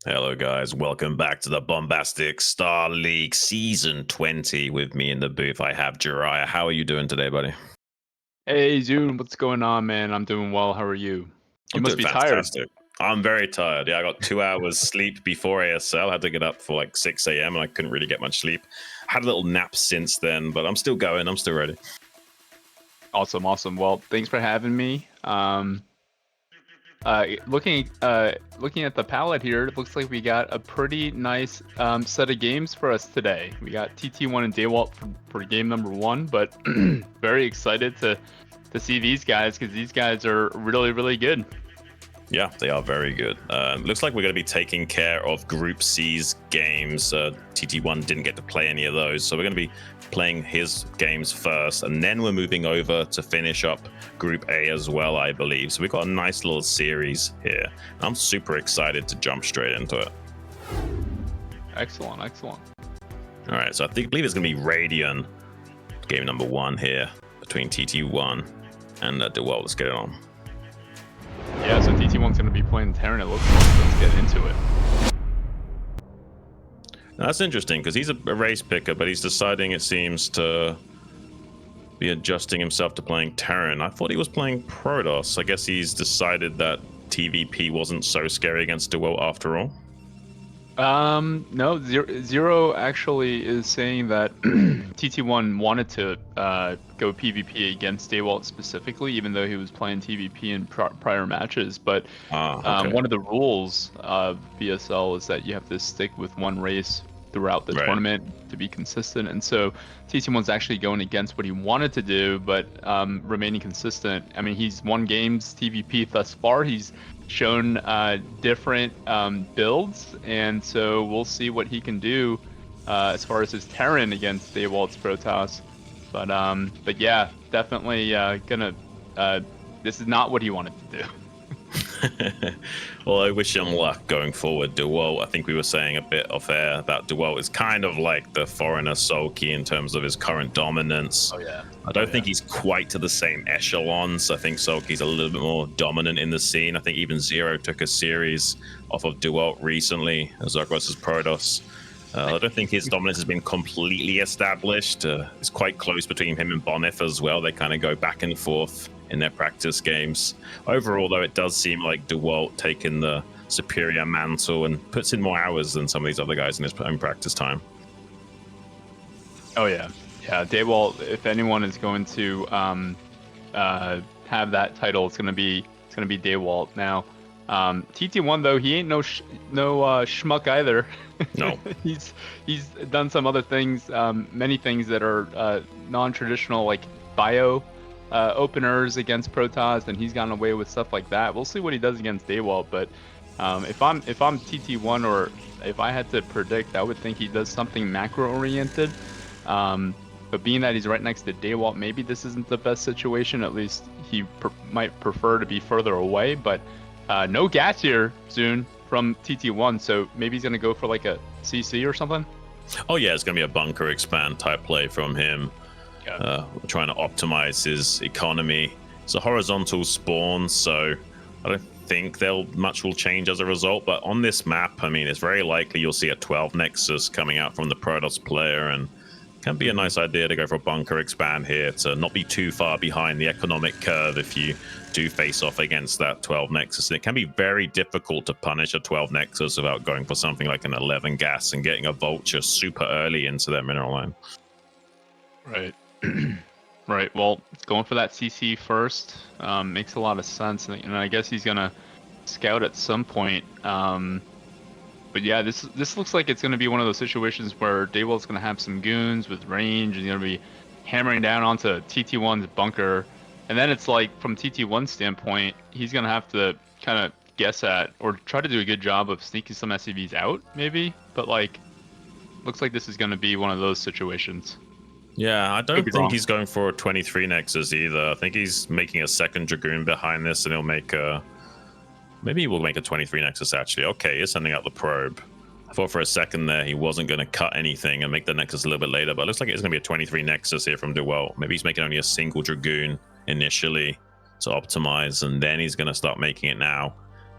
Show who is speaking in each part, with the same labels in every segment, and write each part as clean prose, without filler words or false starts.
Speaker 1: Hello guys, welcome back to the Bombastic StarLeague Season 20. With me in the booth, I have Jiraiya. How are you doing today, buddy?
Speaker 2: Hey Zoom, what's going on, man? I'm doing well. How are you? You
Speaker 1: I'm
Speaker 2: must
Speaker 1: doing
Speaker 2: be tired.
Speaker 1: fantastic. I'm very tired. Yeah, I got 2 hours sleep before ASL. I had to get up for like 6 a.m. and I couldn't really get much sleep. I had a little nap since then, but I'm still going. I'm still ready.
Speaker 2: Awesome, awesome. Well, thanks for having me. Looking at the palette here, it looks like we got a pretty nice set of games for us today. We got TT1 and Daywalt for game number 1, but very excited to see these guys because these guys are really, really good.
Speaker 1: Yeah, they are very good. Looks like we're going to be taking care of Group C's games. TT1 didn't get to play any of those, so we're going to be playing his games first, and then we're moving over to finish up Group A as well, I believe. So we've got a nice little series here. I'm super excited to jump straight into it.
Speaker 2: Excellent, excellent.
Speaker 1: All right, so I believe it's going to be Radiant, game number 1 here between TT1 and DeWalt. Let's get it on.
Speaker 2: Yeah, so TT1's going to be playing Terran, it looks like. Let's get into it.
Speaker 1: Now, that's interesting because he's a race picker, but he's deciding, it seems, to be adjusting himself to playing Terran. I thought he was playing Protoss. I guess he's decided that TVP wasn't so scary against DeWalt after all.
Speaker 2: No, Zero actually is saying that TT1 wanted to go PvP against Daywalt specifically, even though he was playing TVP in prior matches. But
Speaker 1: Okay.
Speaker 2: one of the rules of BSL is that you have to stick with one race throughout the tournament to be consistent. And so TT1's actually going against what he wanted to do, but remaining consistent. I mean, he's won games TVP thus far. He's shown different builds, and so we'll see what he can do as far as his Terran against Daywalt's Protoss. But yeah, definitely gonna. This is not what he wanted to do.
Speaker 1: Well, I wish him luck going forward. DeWalt, I think we were saying a bit off air that DeWalt is kind of like the foreigner Sulky in terms of his current dominance.
Speaker 2: Oh yeah.
Speaker 1: I don't think he's quite to the same echelons. I think Sulky's a little bit more dominant in the scene. I think even Zero took a series off of DeWalt recently as versus Protoss. I don't think his dominance has been completely established. It's quite close between him and Bonif as well. They kind of go back and forth in their practice games. Overall, though, it does seem like DeWalt taking the superior mantle and puts in more hours than some of these other guys in his own practice time.
Speaker 2: Oh yeah, yeah. Daywalt, if anyone is going to have that title, it's gonna be Daywalt. Now, TT1 though, he ain't no schmuck either.
Speaker 1: No.
Speaker 2: he's done some other things, many things that are non-traditional, like bio openers against Protoss, and he's gotten away with stuff like that. We'll see what he does against Daywalt, but if I'm TT1, or if I had to predict, I would think he does something macro oriented. But being that he's right next to Daywalt, maybe this isn't the best situation. At least he might prefer to be further away, but no gas here soon from TT1, so maybe he's gonna go for like a CC or something.
Speaker 1: Oh yeah, it's gonna be a bunker expand type play from him. Trying to optimize his economy. It's a horizontal spawn, so I don't think much will change as a result. But on this map, I mean, it's very likely you'll see a 12 Nexus coming out from the Protoss player, and it can be a nice idea to go for a bunker expand here to not be too far behind the economic curve if you do face off against that 12 Nexus. And it can be very difficult to punish a 12 Nexus without going for something like an 11 gas and getting a Vulture super early into their mineral line.
Speaker 2: Right. Right. Well, going for that CC first makes a lot of sense, and I guess he's gonna scout at some point. But yeah, this looks like it's gonna be one of those situations where Daywalt's gonna have some goons with range, and he's gonna be hammering down onto TT1's bunker, and then it's like from TT1's standpoint, he's gonna have to kind of guess at or try to do a good job of sneaking some SCVs out, maybe. But like, looks like this is gonna be one of those situations.
Speaker 1: Yeah, I don't think he's going for a 23 Nexus either. I think he's making a second Dragoon behind this, and he'll make a... Maybe he will make a 23 Nexus, actually. Okay, he's sending out the probe. I thought for a second there he wasn't going to cut anything and make the Nexus a little bit later, but it looks like it's going to be a 23 Nexus here from DeWalt. Maybe he's making only a single Dragoon initially to optimize, and then he's going to start making it now.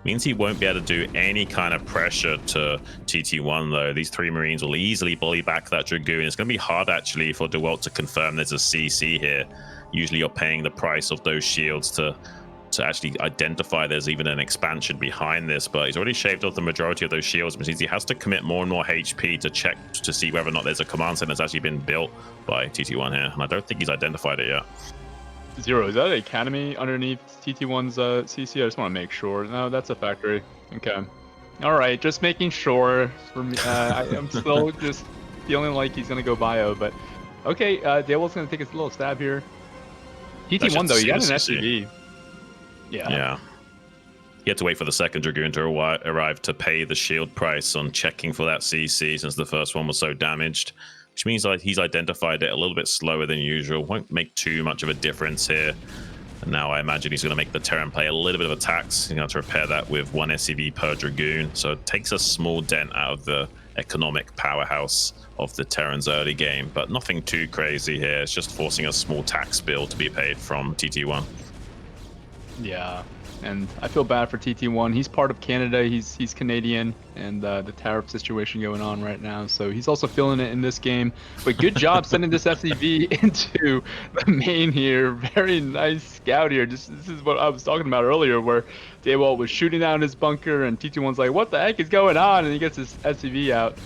Speaker 1: Means he won't be able to do any kind of pressure to TT1 though. These 3 Marines will easily bully back that Dragoon. It's going to be hard actually for DeWalt to confirm there's a CC here. Usually you're paying the price of those shields to actually identify there's even an expansion behind this, but he's already shaved off the majority of those shields, which means he has to commit more and more HP to check to see whether or not there's a command center that's actually been built by TT1 here, and I don't think he's identified it yet.
Speaker 2: Zero, is that an academy underneath TT1's CC? I just want to make sure. No, that's a factory. Okay. All right, just making sure. For me, I'm still just feeling like he's gonna go bio, but okay. Daywalt's gonna take his little stab here. TT1 though, he got an SCV. Yeah. He had
Speaker 1: to wait for the second Dragoon to arrive to pay the shield price on checking for that CC since the first one was so damaged, which means like he's identified it a little bit slower than usual. Won't make too much of a difference here. And now I imagine he's going to make the Terran play a little bit of a tax. He's going to have to repair that with 1 SCV per Dragoon. So it takes a small dent out of the economic powerhouse of the Terran's early game, but nothing too crazy here. It's just forcing a small tax bill to be paid from TT1. Yeah, and I feel bad for TT1. He's part of Canada. He's Canadian, and the tariff situation going on right now. So he's also feeling it in this game. But good job sending this SCV into the main here. Very nice scout here. This is what I was talking about earlier, where Daywalt was shooting down his bunker, and TT1's like, "What the heck is going on?" And he gets his SCV out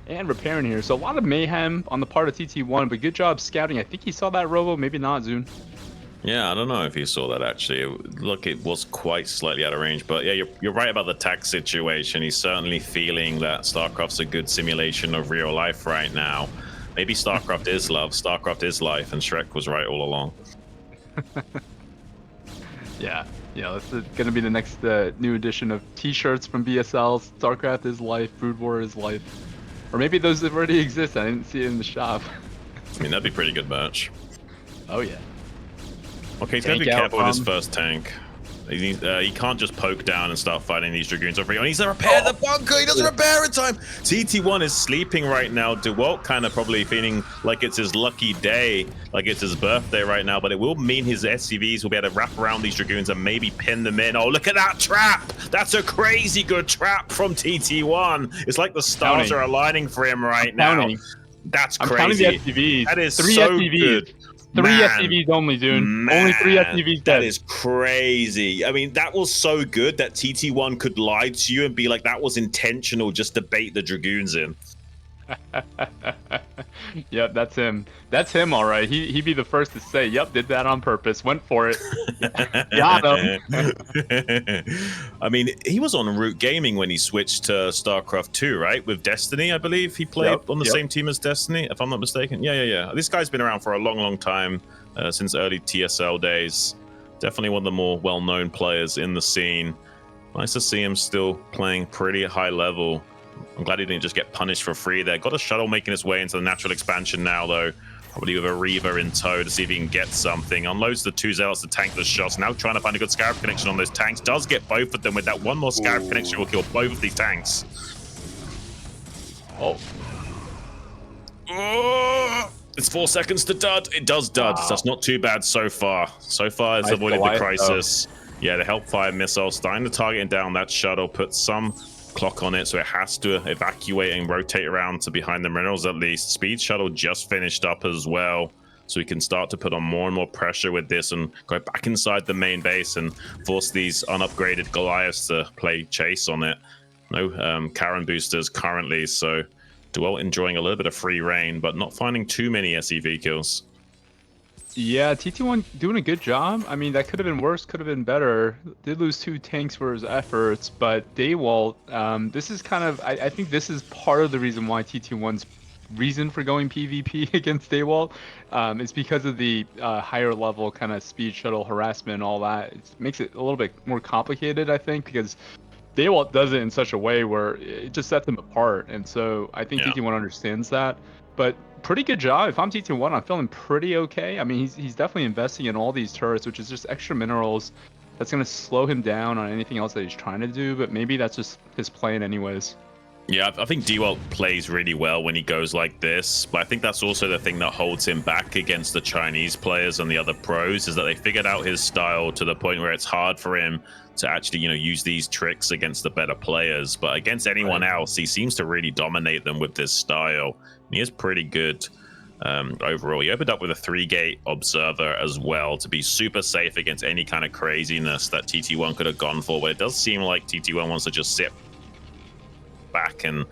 Speaker 1: and repairing here. So a lot of mayhem on the part of TT1, but good job scouting. I think he saw that Robo, maybe not, Zune. Yeah, I don't know if you saw that actually. Look, it was quite slightly out of range, but yeah, you're right about the tax situation. He's certainly feeling that StarCraft's a good simulation of real life right now. Maybe StarCraft is love, StarCraft is life, and Shrek was right all along. Yeah, this is going to be the next new edition of T-shirts from BSL. StarCraft is life, Broodwar is life. Or maybe those already exist. I didn't see it in the shop. I mean, that'd be pretty good merch. Oh yeah. Okay, he's got to be careful with his first tank. He can't just poke down and start fighting these Dragoons over here. He needs to repair the bunker. He doesn't repair in time. TT1 is sleeping right now. DeWalt kind of probably feeling like it's his lucky day, like it's his birthday right now, but it will mean his SCVs will be able to wrap around these Dragoons and maybe pin them in. Oh, look at that trap. That's a crazy good trap from TT1. It's like the stars are aligning for him right now. That's crazy. I'm counting the SCVs. That is 3 so SCVs. Good. 3 SCVs only, dude. Only 3 SCVs dead. That is crazy. I mean, that was so good that TT1 could lie to you and be like, that was intentional just to bait the Dragoons in. Yep, that's him. That's him, all right. He'd be the first to say, yep, did that on purpose. Went for it. Got him. I mean, he was on Root Gaming when he switched to StarCraft 2, right? With Destiny, I believe. He played on the same team as Destiny, if I'm not mistaken. Yeah. This guy's been around for a long, long time, since early TSL days. Definitely one of the more well-known players in the scene. Nice to see him still playing pretty high level. I'm glad he didn't just get punished for free there. Got a shuttle making its way into the natural expansion now, though. Probably with a Reaver in tow to see if he can get something. Unloads the 2 Zealots to tank the shots. Now trying to find a good Scarab connection on those tanks. Does get both of them with that one more Scarab connection will kill both of these tanks. Oh. It's 4 seconds to dud. It does dud. Wow. That's not too bad so far. So far, it's avoided the crisis. Yeah, the Hellfire missile starting to target down that shuttle. Put some clock on it, so it has to evacuate and rotate around to behind the minerals at least. Speed shuttle just finished up as well, so we can start to put on more and more pressure with this and go back inside the main base and force these unupgraded Goliaths to play chase on it. No Karen boosters currently, so DeWalt enjoying a little bit of free reign, but not finding too many SEV kills. Yeah, TT1 doing a good job. I mean, that could have been worse, could have been better. Did lose 2 tanks for his efforts, but Daywalt, this is kind of, I think this is part of the reason why TT1's reason for going PvP against Daywalt is because of the higher level kind of speed shuttle harassment and all that. It makes it a little bit more complicated, I think, because Daywalt does it in such a way where it just sets them apart. And so I think TT1 understands that. But pretty good job. If I'm TT1, I'm feeling pretty okay. I mean, he's definitely investing in all these turrets, which is just extra minerals. That's going to slow him down on anything else that he's trying to do, but maybe that's just his plan anyways. Yeah, I think DWalt plays really well when he goes like this, but I think that's also the thing that holds him back against the Chinese players and the other pros, is that they figured out his style to the point where it's hard for him to actually, use these tricks against the better players. But against anyone else, he seems to really dominate them with this style. And he is pretty good overall. He opened up with a 3-gate observer as well to be super safe against any kind of craziness that TT1 could have gone for. But it does seem like TT1 wants to just sit back and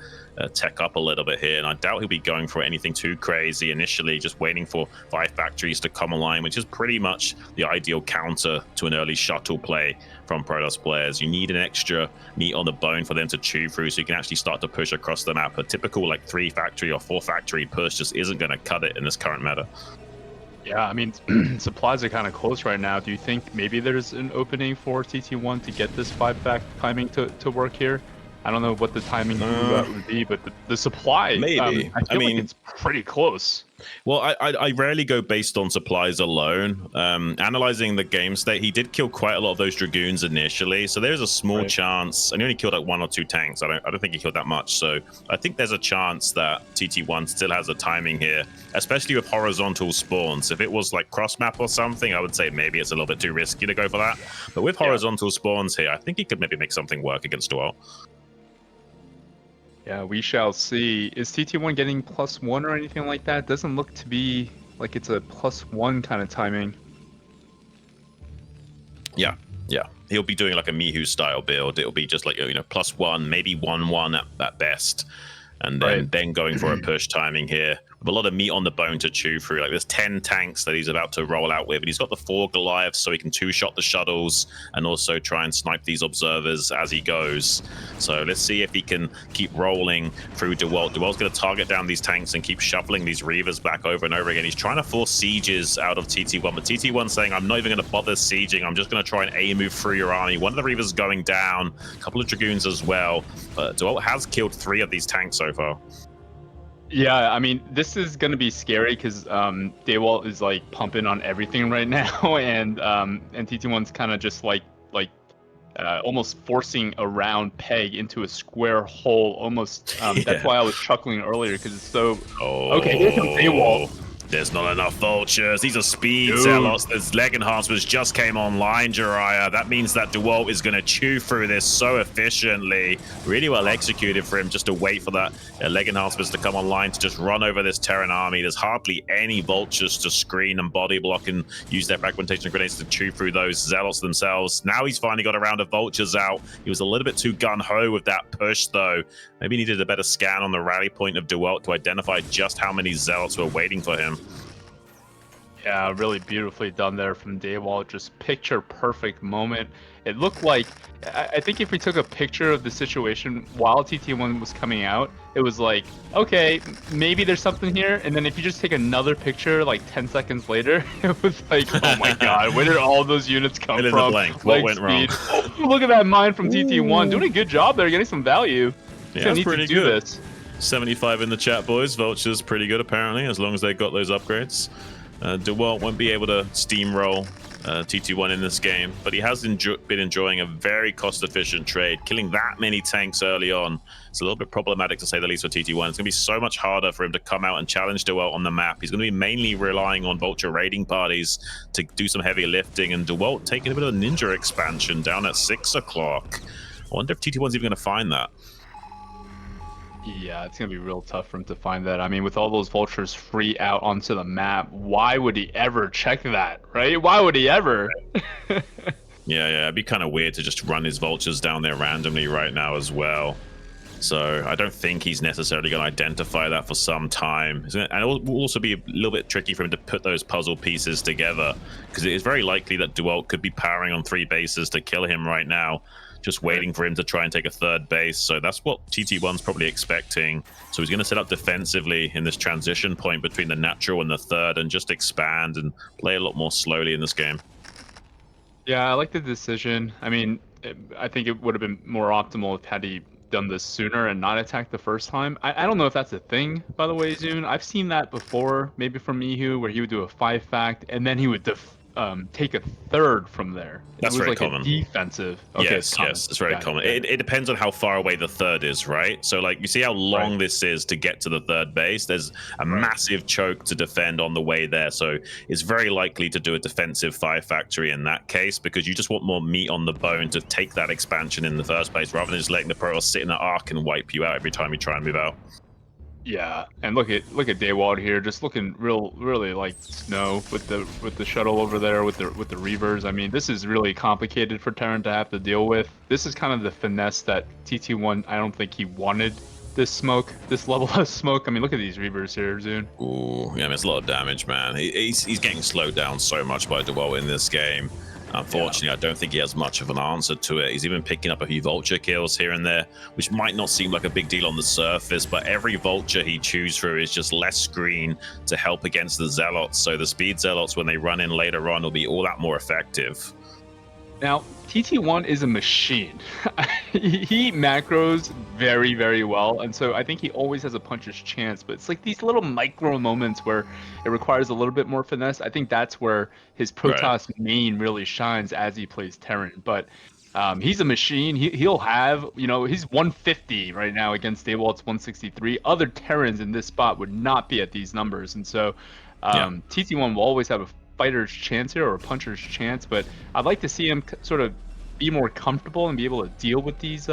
Speaker 1: tech up a little bit here, and I doubt he'll be going for anything too crazy initially, just waiting for 5 factories to come online, which is pretty much the ideal counter to an early shuttle play from Protoss players. You need an extra meat on the bone for them to chew through so you can actually start to push across the map. A typical like 3 factory or 4 factory push just isn't going to cut it in this current meta.
Speaker 2: Yeah, I mean, supplies are kind of close right now. Do you think maybe there's an opening for TT1 to get this 5-fact timing to work here? I don't know what the timing would be, but the supply,
Speaker 1: maybe.
Speaker 2: I mean, like it's pretty close.
Speaker 1: Well, I rarely go based on supplies alone. Analyzing the game state, he did kill quite a lot of those Dragoons initially, so there's a small chance, and he only killed like 1 or 2 tanks. I don't think he killed that much, so I think there's a chance that TT1 still has a timing here, especially with horizontal spawns. If it was like cross map or something, I would say maybe it's a little bit too risky to go for that. But with horizontal spawns here, I think he could maybe make something work against DWalt.
Speaker 2: Yeah, we shall see. Is TT1 getting +1 or anything like that? Doesn't look to be like it's a +1 kind of timing.
Speaker 1: Yeah. He'll be doing like a Mihu style build. It'll be just like, +1, maybe 1-1 at best. And then going for a push timing here. With a lot of meat on the bone to chew through. Like there's 10 tanks that he's about to roll out with, and he's got the 4 Goliaths so he can 2-shot the shuttles and also try and snipe these observers as he goes. So let's see if he can keep rolling through DeWalt. DeWalt's going to target down these tanks and keep shuffling these Reavers back over and over again. He's trying to force sieges out of TT1, but TT1's saying, I'm not even going to bother sieging. I'm just going to try and A-move through your army. One of the Reavers going down, a couple of Dragoons as well. But DeWalt has killed 3 of these tanks so far.
Speaker 2: Yeah, I mean, this is going to be scary because DeWalt is like pumping on everything right now, and TT1's kind of just like almost forcing a round peg into a square hole. Almost. That's why I was chuckling earlier because it's so. Okay, here comes DeWalt.
Speaker 1: There's not enough vultures. These are speed zealots. There's leg enhancements just came online, Jiraiya. That means that DeWalt is going to chew through this so efficiently. Really well executed for him just to wait for that leg enhancements to come online to just run over this Terran army. There's hardly any vultures to screen and body block and use their fragmentation grenades to chew through those zealots themselves. Now he's finally got a round of vultures out. He was a little bit too gun-ho with that push, though. Maybe he needed a better scan on the rally point of DeWalt to identify just how many zealots were waiting for him.
Speaker 2: Yeah, really beautifully done there from DeWalt. Just picture perfect moment. It looked like, I think if we took a picture of the situation while TT1 was coming out, it was like, okay, maybe there's something here. And then if you just take another picture like 10 seconds later, it was like, oh my god, where did all those units come from?
Speaker 1: What went wrong?
Speaker 2: Oh, look at that mine from TT1. Doing a good job there, getting some value.
Speaker 1: Yeah, that's pretty good. 75 in the chat, boys. Vulture's pretty good, apparently, as long as they got those upgrades. DeWalt won't be able to steamroll TT1 in this game, but he has been enjoying a very cost-efficient trade. Killing that many tanks early on, it's a little bit problematic to say the least for TT1. It's going to be so much harder for him to come out and challenge DeWalt on the map. He's going to be mainly relying on Vulture raiding parties to do some heavy lifting, and DeWalt taking a bit of a ninja expansion down at 6 o'clock. I wonder if TT1's even going to find that.
Speaker 2: Yeah, it's going to be real tough for him to find that. I mean, with all those vultures free out onto the map, why would he ever check that, right? Why would he ever?
Speaker 1: Yeah, it'd be kind of weird to just run his vultures down there randomly right now as well. So I don't think he's necessarily going to identify that for some time. And it will also be a little bit tricky for him to put those puzzle pieces together, because it is very likely that DeWalt could be powering on 3 bases to kill him right now, just waiting for him to try and take a 3rd base. So that's what TT1's probably expecting. So he's going to set up defensively in this transition point between the natural and the 3rd and just expand and play a lot more slowly in this game.
Speaker 2: Yeah, I like the decision. I mean, I think it would have been more optimal if had he done this sooner and not attacked the first time. I don't know if that's a thing, by the way, Zune. I've seen that before, maybe from Mihu, where he would do a 5-fact and then he would take a third from there.
Speaker 1: That's
Speaker 2: it was
Speaker 1: very
Speaker 2: like
Speaker 1: common.
Speaker 2: A defensive. Okay,
Speaker 1: Yes, it's very common. It depends on how far away the third is, right? So like you see how long this is to get to the third base. There's a massive choke to defend on the way there, so it's very likely to do a defensive fire factory in that case, because you just want more meat on the bone to take that expansion in the first place, rather than just letting the Protoss sit in an arc and wipe you out every time you try and move out.
Speaker 2: Yeah, and look at Daywald here, just looking really like snow with the shuttle over there with the Reavers. I mean, this is really complicated for Terran to have to deal with. This is kind of the finesse that TT1. I don't think he wanted this smoke, this level of smoke. I mean, look at these Reavers here, Zune.
Speaker 1: Ooh, yeah, I mean, it's a lot of damage, man. He's getting slowed down so much by Dewalt in this game. Unfortunately, I don't think he has much of an answer to it. He's even picking up a few vulture kills here and there, which might not seem like a big deal on the surface, but every vulture he chews through is just less screen to help against the zealots. So the speed zealots, when they run in later on, will be all that more effective.
Speaker 2: Now, TT1 is a machine. He macros very well, and so I think he always has a puncher's chance, but it's like these little micro moments where it requires a little bit more finesse. I think that's where his Protoss main really shines as he plays Terran, but he's a machine. He'll have, you know, he's 150 right now against Daywalt's 163. Other Terrans in this spot would not be at these numbers, and so TT1 will always have a fighter's chance here, or a puncher's chance, but I'd like to see him sort of be more comfortable and be able to deal with these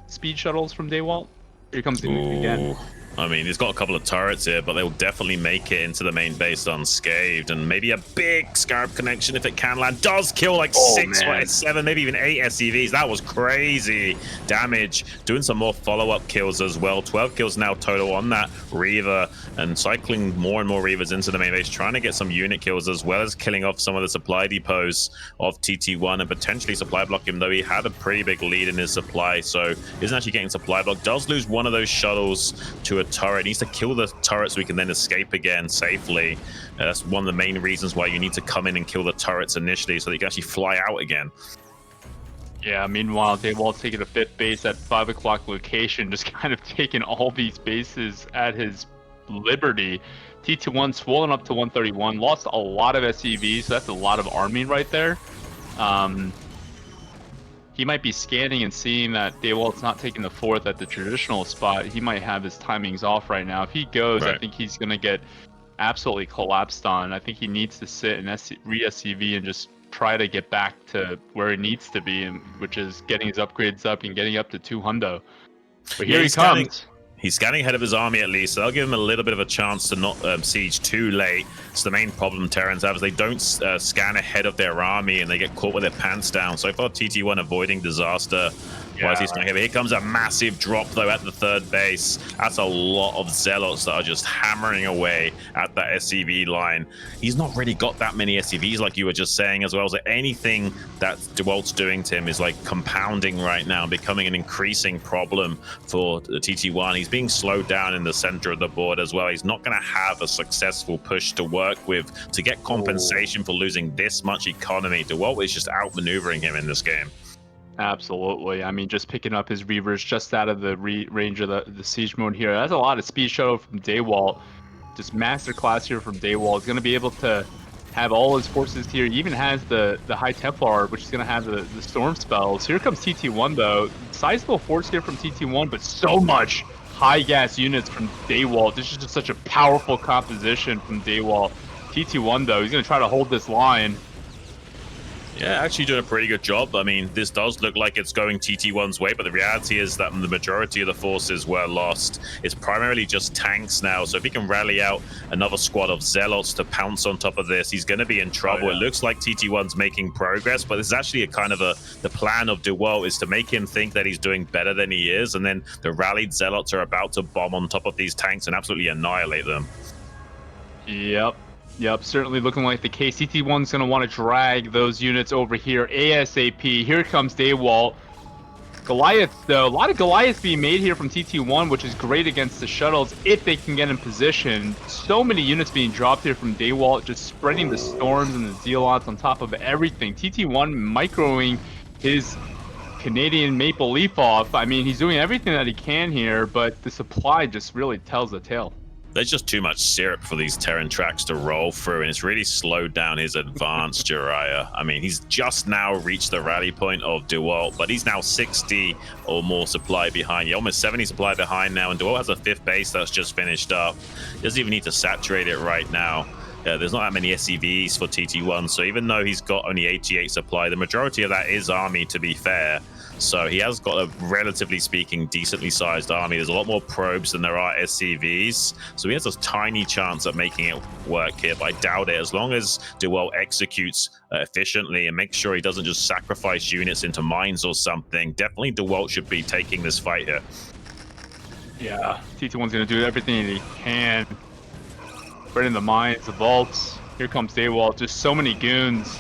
Speaker 2: speed shuttles from Daywalt. Here comes again.
Speaker 1: I mean, he's got a couple of turrets here, but they'll definitely make it into the main base unscathed, and maybe a big Scarab connection if it can land. Does kill like 7, maybe even 8 SCVs. That was crazy damage. Doing some more follow-up kills as well. 12 kills now total on that Reaver, and cycling more and more Reavers into the main base, trying to get some unit kills, as well as killing off some of the supply depots of TT1 and potentially supply block him, though he had a pretty big lead in his supply, so isn't actually getting supply block. Does lose one of those shuttles to a turret. Needs to kill the turret so we can then escape again safely. That's one of the main reasons why you need to come in and kill the turrets initially, so that you can actually fly out again.
Speaker 2: Yeah, meanwhile, Daywalt's taking a 5th base at 5 o'clock location, just kind of taking all these bases at his liberty. TT1 swollen up to 131, lost a lot of SCVs, so that's a lot of arming right there. He might be scanning and seeing that Daywalt's not taking the 4th at the traditional spot. He might have his timings off right now. If he goes, I think he's going to get absolutely collapsed on. I think he needs to sit and re-SCV and just try to get back to where he needs to be, which is getting his upgrades up and getting up to 200. But here he comes.
Speaker 1: He's scanning ahead of his army at least, so that'll give him a little bit of a chance to not siege too late. It's the main problem Terrans have, is they don't scan ahead of their army and they get caught with their pants down. So far, TT1 avoiding disaster. Here comes a massive drop, though, at the 3rd base. That's a lot of Zealots that are just hammering away at that SCV line. He's not really got that many SCVs, like you were just saying, as well. So anything that Dewalt's doing to him is like compounding right now, becoming an increasing problem for the TT1. He's being slowed down in the center of the board as well. He's not going to have a successful push to work with to get compensation for losing this much economy. Dewalt is just outmaneuvering him in this game.
Speaker 2: Absolutely. I mean, just picking up his Reavers just out of the range of the siege mode here. That's a lot of speed shuttle from Daywalt. Just masterclass here from Daywalt. He's going to be able to have all his forces here. He even has the High Templar, which is going to have the storm spells. Here comes TT1, though. Sizable force here from TT1, but so much high gas units from Daywalt. This is just such a powerful composition from Daywalt. TT1, though, he's going to try to hold this line.
Speaker 1: Yeah, actually doing a pretty good job. I mean, this does look like it's going TT1's way, but the reality is that the majority of the forces were lost. It's primarily just tanks now, so if he can rally out another squad of Zealots to pounce on top of this, he's going to be in trouble. It looks like TT1's making progress, but it's actually a kind of the plan of Dewalt is to make him think that he's doing better than he is, and then the rallied Zealots are about to bomb on top of these tanks and absolutely annihilate them.
Speaker 2: Yep, certainly looking like the case. TT1's going to want to drag those units over here ASAP. Here comes Daywalt. Goliath, though, a lot of Goliaths being made here from TT1, which is great against the shuttles if they can get in position. So many units being dropped here from Daywalt, just spreading the storms and the zealots on top of everything. TT1 microing his Canadian Maple Leaf off. I mean, he's doing everything that he can here, but the supply just really tells the tale.
Speaker 1: there's just too much syrup for these Terran tracks to roll through, and it's really slowed down his advance, Jiraiya. I mean, he's just now reached the rally point of DeWalt, but he's now 60 or more supply behind. You're almost 70 supply behind now, and DeWalt has a 5th base that's just finished up. He doesn't even need to saturate it right now. There's not that many SCVs for TT1, so even though he's got only 88 supply, the majority of that is army, to be fair. So he has got a, relatively speaking, decently sized army. There's a lot more probes than there are SCVs. So he has a tiny chance of making it work here, but I doubt it. As long as DeWalt executes efficiently and makes sure he doesn't just sacrifice units into mines or something, definitely DeWalt should be taking this fight here.
Speaker 2: Yeah, TT1's going to do everything he can. Right in the mines, the vaults. Here comes DeWalt. Just so many goons.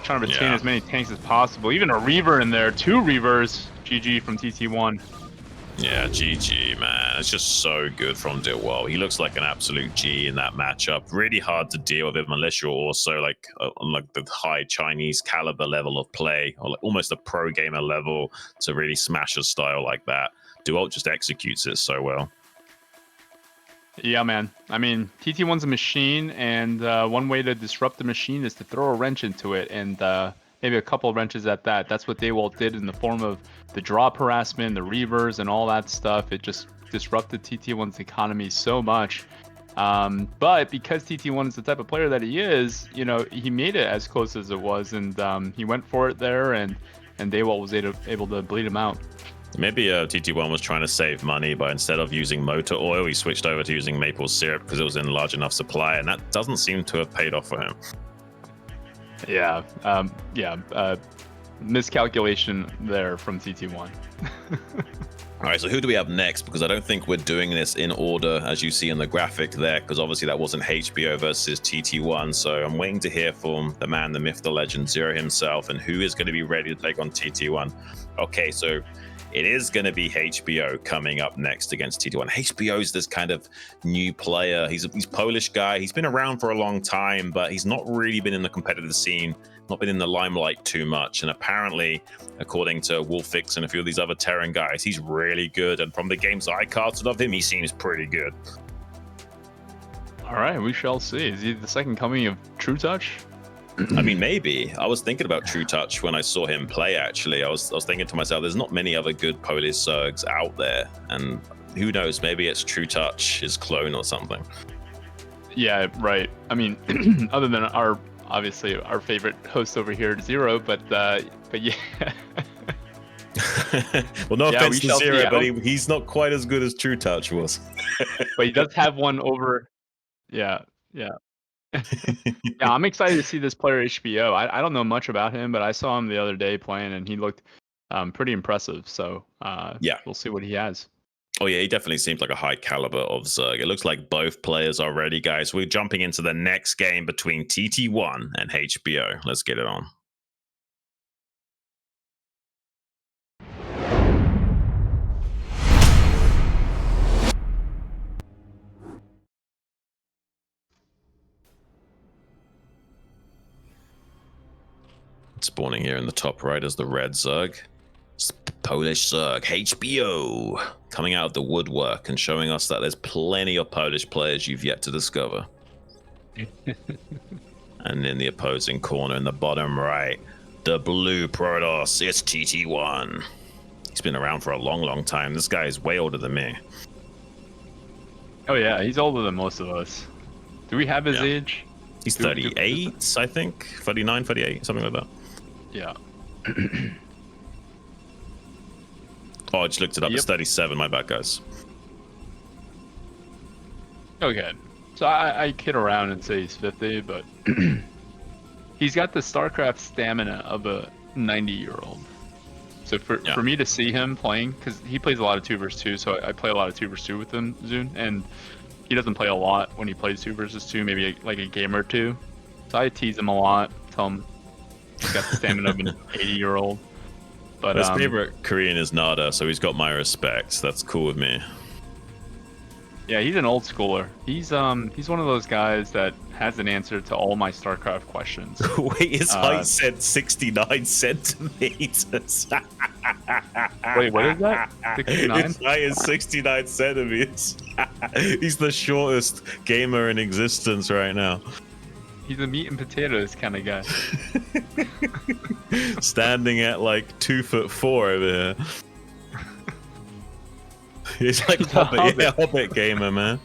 Speaker 2: Trying to retain as many tanks as possible. Even a Reaver in there. 2 Reavers. GG from TT1.
Speaker 1: Yeah, GG, man. It's just so good from DeWalt. He looks like an absolute G in that matchup. Really hard to deal with him unless you're also like on like the high Chinese caliber level of play, or like almost a pro gamer level to really smash a style like that. DeWalt just executes it so well.
Speaker 2: Yeah, man. I mean, TT1's a machine, and one way to disrupt the machine is to throw a wrench into it, and maybe a couple of wrenches at that. That's what DeWalt did in the form of the drop harassment, the Reavers, and all that stuff. It just disrupted TT1's economy so much. But because TT1 is the type of player that he is, you know, he made it as close as it was, and he went for it there, and DeWalt was able to bleed him out.
Speaker 1: Maybe TT1 was trying to save money, but instead of using motor oil, he switched over to using maple syrup because it was in large enough supply, and that doesn't seem to have paid off for him.
Speaker 2: Yeah, miscalculation there from TT1.
Speaker 1: All right, so who do we have next? Because I don't think we're doing this in order, as you see in the graphic there, because obviously that wasn't HBO versus TT1. So I'm waiting to hear from the man, the myth, the legend, Zero himself, and who is going to be ready to take on TT1. Okay, so it is going to be HBO coming up next against TT1. HBO's this kind of new player. He's a Polish guy. He's been around for a long time, but he's not really been in the competitive scene, not been in the limelight too much. And apparently, according to Wolfix and a few of these other Terran guys, he's really good. And from the games I casted of him, he seems pretty good.
Speaker 2: All right, we shall see. Is he the second coming of True Touch?
Speaker 1: I mean, maybe. I was thinking about True Touch when I saw him play, actually. I was thinking to myself, there's not many other good Polish Zergs out there. And who knows, maybe it's True Touch, his clone or something. Yeah,
Speaker 2: right. I mean, other than obviously our favorite host over here, Zero, but yeah.
Speaker 1: Well, no offense to Zero, but he's not quite as good as True Touch was.
Speaker 2: But he does have one over. Yeah. Yeah, I'm excited to see this player HBO. I don't know much about him, but I saw him the other day playing, and he looked pretty impressive. So yeah, we'll see what he has.
Speaker 1: Oh yeah, he definitely seems like a high caliber of Zerg. It looks like both players are ready, guys. We're jumping into the next game between TT1 and HBO. Let's get it on. Spawning here in the top right is the red Zerg. It's the Polish Zerg, HBO, coming out of the woodwork and showing us that there's plenty of Polish players you've yet to discover. And in the opposing corner in the bottom right, the blue Protoss, it's TT1. He's been around for a long time. This guy is way older than me.
Speaker 2: Oh yeah, he's older than most of us. Do we have his age?
Speaker 1: He's 38, I think. 39, 38, something like that.
Speaker 2: Yeah.
Speaker 1: Oh, I just looked it up. It's 37. My bad, guys.
Speaker 2: Okay. So I kid around and say he's 50, but he's got the StarCraft stamina of a 90-year-old. So for me to see him playing, because he plays a lot of 2 vs 2, so I play a lot of 2 vs 2 with him, Zune, and he doesn't play a lot when he plays 2 vs 2, maybe like a game or two. So I tease him a lot, tell him he's got the stamina of an 80-year-old. But
Speaker 1: his favorite Korean is Nada, so he's got my respect. That's cool with me.
Speaker 2: Yeah, he's an old schooler. He's one of those guys that has an answer to all my StarCraft questions.
Speaker 1: Wait, his height said 69 centimeters.
Speaker 2: Wait, what is that? 69?
Speaker 1: His height is 69 centimeters. He's the shortest gamer in existence right now.
Speaker 2: He's a meat and potatoes kind of guy.
Speaker 1: Standing at like 2'4" over here. He's like Hobbit gamer, man.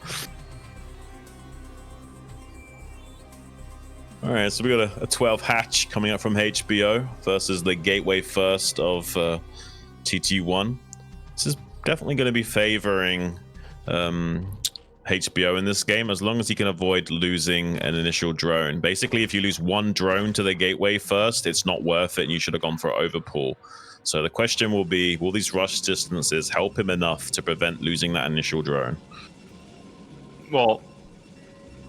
Speaker 1: All right, so we got a 12 hatch coming up from HBO versus the gateway first of TT1. This is definitely going to be favoring HBO in this game, as long as he can avoid losing an initial drone. Basically, if you lose one drone to the gateway first, it's not worth it, and you should have gone for overpull. So the question will be, will these rush distances help him enough to prevent losing that initial drone?
Speaker 2: Well,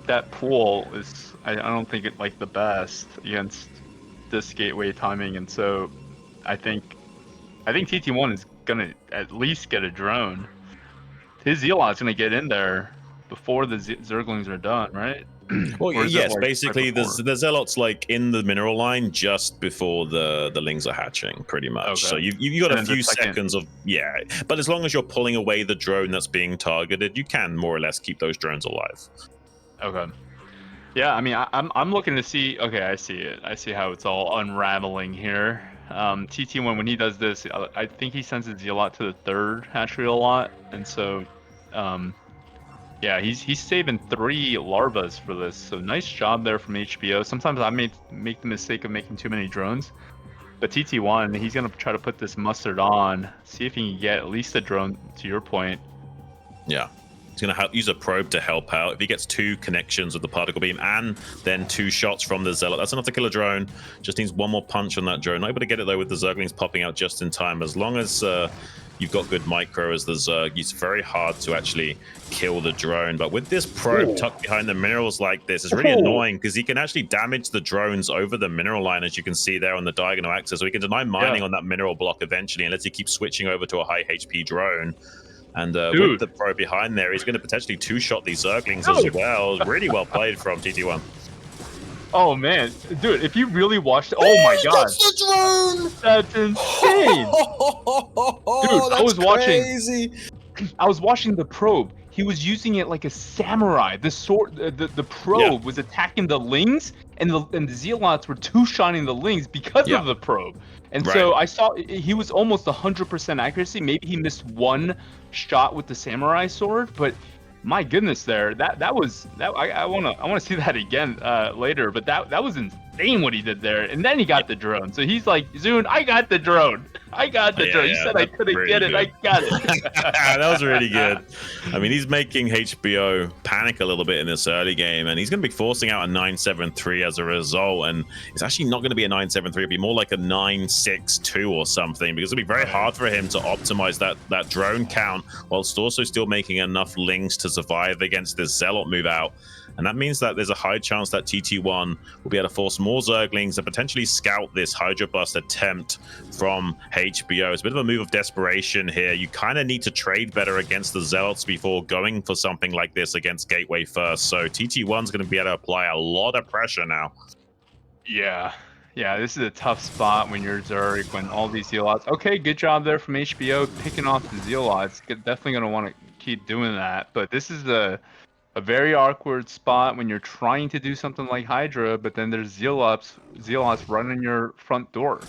Speaker 2: that pool is, I don't think it's like the best against this gateway timing, and so I think TT1 is gonna at least get a drone. His Zealot's gonna get in there before the Zerglings are done, right?
Speaker 1: Well, yes, like basically the Zealots like in the mineral line just before the lings are hatching, pretty much. Okay. So you got a few seconds of, yeah, but as long as you're pulling away the drone that's being targeted, you can more or less keep those drones alive.
Speaker 2: Okay. Yeah, I mean, I'm looking to see. Okay, I see it. I see how it's all unraveling here. TT1, when he does this, I think he sends his Zealot to the third hatchery a lot, and so, yeah, he's saving 3 larvas for this. So nice job there from HBO. Sometimes I make the mistake of making too many drones, but TT1, he's gonna try to put this mustard on, see if he can get at least a drone. To your point.
Speaker 1: Yeah. He's going to use a probe to help out. If he gets 2 connections with the particle beam and then 2 shots from the Zealot, that's enough to kill a drone. Just needs one more punch on that drone. Not able to get it though with the Zerglings popping out just in time. As long as you've got good micro as the Zerg, it's very hard to actually kill the drone. But with this probe tucked behind the minerals like this, it's really annoying because he can actually damage the drones over the mineral line, as you can see there on the diagonal axis. So he can deny mining on that mineral block eventually, unless he keeps switching over to a high HP drone. And with the probe behind there, he's going to potentially 2-shot these Zerglings as well. Really well played from TT1.
Speaker 2: Oh man, dude! If you really watched, oh my god,
Speaker 3: that's the drone!
Speaker 2: That's insane, dude!
Speaker 3: That's crazy.
Speaker 2: I was watching the probe. He was using it like a samurai. The sword, the probe was attacking the lings, and the Zealots were 2-shotting the lings because of the probe. And so I saw he was almost 100% accuracy. Maybe he missed 1 shot with the samurai sword, but my goodness, I wanna see that again later. But that was insane what he did there. And then he got the drone. So he's like, Zune, I got the drone. I got the drone. You said I couldn't get it. I got it.
Speaker 1: That was really good. I mean, he's making HBO panic a little bit in this early game, and he's going to be forcing out a 9-7-3 as a result. And it's actually not going to be a 9-7-3. It'll be more like a 9-6-2 or something, because it'll be very hard for him to optimize that drone count whilst also still making enough lings to survive against this Zealot move out. And that means that there's a high chance that TT1 will be able to force more Zerglings and potentially scout this Hydra Bust attempt from HBO. It's a bit of a move of desperation here. You kind of need to trade better against the Zealots before going for something like this against Gateway first. So TT1's going to be able to apply a lot of pressure now.
Speaker 2: Yeah, this is a tough spot when you're Zerg, when all these Zealots. Okay, good job there from HBO picking off the Zealots. Definitely going to want to keep doing that. But this is a very awkward spot when you're trying to do something like Hydra, but then there's Zealots running your front door.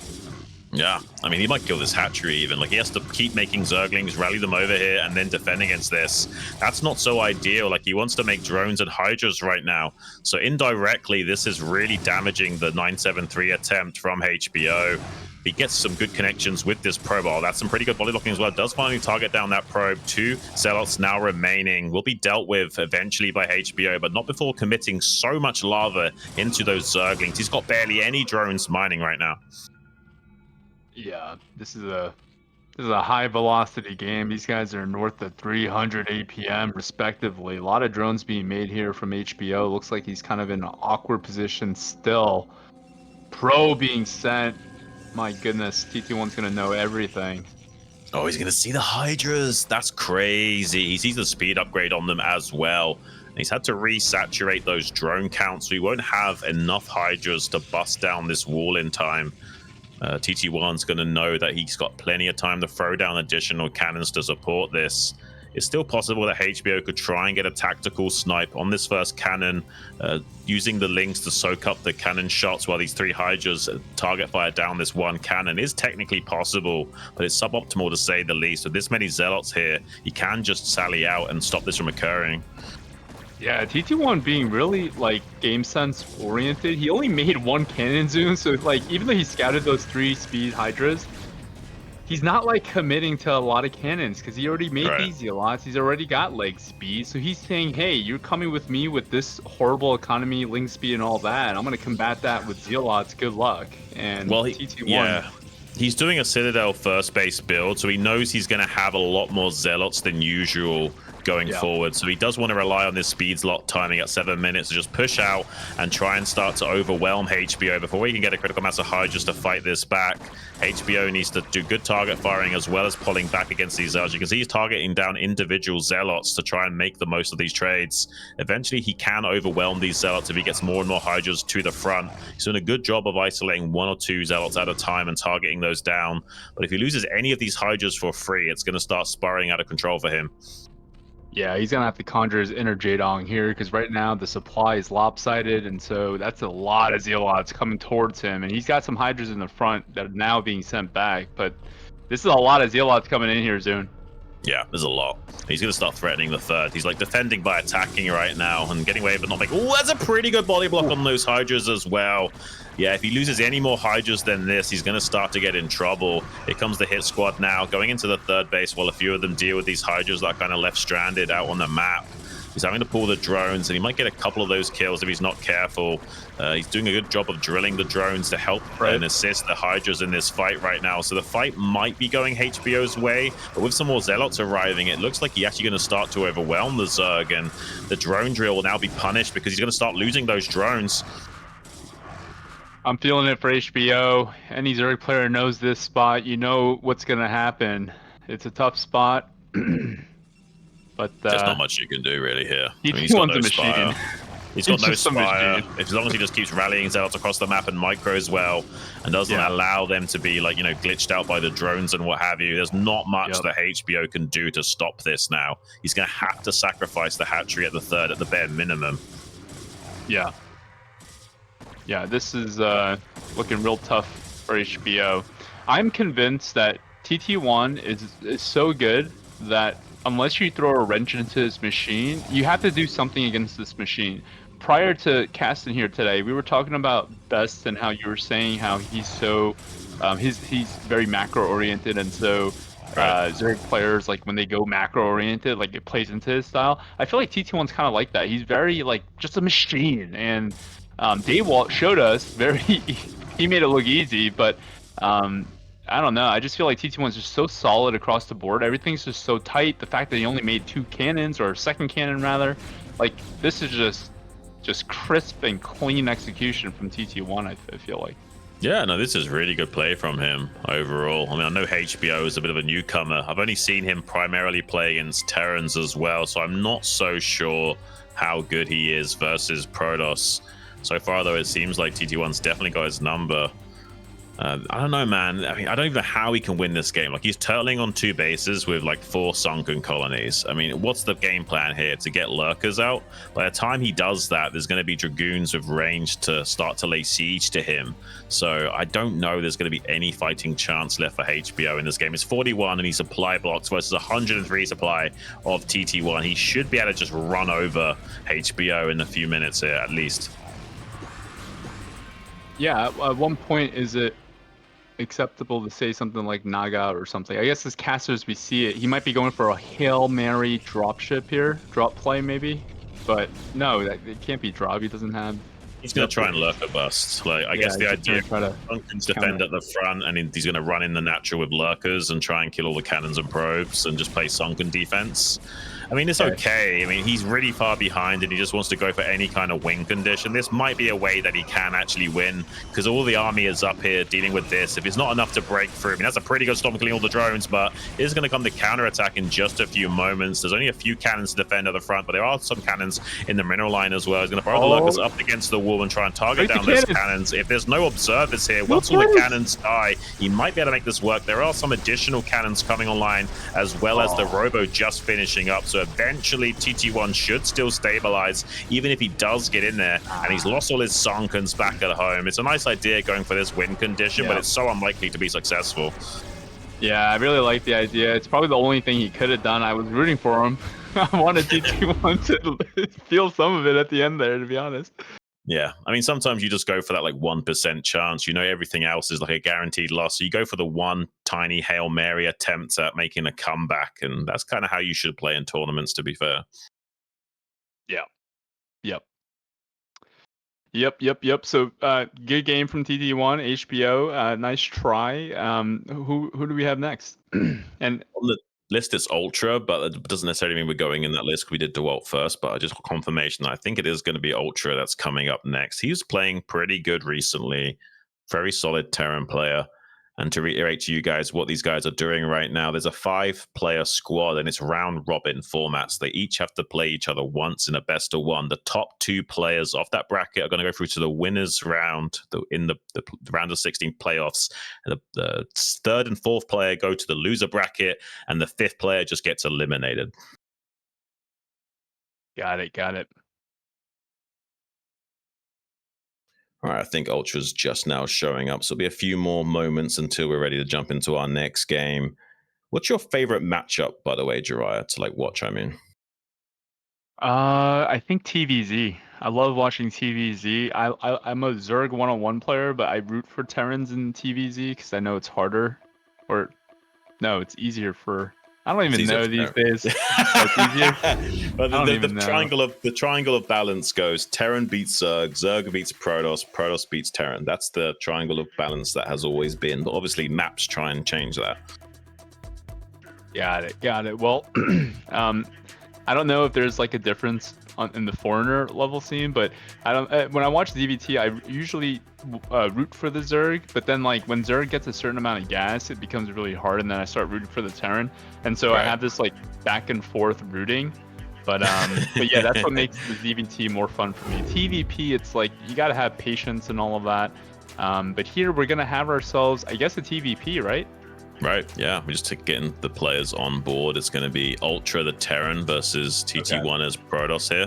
Speaker 1: Yeah, I mean, he might kill this hatchery even. Like, he has to keep making Zerglings, rally them over here, and then defend against this. That's not so ideal. Like, he wants to make drones and Hydras right now. So indirectly, this is really damaging the 9-7-3 attempt from HBO. He gets some good connections with this probe. Oh, that's some pretty good body locking as well. Does finally target down that probe. 2 Zealots now remaining. Will be dealt with eventually by HBO, but not before committing so much lava into those Zerglings. He's got barely any drones mining right now.
Speaker 2: Yeah, this is a high velocity game. These guys are north of 300 APM respectively. A lot of drones being made here from HBO. Looks like he's kind of in an awkward position still. Pro being sent. My goodness, TT1's gonna know everything.
Speaker 1: Oh, he's gonna see the Hydras. That's crazy. He sees the speed upgrade on them as well. And he's had to resaturate those drone counts, so he won't have enough Hydras to bust down this wall in time. TT1's going to know that he's got plenty of time to throw down additional cannons to support this. It's still possible that HBO could try and get a tactical snipe on this first cannon, using the links to soak up the cannon shots while these 3 Hydras target fire down this one cannon is technically possible, but it's suboptimal to say the least. With this many Zealots here, he can just sally out and stop this from occurring.
Speaker 2: Yeah, TT1 being really like game sense oriented. He only made 1 cannon zoom, so like even though he scouted those 3 speed Hydras, he's not like committing to a lot of cannons because he already made these Zealots. He's already got leg speed, so he's saying, "Hey, you're coming with me with this horrible economy, link speed, and all that. I'm gonna combat that with Zealots. Good luck." And well, TT1.
Speaker 1: Yeah. He's doing a Citadel first base build, so he knows he's going to have a lot more Zealots than usual going forward. So he does want to rely on this speed slot timing at 7 minutes to just push out and try and start to overwhelm HBO before he can get a critical mass of Hydras to fight this back. HBO needs to do good target firing as well as pulling back against these Zealots. You can see he's targeting down individual Zealots to try and make the most of these trades. Eventually, he can overwhelm these Zealots if he gets more and more Hydras to the front. He's doing a good job of isolating 1 or 2 Zealots at a time and targeting those down. But if he loses any of these Hydras for free, it's going to start spiraling out of control for him.
Speaker 2: Yeah, he's gonna have to conjure his inner Jaedong here because right now the supply is lopsided, and so that's a lot of Zealots coming towards him, and he's got some Hydras in the front that are now being sent back. But this is a lot of Zealots coming in here, Zune.
Speaker 1: Yeah, there's a lot. He's gonna start threatening the third. He's like defending by attacking right now and getting away, but not making. Oh, that's a pretty good body block on those Hydras as well. Yeah, if he loses any more Hydras than this, he's going to start to get in trouble. Here comes the hit squad now, going into the third base while a few of them deal with these Hydras that are kind of left stranded out on the map. He's having to pull the drones, and he might get a couple of those kills if he's not careful. He's doing a good job of drilling the drones to help and assist the Hydras in this fight right now. So the fight might be going HBO's way, but with some more Zealots arriving, it looks like he's actually going to start to overwhelm the Zerg, and the drone drill will now be punished because he's going to start losing those drones.
Speaker 2: I'm feeling it for HBO. Any Zerg player knows this spot. You know what's going to happen. It's a tough spot. But
Speaker 1: there's not much you can do really here.
Speaker 2: He's got no Spire.
Speaker 1: He's got no Spire. As long as he just keeps rallying Zealots across the map and micro as well, and doesn't allow them to be like, you know, glitched out by the drones and what have you, there's not much that HBO can do to stop this now. He's going to have to sacrifice the hatchery at the third at the bare minimum.
Speaker 2: Yeah. Yeah, this is looking real tough for HBO. I'm convinced that TT1 is so good that unless you throw a wrench into his machine, you have to do something against this machine. Prior to casting here today, we were talking about Best and how you were saying how he's so he's very macro oriented, and so Zerg players, like when they go macro oriented, like it plays into his style. I feel like TT1's kind of like that. He's very like just a machine, and Daywalt showed us he made it look easy, but I don't know. I just feel like TT1's just so solid across the board. Everything's just so tight. The fact that he only made 2 cannons, or a second cannon rather, like this is just crisp and clean execution from TT1. I feel like.
Speaker 1: Yeah, no, this is really good play from him overall. I mean, I know HBO is a bit of a newcomer. I've only seen him primarily play against Terrans as well, so I'm not so sure how good he is versus Protoss. So far, though, it seems like TT1's definitely got his number. I don't know, man. I mean, I don't even know how he can win this game. Like, he's turtling on 2 bases with like 4 sunken colonies. I mean, what's the game plan here? To get lurkers out? By the time he does that, there's going to be Dragoons with range to start to lay siege to him. So I don't know there's going to be any fighting chance left for HBO in this game. It's 41 and he supply blocks versus 103 supply of TT1. He should be able to just run over HBO in a few minutes here, at least. Yeah,
Speaker 2: at one point, is it acceptable to say something like Naga or something? I guess as casters we see it, he might be going for a Hail Mary dropship here, drop play maybe, but no, it can't be drop. He doesn't have.
Speaker 1: He's gonna try and lurker bust. Like, I guess the idea is Sunken's defend at the front, and he's gonna run in the natural with lurkers and try and kill all the cannons and probes and just play Sunken defense. I mean, it's okay. I mean, he's really far behind and he just wants to go for any kind of win condition. This might be a way that he can actually win because all the army is up here dealing with this. If it's not enough to break through, I mean, that's a pretty good stop killing all the drones, but it is going to come to counterattack in just a few moments. There's only a few cannons to defend at the front, but there are some cannons in the mineral line as well. He's going to throw the lurkers up against the wall and try and target down those cannons. If there's no observers here, once all the cannons die, he might be able to make this work. There are some additional cannons coming online as well as the Robo just finishing up. So eventually TT1 should still stabilize, even if he does get in there and he's lost all his Sunkens back at home. It's a nice idea going for this win condition, but it's so unlikely to be successful.
Speaker 2: Yeah, I really like the idea. It's probably the only thing he could have done. I was rooting for him. I wanted TT1 to feel some of it at the end there, to be honest.
Speaker 1: Yeah, I mean, sometimes you just go for that like 1% chance. You know, everything else is like a guaranteed loss. So you go for the one tiny Hail Mary attempt at making a comeback. And that's kind of how you should play in tournaments, to be fair.
Speaker 2: Yeah. Yep. So, good game from TT1, HBO. Nice try. Who do we have next? And
Speaker 1: on the list, it's Ultra, but it doesn't necessarily mean we're going in that list. We did DeWalt first, but I just got confirmation that I think it is going to be Ultra that's coming up next. He was playing pretty good recently. Very solid Terran player. And to reiterate to you guys what these guys are doing right now, there's a 5-player squad and it's round robin formats. They each have to play each other once in a best of one. The top 2 players of that bracket are going to go through to the winners round in the round of 16 playoffs. The 3rd and 4th player go to the loser bracket, and the 5th player just gets eliminated.
Speaker 2: Got it.
Speaker 1: All right, I think Ultra's just now showing up, so it'll be a few more moments until we're ready to jump into our next game. What's your favorite matchup, by the way, Jiraiya, to like watch? I mean,
Speaker 2: I think TVZ. I love watching TVZ. I'm a Zerg 101 player, but I root for Terrans in TVZ because I know it's harder, or no, it's easier for. I don't even know these days. It's easier.
Speaker 1: But the triangle of balance goes Terran beats Zerg, Zerg beats Protoss, Protoss beats Terran. That's the triangle of balance that has always been. But obviously maps try and change that.
Speaker 2: Got it. Well, I don't know if there's like a difference in the foreigner level scene, but I don't. When I watch DVT, I usually root for the Zerg, but then like when Zerg gets a certain amount of gas, it becomes really hard, and then I start rooting for the Terran, and so I have this like back and forth rooting. But yeah, that's what makes the DVT more fun for me. TVP, it's like you gotta have patience and all of that. But here we're gonna have ourselves, I guess, a TVP, right?
Speaker 1: Right, yeah, we're just getting the players on board. It's going to be Ultra the Terran versus TT1 as Protoss here.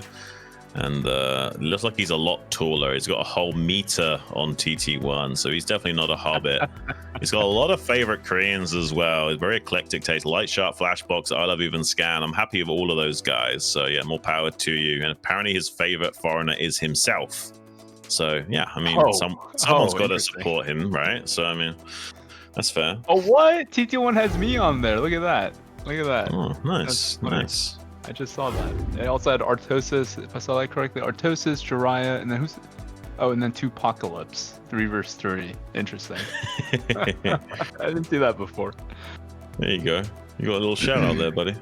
Speaker 1: And it looks like he's a lot taller. He's got a whole meter on TT1, so he's definitely not a hobbit. He's got a lot of favorite Koreans as well. He's very eclectic taste. Light Sharp, Flashbox, I Love Even Scan. I'm happy with all of those guys. So yeah, more power to you. And apparently his favorite foreigner is himself. So yeah, I mean, someone's got to support him, right? So I mean... That's fair.
Speaker 2: Oh, what? TT1 has me on there. Look at that.
Speaker 1: Oh, nice.
Speaker 2: I just saw that. They also had Artosis, if I saw that correctly. Artosis, Jiraiya, and then who's... Oh, and then 2Pocalypse. 3 versus 3. Interesting. I didn't see that before.
Speaker 1: There you go. You got a little shout out there, buddy.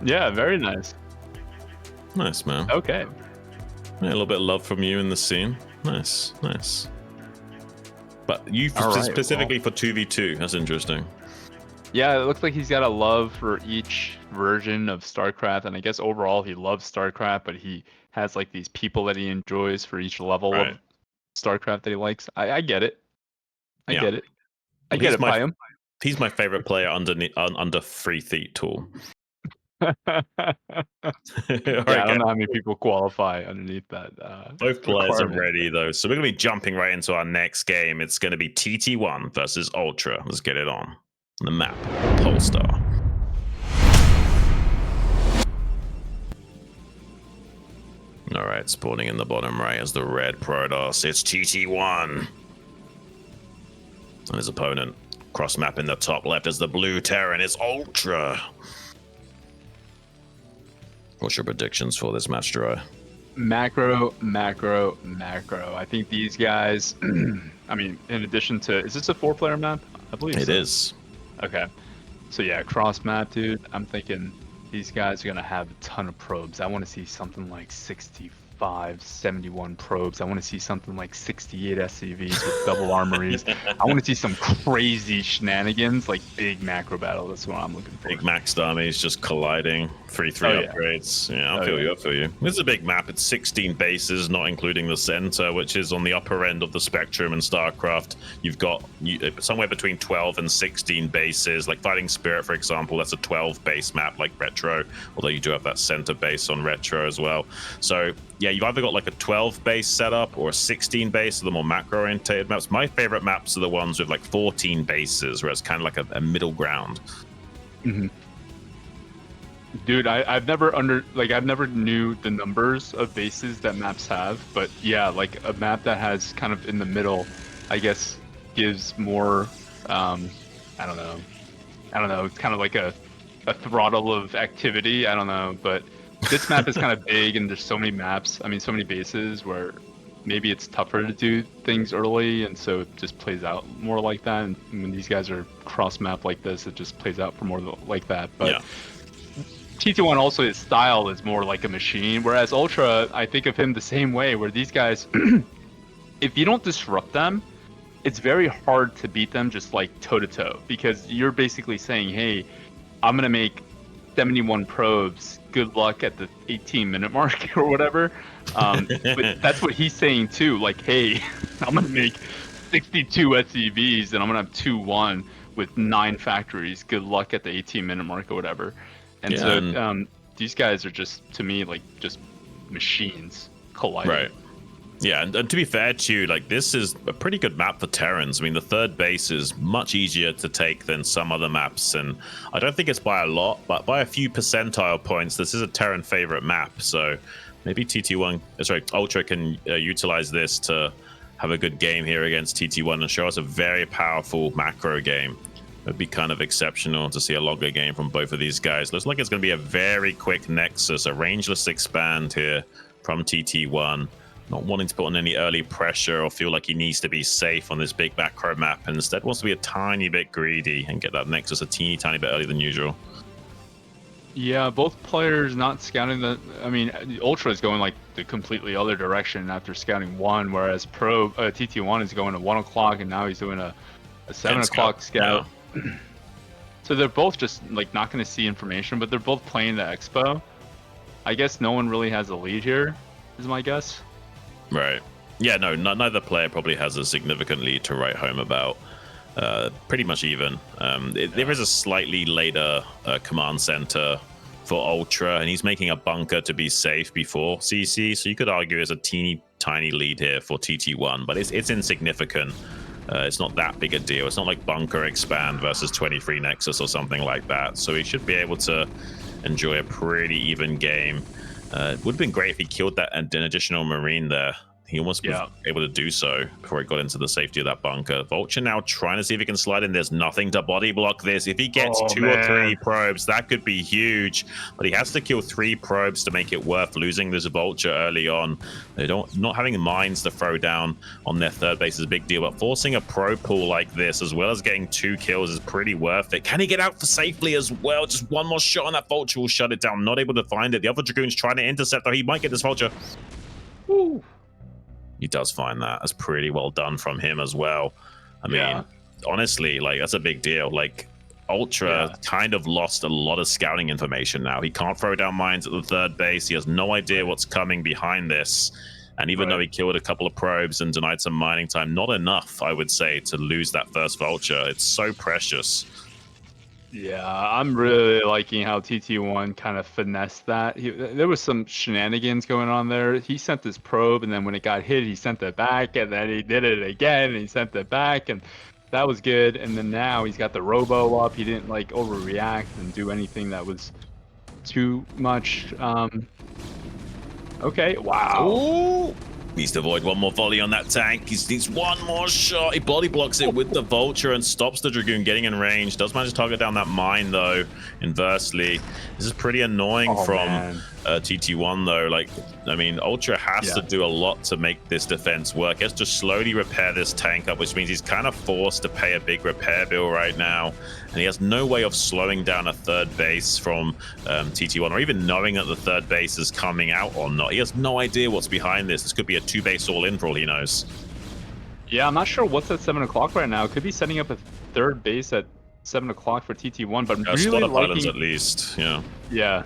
Speaker 2: Yeah, very nice.
Speaker 1: Nice, man.
Speaker 2: Okay.
Speaker 1: Yeah, a little bit of love from you in the scene. Nice. But you specifically for 2v2. That's interesting.
Speaker 2: Yeah, it looks like he's got a love for each version of StarCraft, and I guess overall he loves StarCraft, but he has like these people that he enjoys for each level of StarCraft that he likes. I get it. I get it by him.
Speaker 1: He's my favorite player under Free Feet Tool.
Speaker 2: I don't know how many people qualify underneath that.
Speaker 1: Both players are ready though, so we're gonna be jumping right into our next game. It's gonna be TT1 versus Ultra. Let's get it on the map. Polestar. All right, spawning in the bottom right as the red Protoss. It's TT1 and his opponent. Cross map in the top left as the blue Terran. It's Ultra. What's your predictions for this match, Jiraiya?
Speaker 2: Macro. I think these guys, I mean, in addition to, is this a 4-player map? I believe
Speaker 1: it is.
Speaker 2: Okay. So yeah, cross map, dude. I'm thinking These guys are going to have a ton of probes. I want to see something like 65, 71 probes. I want to see something like 68 SCVs with double armories. I want to see some crazy shenanigans, like big macro battle. That's what I'm looking for.
Speaker 1: Big maxed armies just colliding. 3-3 upgrades. Yeah, I feel you. This is a big map. It's 16 bases, not including the center, which is on the upper end of the spectrum in StarCraft. You've got somewhere between 12 and 16 bases. Like Fighting Spirit, for example, that's a 12 base map like Retro, although you do have that center base on Retro as well. So yeah, you've either got like a 12 base setup or a 16 base, so the more macro oriented maps. My favorite maps are the ones with like 14 bases, where it's kind of like a middle ground.
Speaker 2: Dude, I've never knew the numbers of bases that maps have, but yeah, like a map that has kind of in the middle, I guess, gives more, I don't know, it's kind of like a throttle of activity, I don't know, but this map is kind of big and there's so many maps, I mean, so many bases where maybe it's tougher to do things early, and so it just plays out more like that, and when these guys are cross map like this, it just plays out for more like that, but yeah. TT1 also, his style is more like a machine, whereas Ultra, I think of him the same way, where these guys, if you don't disrupt them, it's very hard to beat them just like toe-to-toe, because you're basically saying, hey, I'm going to make 71 probes, good luck at the 18-minute mark or whatever. But that's what he's saying too, like, hey, I'm going to make 62 SCVs and I'm going to have 2-1 with 9 factories, good luck at the 18-minute mark or whatever. And so these guys are just, to me, like just machines colliding.
Speaker 1: Right. Yeah, and to be fair to you, like this is a pretty good map for Terrans. I mean, the third base is much easier to take than some other maps, and I don't think it's by a lot, but by a few percentile points, this is a Terran favorite map. So maybe Ultra can utilize this to have a good game here against TT1 and show us a very powerful macro game. It'd be kind of exceptional to see a longer game from both of these guys. Looks like it's going to be a very quick Nexus, a rangeless expand here from TT1. Not wanting to put on any early pressure or feel like he needs to be safe on this big macro map, and instead wants to be a tiny bit greedy and get that Nexus a teeny tiny bit earlier than usual.
Speaker 2: Yeah, both players not scouting the... I mean, Ultra is going like the completely other direction after scouting 1, whereas TT1 is going to 1 o'clock, and now he's doing a 7 o'clock scout. Yeah. So they're both just like not going to see information, but they're both playing the Expo. I guess no one really has a lead here, is my guess.
Speaker 1: Right. Yeah, no, neither player probably has a significant lead to write home about. Pretty much even. There is a slightly later command center for Ultra, and he's making a bunker to be safe before CC, so you could argue there's a teeny tiny lead here for TT1, but it's insignificant. It's not that big a deal. It's not like bunker expand versus 23 Nexus or something like that. So he should be able to enjoy a pretty even game. It would have been great if he killed that an additional Marine there. He almost was able to do so before he got into the safety of that bunker. Vulture now trying to see if he can slide in. There's nothing to body block this. If he gets 2 or 3 probes, that could be huge. But he has to kill 3 probes to make it worth losing this Vulture early on. Not having mines to throw down on their third base is a big deal. But forcing a probe pool like this, as well as getting 2 kills, is pretty worth it. Can he get out for safely as well? Just one more shot on that Vulture will shut it down. Not able to find it. The other Dragoon's trying to intercept, though. He might get this Vulture. Woo. He does find that. That's pretty well done from him as well. I mean, honestly, like that's a big deal. Like Ultra kind of lost a lot of scouting information now. He can't throw down mines at the third base. He has no idea what's coming behind this. And even though he killed a couple of probes and denied some mining time, not enough, I would say, to lose that first Vulture. It's so precious.
Speaker 2: Yeah, I'm really liking how TT1 kind of finessed that. There was some shenanigans going on there. He sent this probe, and then when it got hit, he sent it back, and then he did it again, and he sent it back, and that was good. And then now he's got the robo up. He didn't like overreact and do anything that was too much. Okay, wow.
Speaker 1: Ooh. Needs to avoid one more volley on that tank. He needs one more shot. He body blocks it with the Vulture and stops the Dragoon getting in range. Does manage to target down that mine, though, inversely. This is pretty annoying from TT1, though. Like, I mean, Ultra has to do a lot to make this defense work. He has to slowly repair this tank up, which means he's kind of forced to pay a big repair bill right now. And he has no way of slowing down a third base from TT1, or even knowing that the third base is coming out or not. He has no idea what's behind this. This could be a 2-base all-in for all he knows.
Speaker 2: Yeah, I'm not sure what's at 7 o'clock right now. Could be setting up a third base at 7 o'clock for TT1, but I'm really liking...
Speaker 1: Islands at least, yeah.
Speaker 2: Yeah.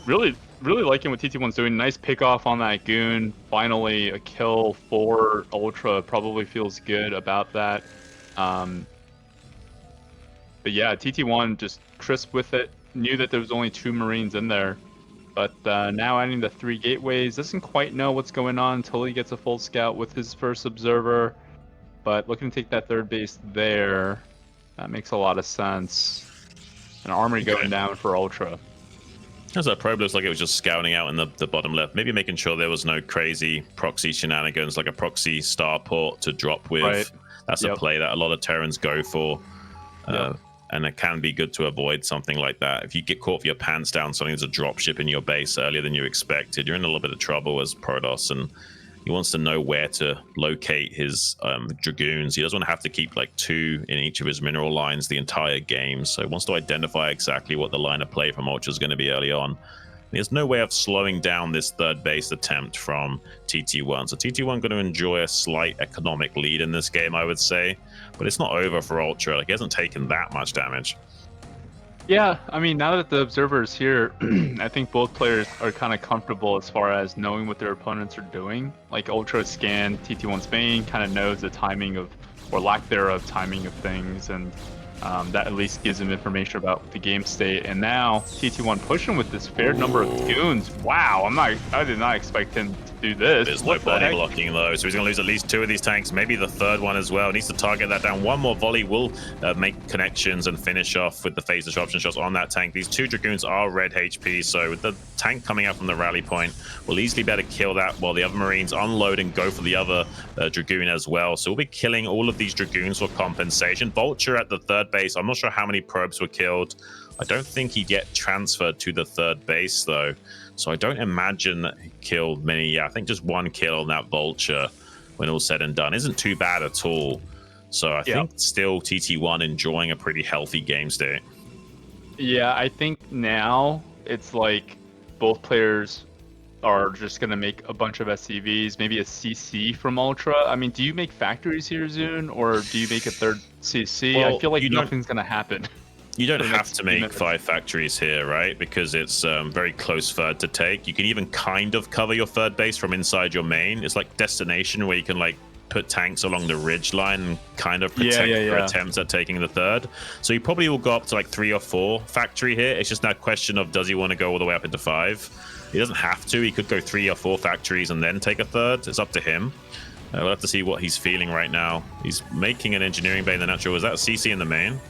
Speaker 2: Really liking what TT1's doing. Nice pick off on that Goon. Finally, a kill for Ultra. Probably feels good about that. But yeah, TT1 just crisp with it. Knew that there was only 2 Marines in there. But now adding the 3 gateways, doesn't quite know what's going on until he gets a full scout with his first observer. But looking to take that third base there, that makes a lot of sense. An armory going down for Ultra.
Speaker 1: As that probe looks like it was just scouting out in the bottom left, maybe making sure there was no crazy proxy shenanigans like a proxy starport to drop with. Right. That's a play that a lot of Terrans go for. And it can be good to avoid something like that. If you get caught with your pants down, something that's a dropship in your base earlier than you expected, you're in a little bit of trouble as Protoss, and he wants to know where to locate his Dragoons. He doesn't want to have to keep like 2 in each of his mineral lines the entire game, so he wants to identify exactly what the line of play from Ultra is going to be early on. There's no way of slowing down this third base attempt from TT1. So TT1 going to enjoy a slight economic lead in this game, I would say. But it's not over for Ultra. Like, he hasn't taken that much damage.
Speaker 2: Yeah, I mean, now that the observer is here, I think both players are kind of comfortable as far as knowing what their opponents are doing. Like, Ultra scanned TT1's main, kind of knows the timing of, or lack thereof, timing of things, and that at least gives him information about the game state. And now TT1 pushing with this fair number of goons. Wow, I did not expect him to do this.
Speaker 1: There's no body blocking though, so he's gonna lose at least 2 of these tanks, maybe the third one as well. Needs to target that down. One more volley will make connections and finish off with the phase disruption shots on that tank. These 2 Dragoons are red HP, so with the tank coming out from the rally point, we'll easily be able to kill that while the other Marines unload and go for the other Dragoon as well. So we'll be killing all of these Dragoons for compensation. Vulture at the third base. I'm not sure how many probes were killed. I don't think he'd get transferred to the third base though, so I don't imagine that he killed many. Yeah, I think just 1 kill on that Vulture when all said and done isn't too bad at all. So I think still TT1 enjoying a pretty healthy game state.
Speaker 2: Yeah, I think now it's like both players are just going to make a bunch of SCVs, maybe a CC from Ultra. I mean, do you make factories here, Zune, or do you make a third CC? Well, I feel like nothing's going to happen.
Speaker 1: You don't have to make 5 factories here, right? Because it's very close third to take. You can even kind of cover your third base from inside your main. It's like Destination, where you can like put tanks along the ridge line and kind of protect your attempts at taking the third. So you probably will go up to like 3 or 4 factory here. It's just that question of, does he want to go all the way up into 5? He doesn't have to. He could go 3 or 4 factories and then take a third. It's up to him. We'll have to see what he's feeling right now. He's making an engineering bay in the natural. Was that a CC in the main?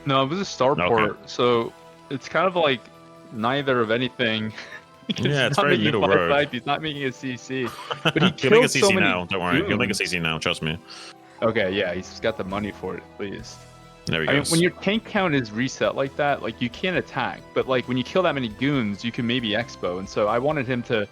Speaker 2: No, it was a starport. So it's kind of like neither of anything.
Speaker 1: Yeah, it's very middle road.
Speaker 2: He's not making a CC. But he
Speaker 1: he'll make a CC now. Don't worry. He'll make a CC now. Trust me.
Speaker 2: Okay, yeah, he's got the money for it at least.
Speaker 1: There he goes.
Speaker 2: Mean, when your tank count is reset like that, like, you can't attack, but like when you kill that many goons, you can maybe expo. And so I wanted him to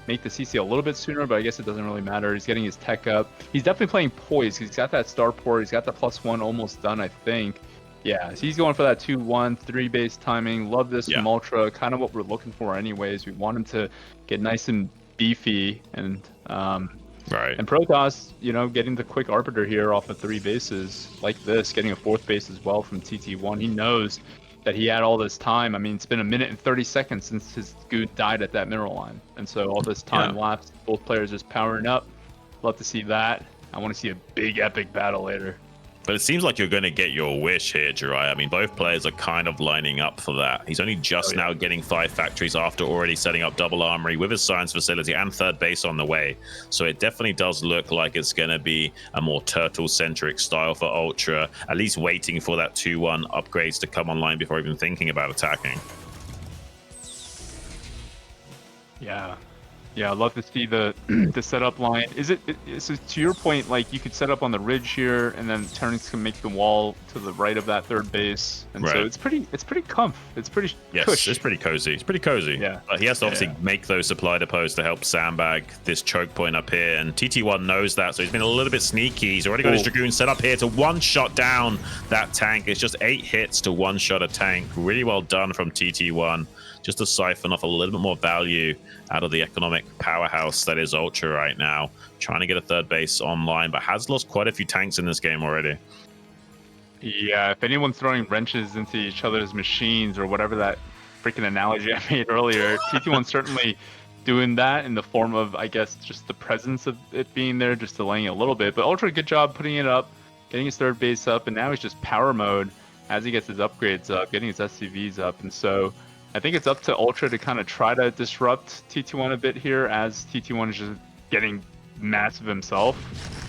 Speaker 2: make the CC a little bit sooner, but I guess it doesn't really matter. He's getting his tech up. He's definitely playing poise. He's got that starport. He's got the +1 almost done, I think. Yeah, so he's going for that 2-1, 3 base timing. Love this from Ultra. Kind of what we're looking for anyways. We want him to get nice and beefy, and and Protoss, you know, getting the quick arbiter here off of 3 bases like this, getting a 4th base as well from TT1. He knows that he had all this time. I mean, it's been 1 minute and 30 seconds since his Goon died at that mineral line, and so all this time lapsed. Both players just powering up. Love to see that. I want to see a big epic battle later.
Speaker 1: But it seems like you're going to get your wish here, Jirai. I mean, both players are kind of lining up for that. He's only just now getting 5 factories after already setting up double armory with his science facility and third base on the way. So it definitely does look like it's going to be a more turtle-centric style for Ultra, at least waiting for that 2-1 upgrades to come online before even thinking about attacking.
Speaker 2: Yeah. Yeah, I'd love to see the the setup line. So to your point, like you could set up on the ridge here, and then Turnix can make the wall to the right of that third base, and so it's pretty comf. It's pretty cush.
Speaker 1: It's pretty cozy. It's pretty cozy.
Speaker 2: Yeah.
Speaker 1: But he has to obviously make those supply depots to help sandbag this choke point up here, and TT1 knows that, so he's been a little bit sneaky. He's already got his Dragoon set up here to one-shot down that tank. It's just 8 hits to one-shot a tank. Really well done from TT1, just to siphon off a little bit more value out of the economic powerhouse that is Ultra right now. Trying to get a third base online, but has lost quite a few tanks in this game already.
Speaker 2: Yeah, if anyone's throwing wrenches into each other's machines or whatever that freaking analogy I made earlier, TT1's certainly doing that in the form of, I guess, just the presence of it being there, just delaying it a little bit. But Ultra, good job putting it up, getting his third base up, and now he's just power mode as he gets his upgrades up, getting his SCVs up. And so I think it's up to Ultra to kind of try to disrupt TT1 a bit here, as TT1 is just getting massive himself.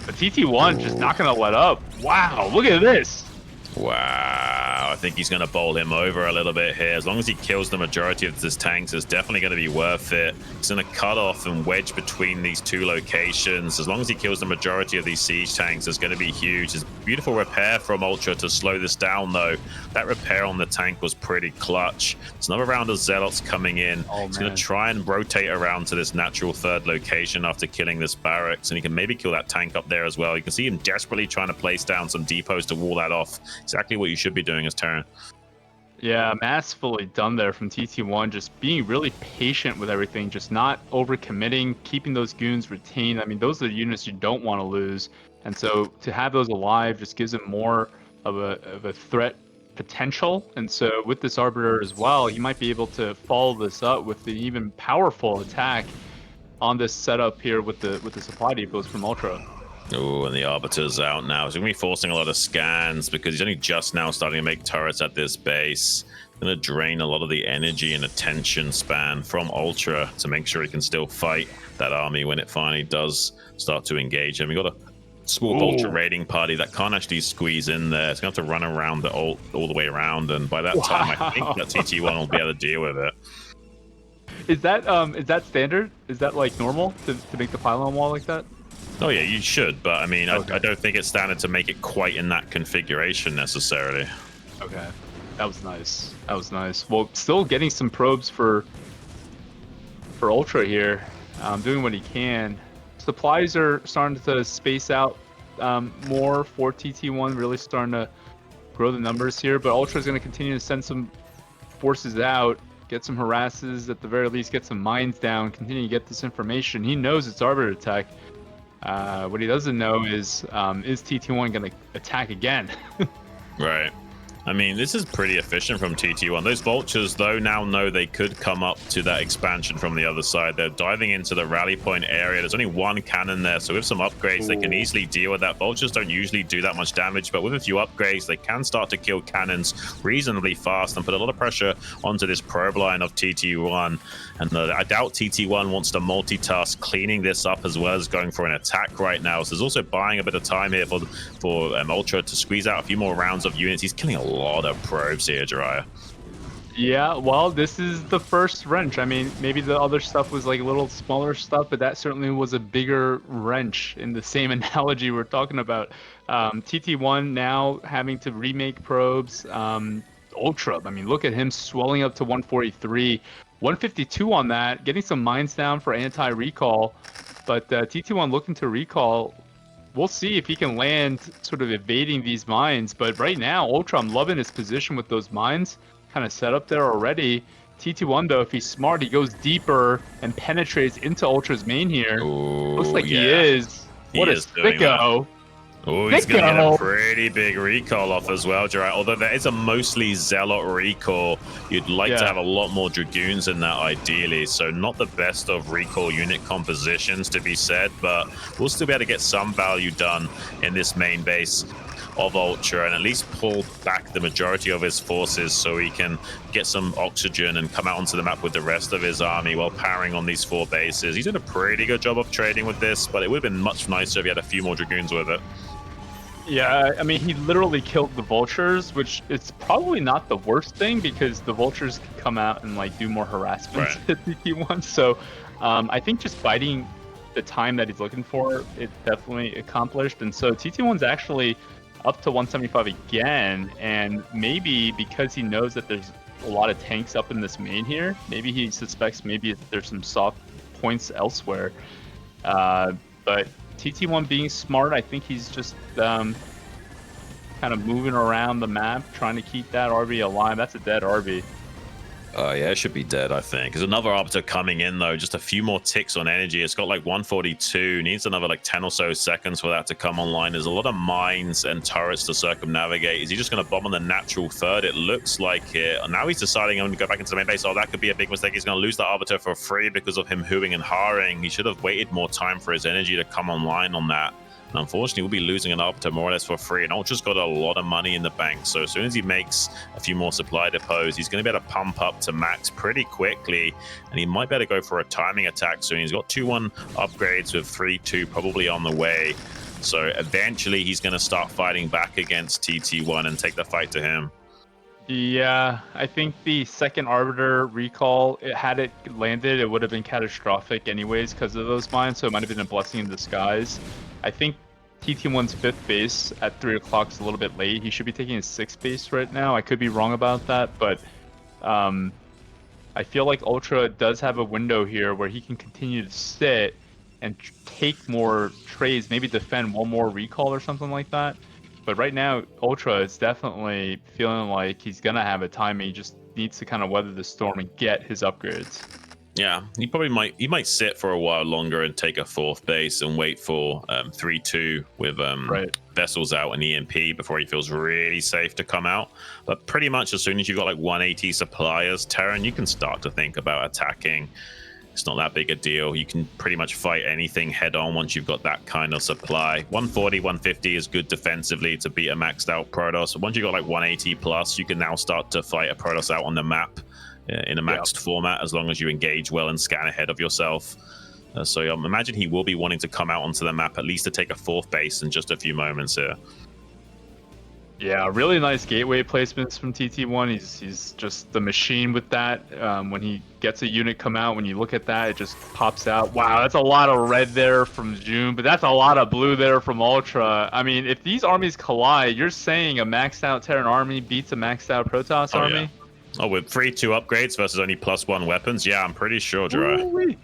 Speaker 2: But TT1 just not going to let up. Wow, look at this.
Speaker 1: Wow, I think he's going to bowl him over a little bit here. As long as he kills the majority of his tanks, it's definitely going to be worth it. He's going to cut off and wedge between these two locations. As long as he kills the majority of these siege tanks, it's going to be huge. It's beautiful repair from Ultra to slow this down, though. That repair on the tank was pretty clutch. There's another round of Zealots coming in. He's going to try and rotate around to this natural third location after killing this barracks, and he can maybe kill that tank up there as well. You can see him desperately trying to place down some depots to wall that off. Exactly what you should be doing as Terran.
Speaker 2: Yeah, masterfully done there from TT1, just being really patient with everything, just not overcommitting, keeping those goons retained. I mean, those are the units you don't want to lose. And so to have those alive just gives him more of a threat potential. And so with this Arbiter as well, he might be able to follow this up with the even powerful attack on this setup here with the supply depots from Ultra.
Speaker 1: Oh, and the Arbiter's out now. He's going to be forcing a lot of scans because he's only just now starting to make turrets at this base. Going to drain a lot of the energy and attention span from Ultra to make sure he can still fight that army when it finally does start to engage him. We got a small Ultra raiding party that can't actually squeeze in there. It's going to have to run around the all the way around, and by that time, I think that TT1 will be able to deal with it.
Speaker 2: Is that standard? Is that like normal to make the pylon wall like that?
Speaker 1: Oh yeah, you should, but I mean, okay. I don't think it's standard to make it quite in that configuration necessarily.
Speaker 2: Okay, that was nice. That was nice. Well, still getting some probes for Ultra here, doing what he can. Supplies are starting to space out more for TT1, really starting to grow the numbers here. But Ultra is going to continue to send some forces out, get some harasses, at the very least get some mines down, continue to get this information. He knows it's Arbiter tech. What he doesn't know is TT1 going to attack again?
Speaker 1: Right. I mean, this is pretty efficient from TT1. Those Vultures, though, now know they could come up to that expansion from the other side. They're diving into the rally point area. There's only one cannon there, so with some upgrades, they can easily deal with that. Vultures don't usually do that much damage, but with a few upgrades, they can start to kill cannons reasonably fast and put a lot of pressure onto this probe line of TT1. And I doubt TT1 wants to multitask cleaning this up as well as going for an attack right now. So there's also buying a bit of time here for Ultra to squeeze out a few more rounds of units. He's killing a lot of probes here, Jiraiya.
Speaker 2: Yeah, well, this is the first wrench. I mean, maybe the other stuff was like a little smaller stuff, but that certainly was a bigger wrench in the same analogy we're talking about. TT1 now having to remake probes. Ultra, I mean, look at him swelling up to 143. 152 on that, getting some mines down for anti-recall. But TT1 looking to recall. We'll see if he can land sort of evading these mines. But right now, Ultra, I'm loving his position with those mines kind of set up there already. TT1, though, if he's smart, he goes deeper and penetrates into Ultra's main here.
Speaker 1: Ooh,
Speaker 2: looks like he is. What a sicko.
Speaker 1: Oh, he's going to get a pretty big recall off as well, Jiraiya. Although there is a mostly Zealot recall, you'd like to have a lot more Dragoons in that ideally. So not the best of recall unit compositions to be said, but we'll still be able to get some value done in this main base of Ultra and at least pull back the majority of his forces so he can get some oxygen and come out onto the map with the rest of his army while powering on these 4 bases. He's doing a pretty good job of trading with this, but it would have been much nicer if he had a few more Dragoons with it.
Speaker 2: Yeah, I mean, he literally killed the Vultures, which is probably not the worst thing because the Vultures can come out and like do more harassment at TT1. So I think just biding the time that he's looking for, it's definitely accomplished. And so TT1's actually up to 175 again, and maybe because he knows that there's a lot of tanks up in this main here, maybe he suspects maybe there's some soft points elsewhere. But TT1 being smart, I think he's just kind of moving around the map, trying to keep that RB alive. That's a dead RB.
Speaker 1: Yeah, it should be dead, I think. There's another Arbiter coming in, though. Just a few more ticks on energy. It's got like 142. Needs another like 10 or so seconds for that to come online. There's a lot of mines and turrets to circumnavigate. Is he just going to bomb on the natural third? It looks like it. Now he's deciding I'm going to go back into the main base. Oh, that could be a big mistake. He's going to lose the Arbiter for free because of him hooing and harring. He should have waited more time for his energy to come online on that. And unfortunately, we'll be losing an Arbiter more or less for free. And Ultra's got a lot of money in the bank. So as soon as he makes a few more supply depots, he's going to be able to pump up to max pretty quickly. And he might be able to go for a timing attack soon. He's got 2-1 upgrades with 3-2 probably on the way. So eventually, he's going to start fighting back against TT1 and take the fight to him.
Speaker 2: Yeah, I think the second Arbiter recall, had it landed, it would have been catastrophic anyways because of those mines. So it might have been a blessing in disguise. I think TT1's 5th base at 3 o'clock is a little bit late. He should be taking his 6th base right now. I could be wrong about that, but I feel like Ultra does have a window here where he can continue to sit and take more trades, maybe defend one more recall or something like that. But right now, Ultra is definitely feeling like he's going to have a timing. He just needs to kind of weather the storm and get his upgrades.
Speaker 1: Yeah, he might sit for a while longer and take a 4th base and wait for 3-2 with vessels out and EMP before he feels really safe to come out. But pretty much as soon as you've got like 180 suppliers, Terran, you can start to think about attacking. It's not that big a deal. You can pretty much fight anything head on once you've got that kind of supply. 140, 150 is good defensively to beat a maxed out Protoss. Once you've got like 180 plus, you can now start to fight a Protoss out on the map in a maxed format, as long as you engage well and scan ahead of yourself. So I imagine he will be wanting to come out onto the map at least to take a 4th base in just a few moments here.
Speaker 2: Yeah, really nice gateway placements from TT1. He's just the machine with that. When he gets a unit come out, when you look at that, it just pops out. Wow, that's a lot of red there from June, but that's a lot of blue there from Ultra. I mean, if these armies collide, you're saying a maxed out Terran army beats a maxed out Protoss army?
Speaker 1: Yeah. Oh, with 3-2 upgrades versus only +1 weapons? Yeah, I'm pretty sure, Jirai.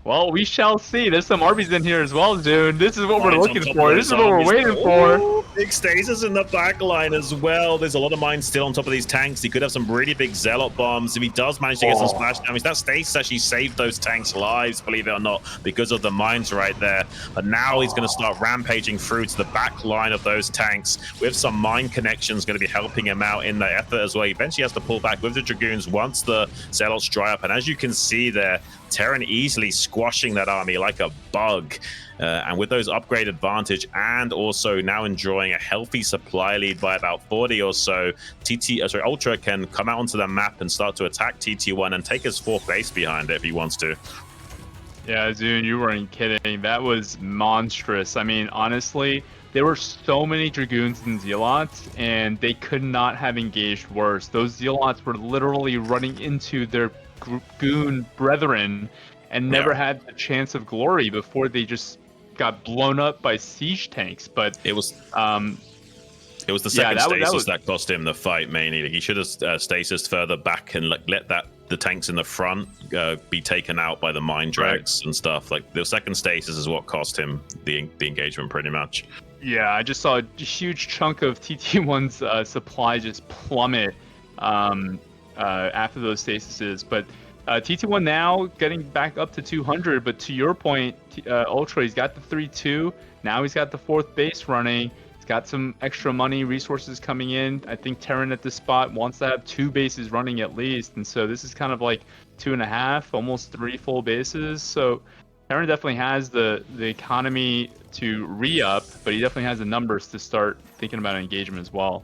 Speaker 2: Well, we shall see. There's some armies in here as well, dude. This is what we're looking for. This is what we're waiting for.
Speaker 1: Big stasis in the back line as well. There's a lot of mines still on top of these tanks. He could have some really big Zealot bombs. If he does manage to get some splash damage, that stasis actually saved those tanks' lives, believe it or not, because of the mines right there. But now he's going to start rampaging through to the back line of those tanks with some mine connections going to be helping him out in the effort as well. He eventually has to pull back with the Dragoons once the Zealots dry up. And as you can see there, Terran easily squashing that army like a bug. And with those upgrade advantage and also now enjoying a healthy supply lead by about 40 or so, Ultra can come out onto the map and start to attack TT1 and take his 4th base behind it if he wants to.
Speaker 2: Yeah, Zune, you weren't kidding. That was monstrous. I mean, honestly, there were so many Dragoons and Zealots, and they could not have engaged worse. Those Zealots were literally running into their goon brethren and never had the chance of glory before they just got blown up by siege tanks. But
Speaker 1: it was the second stasis that cost him the fight mainly. He should have stasis further back and let the tanks in the front be taken out by the mine drags and stuff. Like the second stasis is what cost him the engagement pretty much.
Speaker 2: Yeah, I just saw a huge chunk of TT1's supply just plummet after those stasises. But TT1 now getting back up to 200, but to your point, Ultra, he's got the 3-2. Now he's got the 4th base running. He's got some extra money, resources coming in. I think Terran at this spot wants to have 2 bases running at least. And so this is kind of like 2.5, almost 3 full bases. So Terran definitely has the economy to re-up, but he definitely has the numbers to start thinking about engagement as well.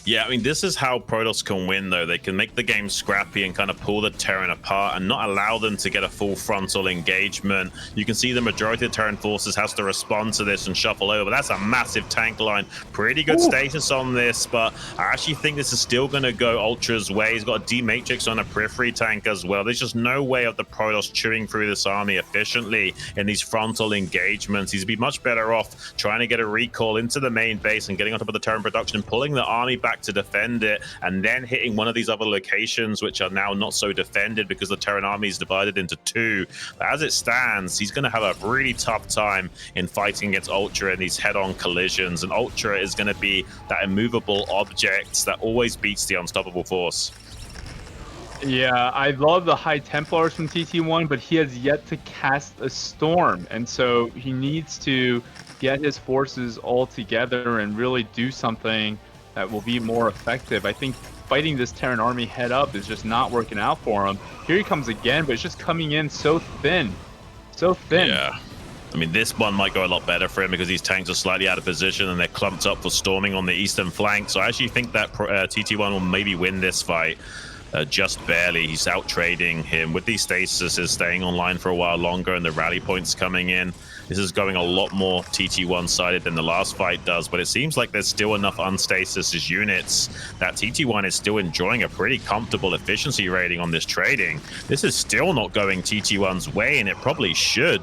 Speaker 1: Yeah, I mean, this is how Protoss can win, though. They can make the game scrappy and kind of pull the Terran apart and not allow them to get a full frontal engagement. You can see the majority of Terran forces has to respond to this and shuffle over. That's a massive tank line. Pretty good status on this, but I actually think this is still going to go Ultra's way. He's got a D-Matrix on a periphery tank as well. There's just no way of the Protoss chewing through this army efficiently in these frontal engagements. He'd be much better off trying to get a recall into the main base and getting on top of the Terran production and pulling the army back to defend it, and then hitting one of these other locations which are now not so defended because the Terran army is divided into two. But as it stands, he's going to have a really tough time in fighting against Ultra in these head-on collisions, and Ultra is going to be that immovable object that always beats the unstoppable force.
Speaker 2: Yeah, I love the High Templars from TT1, but he has yet to cast a Storm, and so he needs to get his forces all together and really do something that will be more effective. I think fighting this Terran army head up is just not working out for him. Here he comes again, but it's just coming in so thin. So thin.
Speaker 1: Yeah. I mean, this one might go a lot better for him because these tanks are slightly out of position and they're clumped up for storming on the eastern flank. So I actually think that TT1 will maybe win this fight. Just barely. He's out trading him with these stasis, staying online for a while longer, and the rally points coming in. This is going a lot more TT1 sided than the last fight does, but it seems like there's still enough unstasis units that TT1 is still enjoying a pretty comfortable efficiency rating on this trading. This is still not going TT1's way, and it probably should.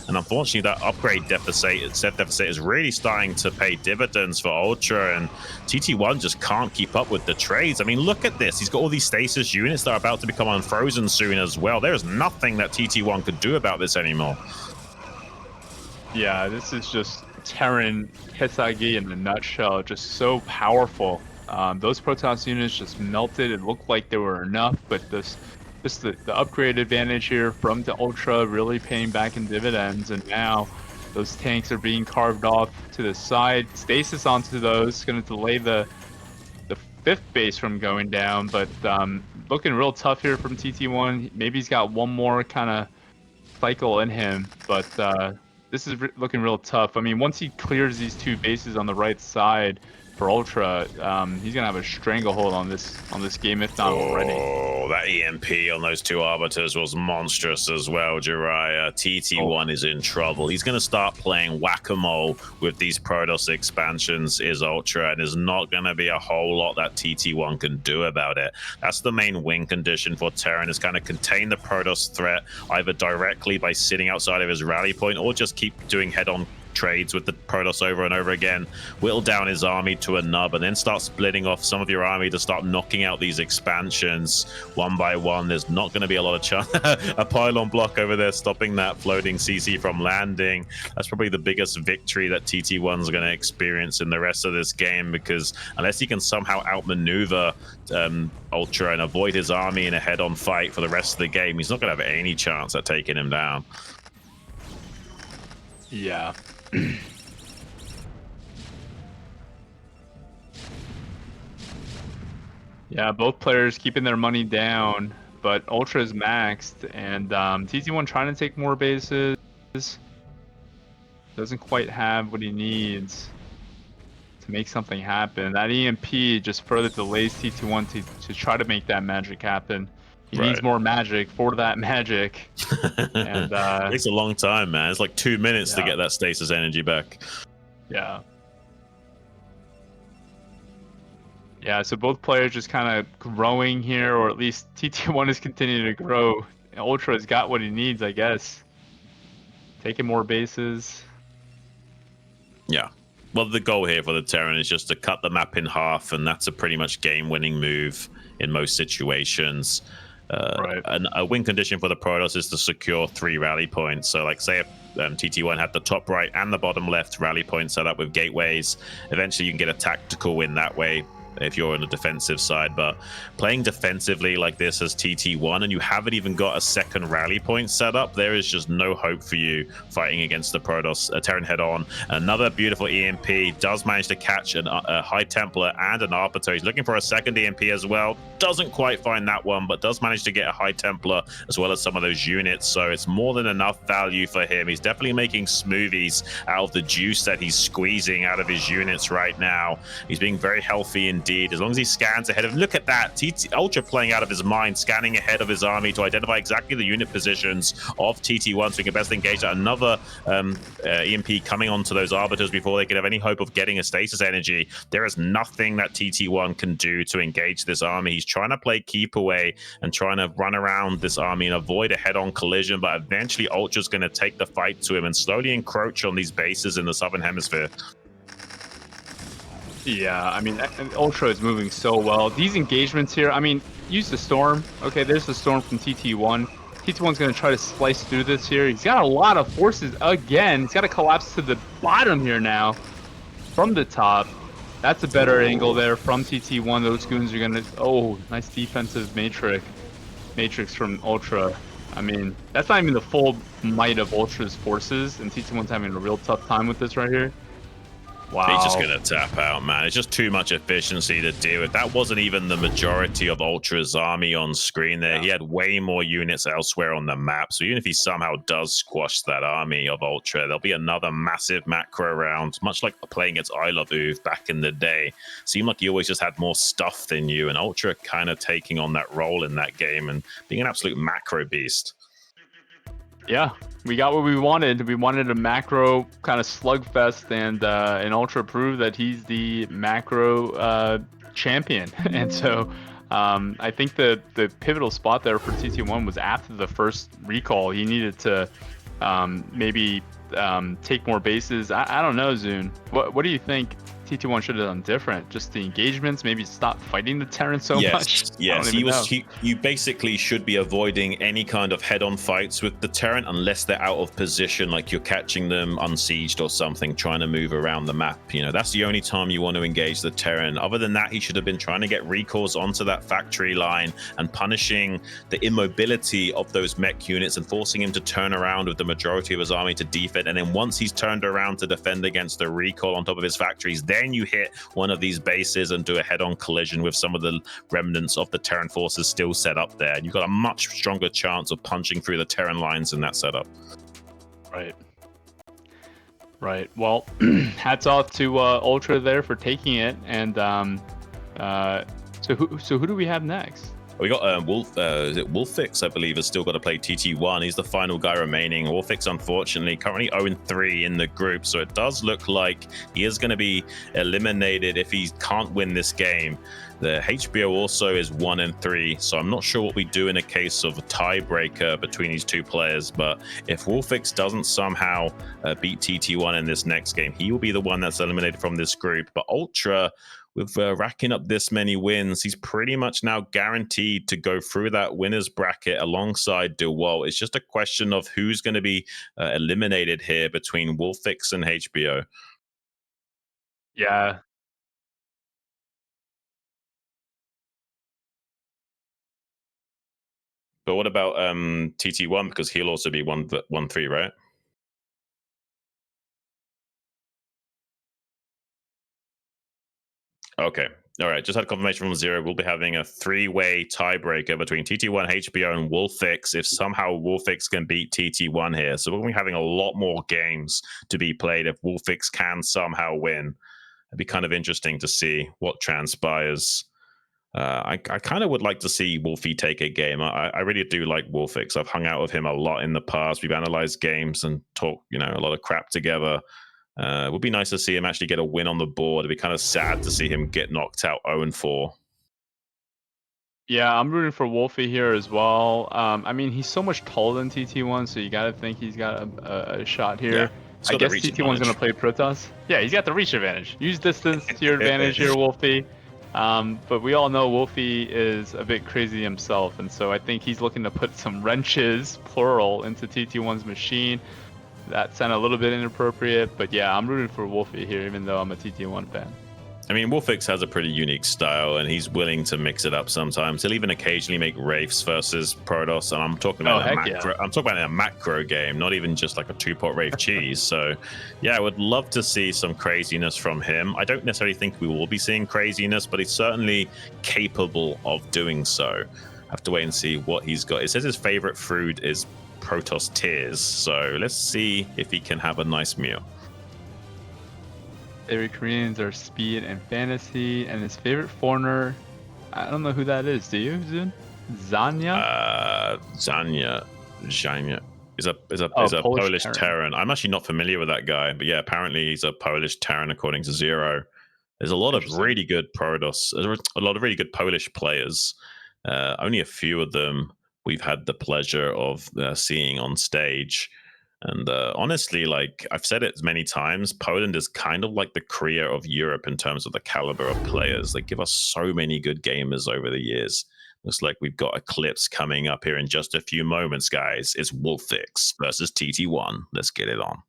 Speaker 1: And unfortunately, that upgrade set deficit is really starting to pay dividends for Ultra, and TT1 just can't keep up with the trades. I mean, look at this. He's got all these stasis units that are about to become unfrozen soon as well. There's nothing that TT1 could do about this anymore.
Speaker 2: Yeah, this is just Terran Hisagi in a nutshell. Just so powerful. Those Protoss units just melted. It looked like they were enough, but the upgrade advantage here from the Ultra really paying back in dividends. And now those tanks are being carved off to the side. Stasis onto those, going to delay the fifth base from going down. But looking real tough here from TT1. Maybe he's got one more kind of cycle in him, but this is looking real tough. I mean, once he clears these two bases on the right side for Ultra, he's gonna have a stranglehold on this game, if not already.
Speaker 1: Oh, that EMP on those two arbiters was monstrous as well, Jiraiya. TT1 is in trouble. He's gonna start playing whack-a-mole with these Protoss expansions, is Ultra, and there's not gonna be a whole lot that TT1 can do about it. That's the main win condition for Terran, is kind of contain the Protoss threat, either directly by sitting outside of his rally point, or just keep doing head-on trades with the Protoss over and over again, whittle down his army to a nub, and then start splitting off some of your army to start knocking out these expansions one by one. There's not going to be a lot of chance. A pylon block over there stopping that floating CC from landing. That's probably the biggest victory that TT1's going to experience in the rest of this game, because unless he can somehow outmaneuver Ultra and avoid his army in a head-on fight for the rest of the game, he's not going to have any chance at taking him down.
Speaker 2: Yeah. Yeah, both players keeping their money down, but Ultra is maxed, and TT1 trying to take more bases. Doesn't quite have what he needs to make something happen. That EMP just further delays TT1 to try to make that magic happen. He needs more magic for that magic. And
Speaker 1: it takes a long time, man. It's like 2 minutes to get that stasis energy back.
Speaker 2: Yeah. Yeah, so both players just kind of growing here, or at least TT1 is continuing to grow. Ultra has got what he needs, I guess. Taking more bases.
Speaker 1: Yeah. Well, the goal here for the Terran is just to cut the map in half, and that's a pretty much game-winning move in most situations.
Speaker 2: Right.
Speaker 1: And a win condition for the Protoss is to secure 3 rally points. So, like, say if TT1 had the top right and the bottom left rally points set up with gateways, eventually you can get a tactical win that way if you're on the defensive side. But playing defensively like this as TT1, and you haven't even got a second rally point set up, there is just no hope for you fighting against the Protoss. Terran head-on. Another beautiful EMP. Does manage to catch a High Templar and an Arbiter. He's looking for a second EMP as well. Doesn't quite find that one, but does manage to get a High Templar as well as some of those units. So it's more than enough value for him. He's definitely making smoothies out of the juice that he's squeezing out of his units right now. He's being very healthy indeed. indeed. As long as he scans ahead of, look at that, Ultra playing out of his mind, scanning ahead of his army to identify exactly the unit positions of TT1 so he can best engage that. Another EMP coming onto those arbiters before they can have any hope of getting a status energy. There is nothing that TT1 can do to engage this army. He's trying to play keep away and trying to run around this army and avoid a head-on collision, but eventually Ultra's going to take the fight to him and slowly encroach on these bases in the southern hemisphere.
Speaker 2: Yeah, I mean, Ultra is moving so well. These engagements here, I mean, use the Storm. Okay, there's the Storm from TT1. TT1's going to try to slice through this here. He's got a lot of forces again. He's got to collapse to the bottom here now from the top. That's a better angle there from TT1. Those goons are going to... Oh, nice defensive matrix from Ultra. I mean, that's not even the full might of Ultra's forces, and TT1's having a real tough time with this right here. Wow.
Speaker 1: He's just going to tap out, man. It's just too much efficiency to deal with. That wasn't even the majority of Ultra's army on screen there. Yeah. He had way more units elsewhere on the map. So even if he somehow does squash that army of Ultra, there'll be another massive macro round, much like playing against I Love Uv back in the day. Seemed like he always just had more stuff than you, and Ultra kind of taking on that role in that game and being an absolute macro beast.
Speaker 2: Yeah, we got what we wanted. We wanted a macro kind of slugfest, and Ultra proved that he's the macro champion. And so I think the pivotal spot there for TT1 was after the first recall. He needed to maybe take more bases. I don't know, Zune. What do you think TT1 should have done different? Just the engagements, maybe stop fighting the Terran so much?
Speaker 1: Yes, you basically should be avoiding any kind of head-on fights with the Terran unless they're out of position, like you're catching them unsieged or something, trying to move around the map. You know, that's the only time you want to engage the Terran. Other than that, he should have been trying to get recalls onto that factory line and punishing the immobility of those mech units and forcing him to turn around with the majority of his army to defend. And then once he's turned around to defend against the recall on top of his factories, then you hit one of these bases and do a head-on collision with some of the remnants of the Terran forces still set up there. You've got a much stronger chance of punching through the Terran lines in that setup.
Speaker 2: Right. Well, hats off to Ultra there for taking it. And so who do we have next?
Speaker 1: We got is it Wolfix, I believe, has still got to play TT1. He's the final guy remaining. Wolfix, unfortunately, currently 0-3 in the group, so it does look like he is going to be eliminated if he can't win this game. The HBO also is 1-3, so I'm not sure what we do in a case of a tiebreaker between these two players, but if Wolfix doesn't somehow beat TT1 in this next game, he will be the one that's eliminated from this group. But Ultra, with racking up this many wins, he's pretty much now guaranteed to go through that winners bracket alongside DeWalt. It's just a question of who's going to be eliminated here between Wolfix and HBO.
Speaker 2: Yeah.
Speaker 1: But what about TT1? Because he'll also be 1-3, right? Okay. All right. Just had confirmation from Zero. We'll be having a three-way tiebreaker between TT1, HBO, and Wolfix if somehow Wolfix can beat TT1 here. So we'll be having a lot more games to be played if Wolfix can somehow win. It'd be kind of interesting to see what transpires. I kind of would like to see Wolfie take a game. I really do like Wolfix. I've hung out with him a lot in the past. We've analyzed games and talked, a lot of crap together. It would be nice to see him actually get a win on the board. It'd be kind of sad to see him get knocked out 0-4.
Speaker 2: Yeah, I'm rooting for Wolfie here as well. I mean, he's so much taller than TT1, so you got to think he's got a shot here. Yeah, I guess TT1's going to play Protoss. Yeah, he's got the reach advantage. Use distance to your advantage here, Wolfie. But we all know Wolfie is a bit crazy himself, and so I think he's looking to put some wrenches, plural, into TT1's machine. That sounded a little bit inappropriate, but yeah, I'm rooting for Wolfie here, even though I'm a TT1 fan.
Speaker 1: I mean, Wolfix has a pretty unique style, and he's willing to mix it up sometimes. He'll even occasionally make Wraiths versus Protoss, and I'm talking about I'm talking about in a macro game, not even just like a two-pot Wraith cheese. So, yeah, I would love to see some craziness from him. I don't necessarily think we will be seeing craziness, but he's certainly capable of doing so. Have to wait and see what he's got. It says his favorite food is Protoss tears, so let's see if he can have a nice meal.
Speaker 2: Favorite Koreans are Speed and Fantasy, and his favorite foreigner, I don't know who that is. Do you, Zun? Zanya?
Speaker 1: Zanya is a Polish
Speaker 2: Terran.
Speaker 1: Terran. I'm actually not familiar with that guy, but yeah, apparently he's a Polish Terran according to Zero. There's a lot of really good Protoss, a lot of really good Polish players. Only a few of them we've had the pleasure of seeing on stage. And honestly, like I've said it many times, Poland is kind of like the Korea of Europe in terms of the caliber of players. They give us so many good gamers over the years. Looks like we've got Eclipse coming up here in just a few moments, guys. It's Wolfix versus TT1. Let's get it on.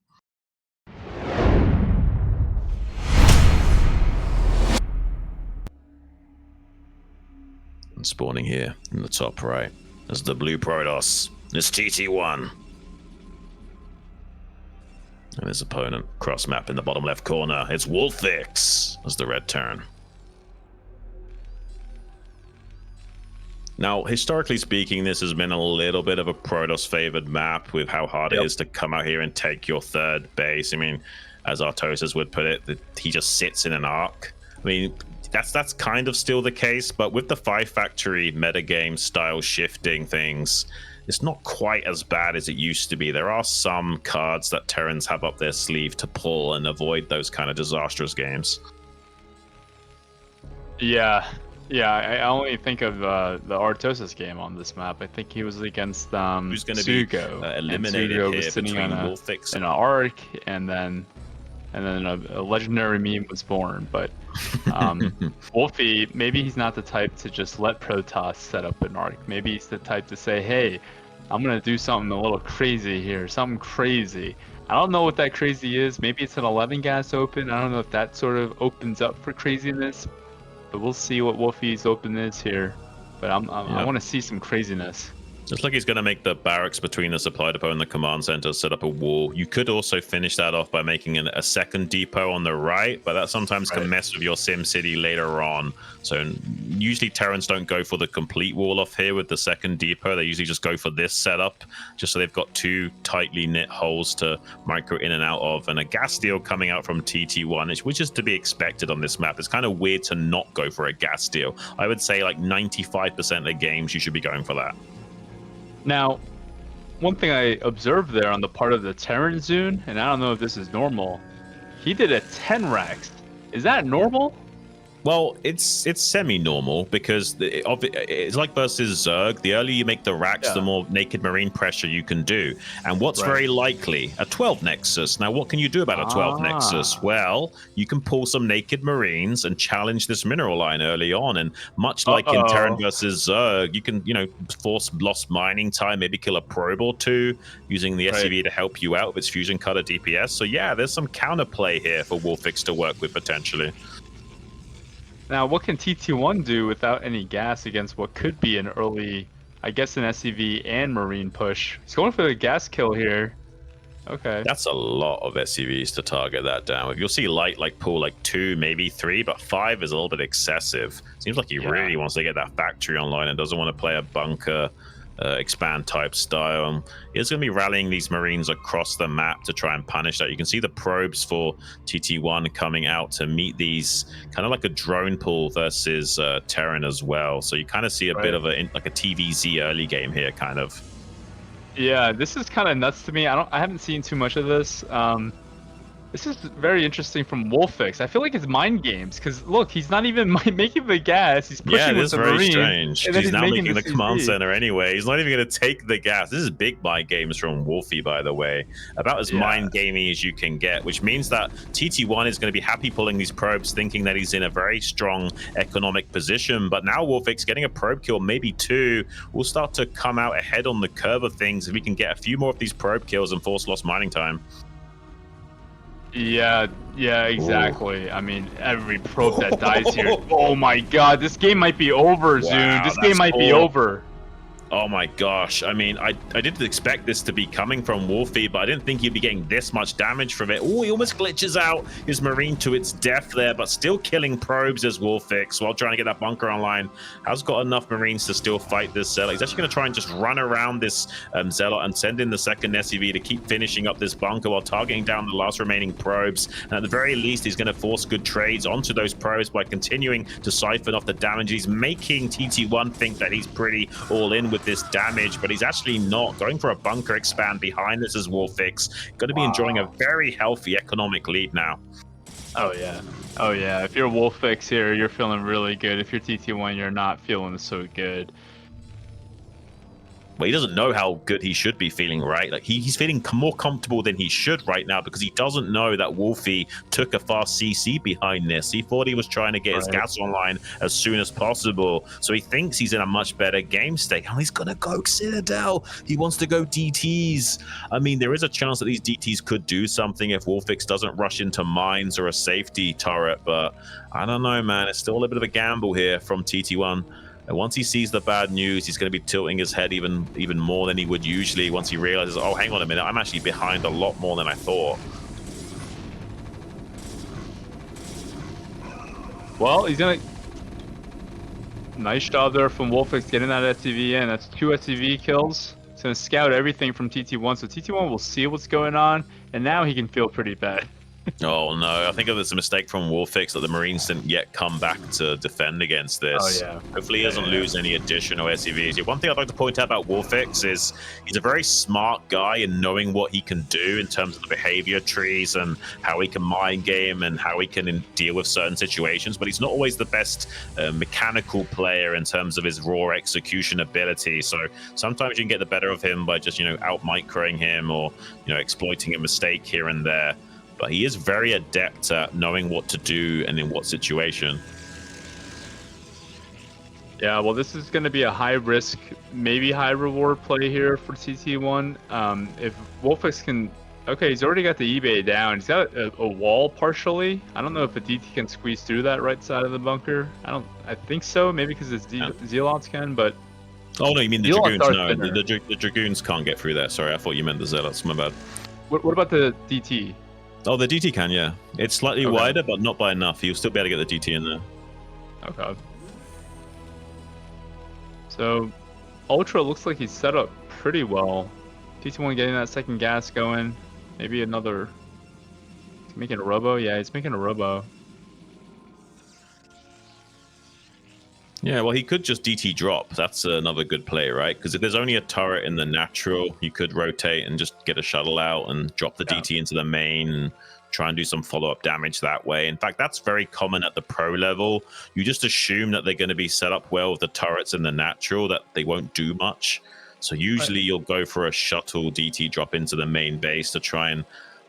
Speaker 1: And spawning here in the top right. There's the blue Protoss. It's TT1. And his opponent, cross map in the bottom left corner. It's Wolfix as the red turn. Now, historically speaking, this has been a little bit of a Protoss favored map with how hard it is to come out here and take your third base. I mean, as Artosis would put it, he just sits in an arc. I mean, that's kind of still the case, but with the 5-factory metagame style shifting things, it's not quite as bad as it used to be. There are some cards that Terrans have up their sleeve to pull and avoid those kind of disastrous games.
Speaker 2: Yeah, I only think of the Artosis game on this map. I think he was against
Speaker 1: who's going to be eliminated
Speaker 2: Sugo
Speaker 1: here
Speaker 2: was sitting
Speaker 1: between
Speaker 2: on
Speaker 1: Wolfix
Speaker 2: an arc, and then a legendary meme was born. But Wolfie, maybe he's not the type to just let Protoss set up an arc. Maybe he's the type to say, hey, I'm going to do something a little crazy here, something crazy. I don't know what that crazy is. Maybe it's an 11 gas open. I don't know if that sort of opens up for craziness. But we'll see what Wolfie's open is here. But I want to see some craziness.
Speaker 1: Looks like he's going to make the barracks between the supply depot and the command center, set up a wall. You could also finish that off by making a second depot on the right, but that sometimes can mess with your Sim City later on. So usually Terrans don't go for the complete wall off here with the second depot. They usually just go for this setup, just so they've got two tightly knit holes to micro in and out of. And a gas steal coming out from TT1, which is to be expected on this map. It's kind of weird to not go for a gas steal. I would say like 95% of the games you should be going for that.
Speaker 2: Now, one thing I observed there on the part of the Terran Zune, and I don't know if this is normal, he did a 10 racks. Is that normal?
Speaker 1: Well, it's semi-normal because it's like versus Zerg. The earlier you make the racks, the more naked marine pressure you can do. And what's very likely? A 12 Nexus. Now, what can you do about a 12 Nexus? Well, you can pull some naked marines and challenge this mineral line early on. And much like in Terran versus Zerg, you can, force lost mining time, maybe kill a probe or two using the SCV to help you out with its fusion cutter DPS. So yeah, there's some counterplay here for Wolfix to work with potentially.
Speaker 2: Now, what can TT1 do without any gas against what could be an early, I guess, an SCV and Marine push? He's going for the gas kill here. Okay.
Speaker 1: That's a lot of SCVs to target that down. You'll see Light pull 2, maybe 3, but 5 is a little bit excessive. Seems like he really wants to get that factory online and doesn't want to play a bunker expand type style. And he's going to be rallying these Marines across the map to try and punish that. You can see the probes for TT1 coming out to meet these, kind of like a drone pull versus Terran as well. So you kind of see a bit of a TVZ early game here, kind of.
Speaker 2: Yeah, this is kind of nuts to me. I haven't seen too much of this. This is very interesting from Wolfix. I feel like it's mind games because look, he's not even making the gas. He's pushing with the Marine. Yeah, this is very strange.
Speaker 1: He's now making the command center anyway. He's not even going to take the gas. This is big mind games from Wolfie, by the way. About as mind gamey as you can get, which means that TT1 is going to be happy pulling these probes, thinking that he's in a very strong economic position. But now Wolfix getting a probe kill, maybe 2, will start to come out ahead on the curve of things if we can get a few more of these probe kills and force lost mining time.
Speaker 2: Yeah, exactly. Ooh. I mean, every probe that dies here. Oh my god, this game might be over, Zune. This game might be over.
Speaker 1: Oh my gosh. I mean, I didn't expect this to be coming from Wolfie, but I didn't think he'd be getting this much damage from it. Oh, he almost glitches out his Marine to its death there, but still killing probes as Wolfix while trying to get that bunker online. Has got enough Marines to still fight this Zealot. He's actually going to try and just run around this Zealot and send in the second SCV to keep finishing up this bunker while targeting down the last remaining probes. And at the very least, he's going to force good trades onto those probes by continuing to siphon off the damage. He's making TT1 think that he's pretty all in with this damage, but he's actually not. Going for a bunker expand behind this as Wolfix. Going to be enjoying a very healthy economic lead now.
Speaker 2: Oh yeah. Oh yeah. If you're Wolfix here, you're feeling really good. If you're TT1, you're not feeling so good.
Speaker 1: Well, he doesn't know how good he should be feeling, right? Like he's feeling more comfortable than he should right now because he doesn't know that Wolfie took a fast CC behind this. He thought he was trying to get his gas online as soon as possible. So he thinks he's in a much better game state. Oh, he's going to go Citadel. He wants to go DTs. I mean, there is a chance that these DTs could do something if Wolfix doesn't rush into mines or a safety turret. But I don't know, man. It's still a bit of a gamble here from TT1. And once he sees the bad news, he's going to be tilting his head even more than he would usually once he realizes, oh, hang on a minute, I'm actually behind a lot more than I thought.
Speaker 2: Well, he's going to... Nice job there from Wolfix getting that SCV in. That's 2 SCV kills. He's going to scout everything from TT1, so TT1 will see what's going on, and now he can feel pretty bad.
Speaker 1: Oh no, I think it's a mistake from Wolfix that the Marines didn't yet come back to defend against this.
Speaker 2: Oh yeah.
Speaker 1: Hopefully he doesn't lose any additional SCVs. One thing I'd like to point out about Wolfix is he's a very smart guy in knowing what he can do in terms of the behavior trees and how he can mind game and how he can deal with certain situations, but he's not always the best mechanical player in terms of his raw execution ability. So sometimes you can get the better of him by just, out microing him or, exploiting a mistake here and there. But he is very adept at knowing what to do and in what situation.
Speaker 2: Yeah, well, this is going to be a high risk, maybe high reward play here for TT1. If Wolfix can... Okay, he's already got the eBay down. He's got a wall partially. I don't know if a DT can squeeze through that right side of the bunker. I think so, maybe because it's Zealots can, but...
Speaker 1: Oh, no, you mean the Dragoons? No, the Dragoons can't get through there. Sorry, I thought you meant the Zealots. My bad.
Speaker 2: What about the DT?
Speaker 1: Oh, the DT can, yeah. It's slightly wider, but not by enough. You'll still be able to get the DT in there.
Speaker 2: Okay. So, Ultra looks like he's set up pretty well. TT1 getting that second gas going. Maybe another... He's making a robo? Yeah, he's making a robo.
Speaker 1: Yeah, well, he could just DT drop. That's another good play, right? Because if there's only a turret in the natural, you could rotate and just get a shuttle out and drop the DT into the main and try and do some follow-up damage that way. In fact, that's very common at the pro level. You just assume that they're going to be set up well with the turrets in the natural, that they won't do much. So usually you'll go for a shuttle DT drop into the main base to try and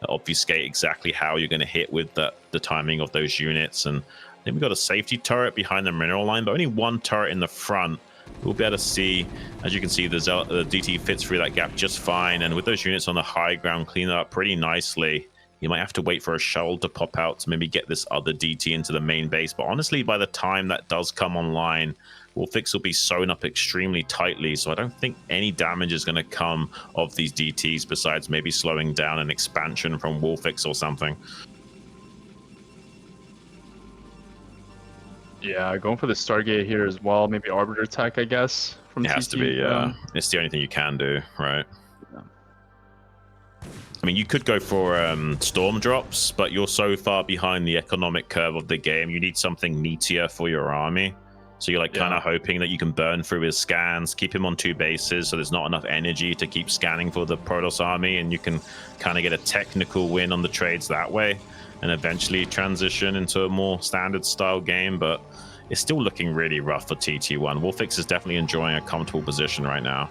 Speaker 1: obfuscate exactly how you're going to hit with the timing of those units. And then we've got a safety turret behind the mineral line, but only one turret in the front. We'll be able to see, as you can see, the DT fits through that gap just fine. And with those units on the high ground, clean it up pretty nicely. You might have to wait for a shuttle to pop out to maybe get this other DT into the main base. But honestly, by the time that does come online, Wolfix will be sewn up extremely tightly. So I don't think any damage is going to come of these DTs besides maybe slowing down an expansion from Wolfix or something.
Speaker 2: Yeah, going for the Stargate here as well. Maybe Arbiter tech, I guess. From
Speaker 1: it has to be, yeah. It's the only thing you can do, right? Yeah. I mean, you could go for storm drops, but you're so far behind the economic curve of the game. You need something meatier for your army. So you're kind of hoping that you can burn through his scans, keep him on 2 bases, so there's not enough energy to keep scanning for the Protoss army, and you can kind of get a technical win on the trades that way, and eventually transition into a more standard style game. But it's still looking really rough for TT1. Wolfix is definitely enjoying a comfortable position right now.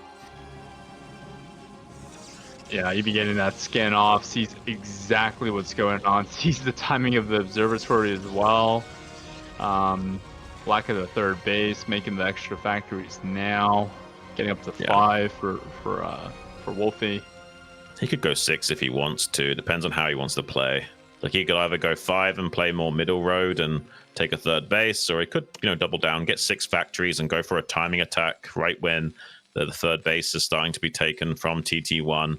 Speaker 2: Yeah, you'd be getting that scan off, sees exactly what's going on, sees the timing of the observatory as well. Lack of the third base, making the extra factories now, getting up to 5 for Wolfie.
Speaker 1: He could go 6 if he wants to. Depends on how he wants to play. Like, he could either go 5 and play more middle road and take a third base, or he could, double down, get 6 factories and go for a timing attack right when The third base is starting to be taken from TT1.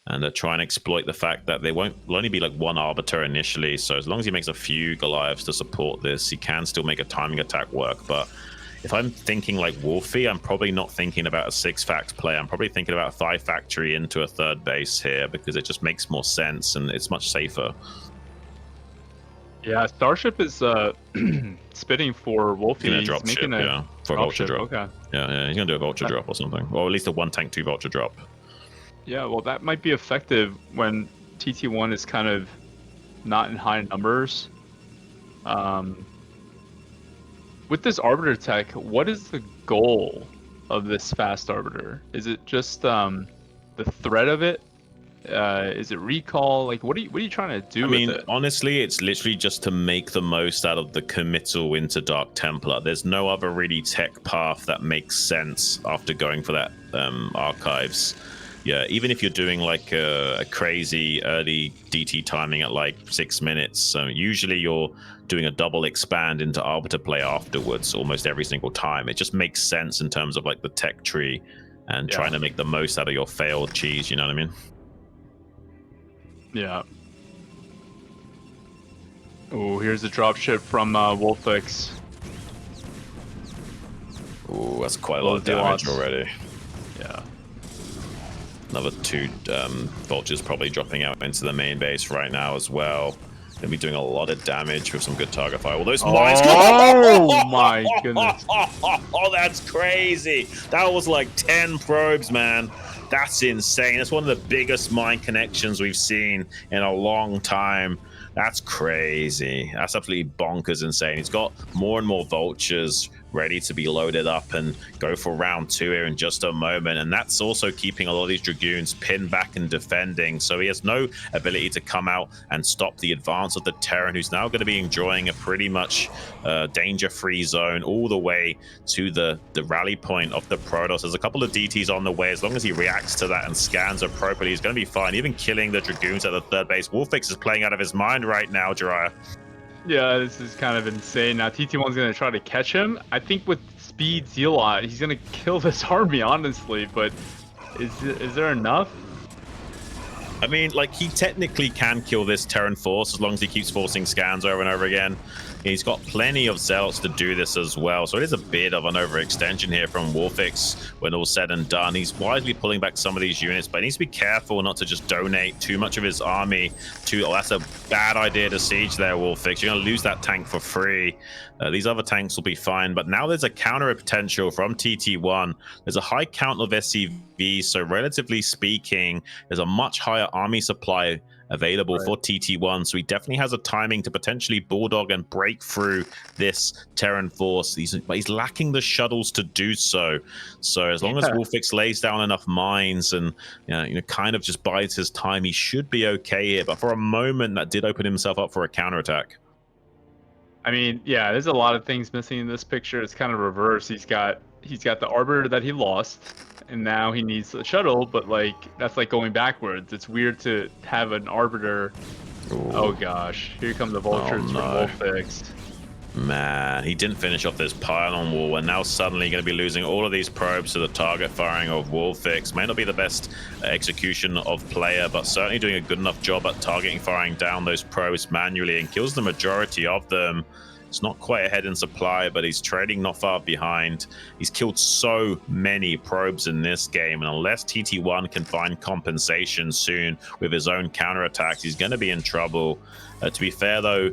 Speaker 1: And they're trying to exploit the fact that will only be like one Arbiter initially. So as long as he makes a few Goliaths to support this, he can still make a timing attack work. But if I'm thinking like Wolfie, I'm probably not thinking about a 6-fact play. I'm probably thinking about a 5-factory into a third base here because it just makes more sense and it's much safer.
Speaker 2: Yeah, Starship is spitting for Wolfie.
Speaker 1: He's gonna drop ship, yeah, for a vulture drop.
Speaker 2: Okay.
Speaker 1: Yeah, he's gonna do a vulture drop or something, or at least a 1 tank 2 vulture drop.
Speaker 2: Yeah, well, that might be effective when TT1 is kind of not in high numbers. With this Arbiter tech, what is the goal of this fast Arbiter? Is it just the threat of it? Is it recall? Like, what are you trying to do with it?
Speaker 1: Honestly, it's literally just to make the most out of the committal into Dark Templar. There's no other really tech path that makes sense after going for that archives. Yeah, even if you're doing like a crazy early DT timing at like 6 minutes, so usually you're doing a double expand into Arbiter play afterwards almost every single time. It just makes sense in terms of like the tech tree and trying to make the most out of your failed cheese, you know what I mean?
Speaker 2: Yeah. Oh, here's a dropship from Wolfix.
Speaker 1: Oh, that's quite a lot of damage already.
Speaker 2: Yeah.
Speaker 1: Another 2 vultures probably dropping out into the main base right now as well. Gonna be doing a lot of damage with some good target fire. Well, those mines.
Speaker 2: Oh my goodness!
Speaker 1: Oh, that's crazy. That was like 10 probes, man. That's insane. That's one of the biggest mine connections we've seen in a long time. That's crazy. That's absolutely bonkers insane. He's got more and more vultures ready to be loaded up and go for round 2 here in just a moment. And that's also keeping a lot of these Dragoons pinned back and defending. So he has no ability to come out and stop the advance of the Terran, who's now going to be enjoying a pretty much danger-free zone all the way to the rally point of the Protoss. There's a couple of DTs on the way. As long as he reacts to that and scans appropriately, he's going to be fine. Even killing the Dragoons at the third base. Wolfix is playing out of his mind right now, Jiraiya.
Speaker 2: Yeah, this is kind of insane. Now TT1's going to try to catch him. I think with speed Zealot, he's going to kill this army, honestly, but is there enough?
Speaker 1: I mean, like, he technically can kill this Terran force as long as he keeps forcing scans over and over again. He's got plenty of zealots to do this as well, so it is a bit of an overextension here from Wolfix when all's said and done. He's wisely pulling back some of these units, but he needs to be careful not to just donate too much of his army to... Oh, that's a bad idea to siege there, Wolfix. You're going to lose that tank for free. These other tanks will be fine, but now there's a counter potential from TT1. There's a high count of SCVs, so relatively speaking, there's a much higher army supply available for TT1, so he definitely has a timing to potentially bulldog and break through this Terran force. But he's lacking the shuttles to do so. So as long as Wolfix lays down enough mines and kind of just bides his time, he should be okay here. But for a moment, that did open himself up for a counterattack.
Speaker 2: I mean, yeah, there's a lot of things missing in this picture. It's kind of reverse. He's got the Arbiter that he lost, and now he needs a shuttle, but like that's like going backwards. It's weird to have an Arbiter. Ooh. Oh gosh, here come the vultures from Wolfix.
Speaker 1: Man, he didn't finish off this pylon wall, and now suddenly going to be losing all of these probes to the target firing of Wolfix. May not be the best execution of player, but certainly doing a good enough job at targeting firing down those probes manually and kills the majority of them. It's not quite ahead in supply, but he's trading not far behind. He's killed so many probes in this game, and unless TT1 can find compensation soon with his own counterattacks, he's going to be in trouble. To be fair, though,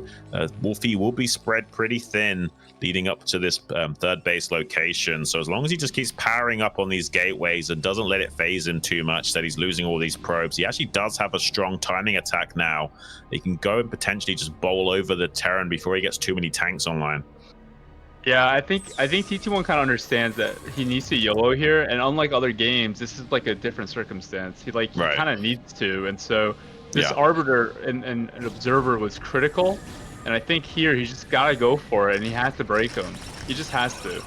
Speaker 1: Wolfie will be spread pretty thin leading up to this third base location. So as long as he just keeps powering up on these gateways and doesn't let it phase him too much that he's losing all these probes, he actually does have a strong timing attack now. He can go and potentially just bowl over the Terran before he gets too many tanks online.
Speaker 2: Yeah, I think TT1 kind of understands that he needs to YOLO here, and unlike other games, this is like a different circumstance. He kind of needs to, and so this Arbiter and Observer was critical, and I think here he's just got to go for it, and he has to break him. He just has to.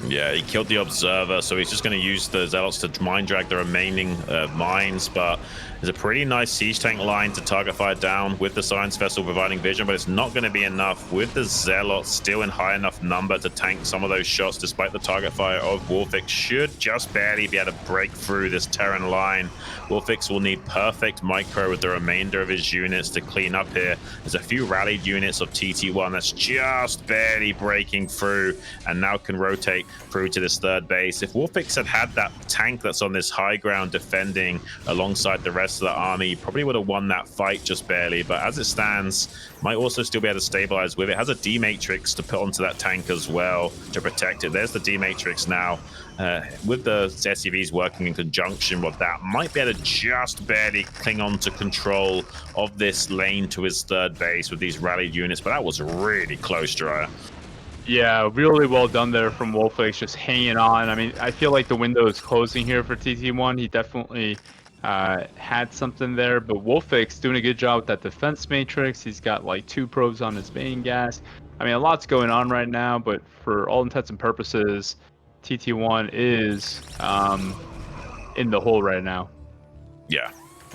Speaker 1: Yeah, he killed the Observer, so he's just going to use the Zealots to mine drag the remaining mines, but there's a pretty nice siege tank line to target fire down with the Science Vessel providing vision, but it's not going to be enough with the Zealots still in high enough number to tank some of those shots, despite the target fire of Wolfix. Should just barely be able to break through this Terran line. Wolfix will need perfect micro with the remainder of his units to clean up here. There's a few rallied units of TT1 that's just barely breaking through and now can rotate through to this third base. If Wolfix had that tank that's on this high ground defending alongside the rest of the army, he probably would have won that fight just barely, but as it stands, might also still be able to stabilize with it. Has a D-Matrix to put onto that tank as well to protect it. There's the D-Matrix now. With the SCVs working in conjunction with that, might be able to just barely cling on to control of this lane to his third base with these rallied units, but that was really close, Jiraiya.
Speaker 2: Yeah, really well done there from Wolfix, just hanging on. I mean, I feel like the window is closing here for TT1. He definitely had something there, but Wolfix doing a good job with that defense matrix. He's got like 2 probes on his main gas. I mean, a lot's going on right now, but for all intents and purposes, TT1 is in the hole right now.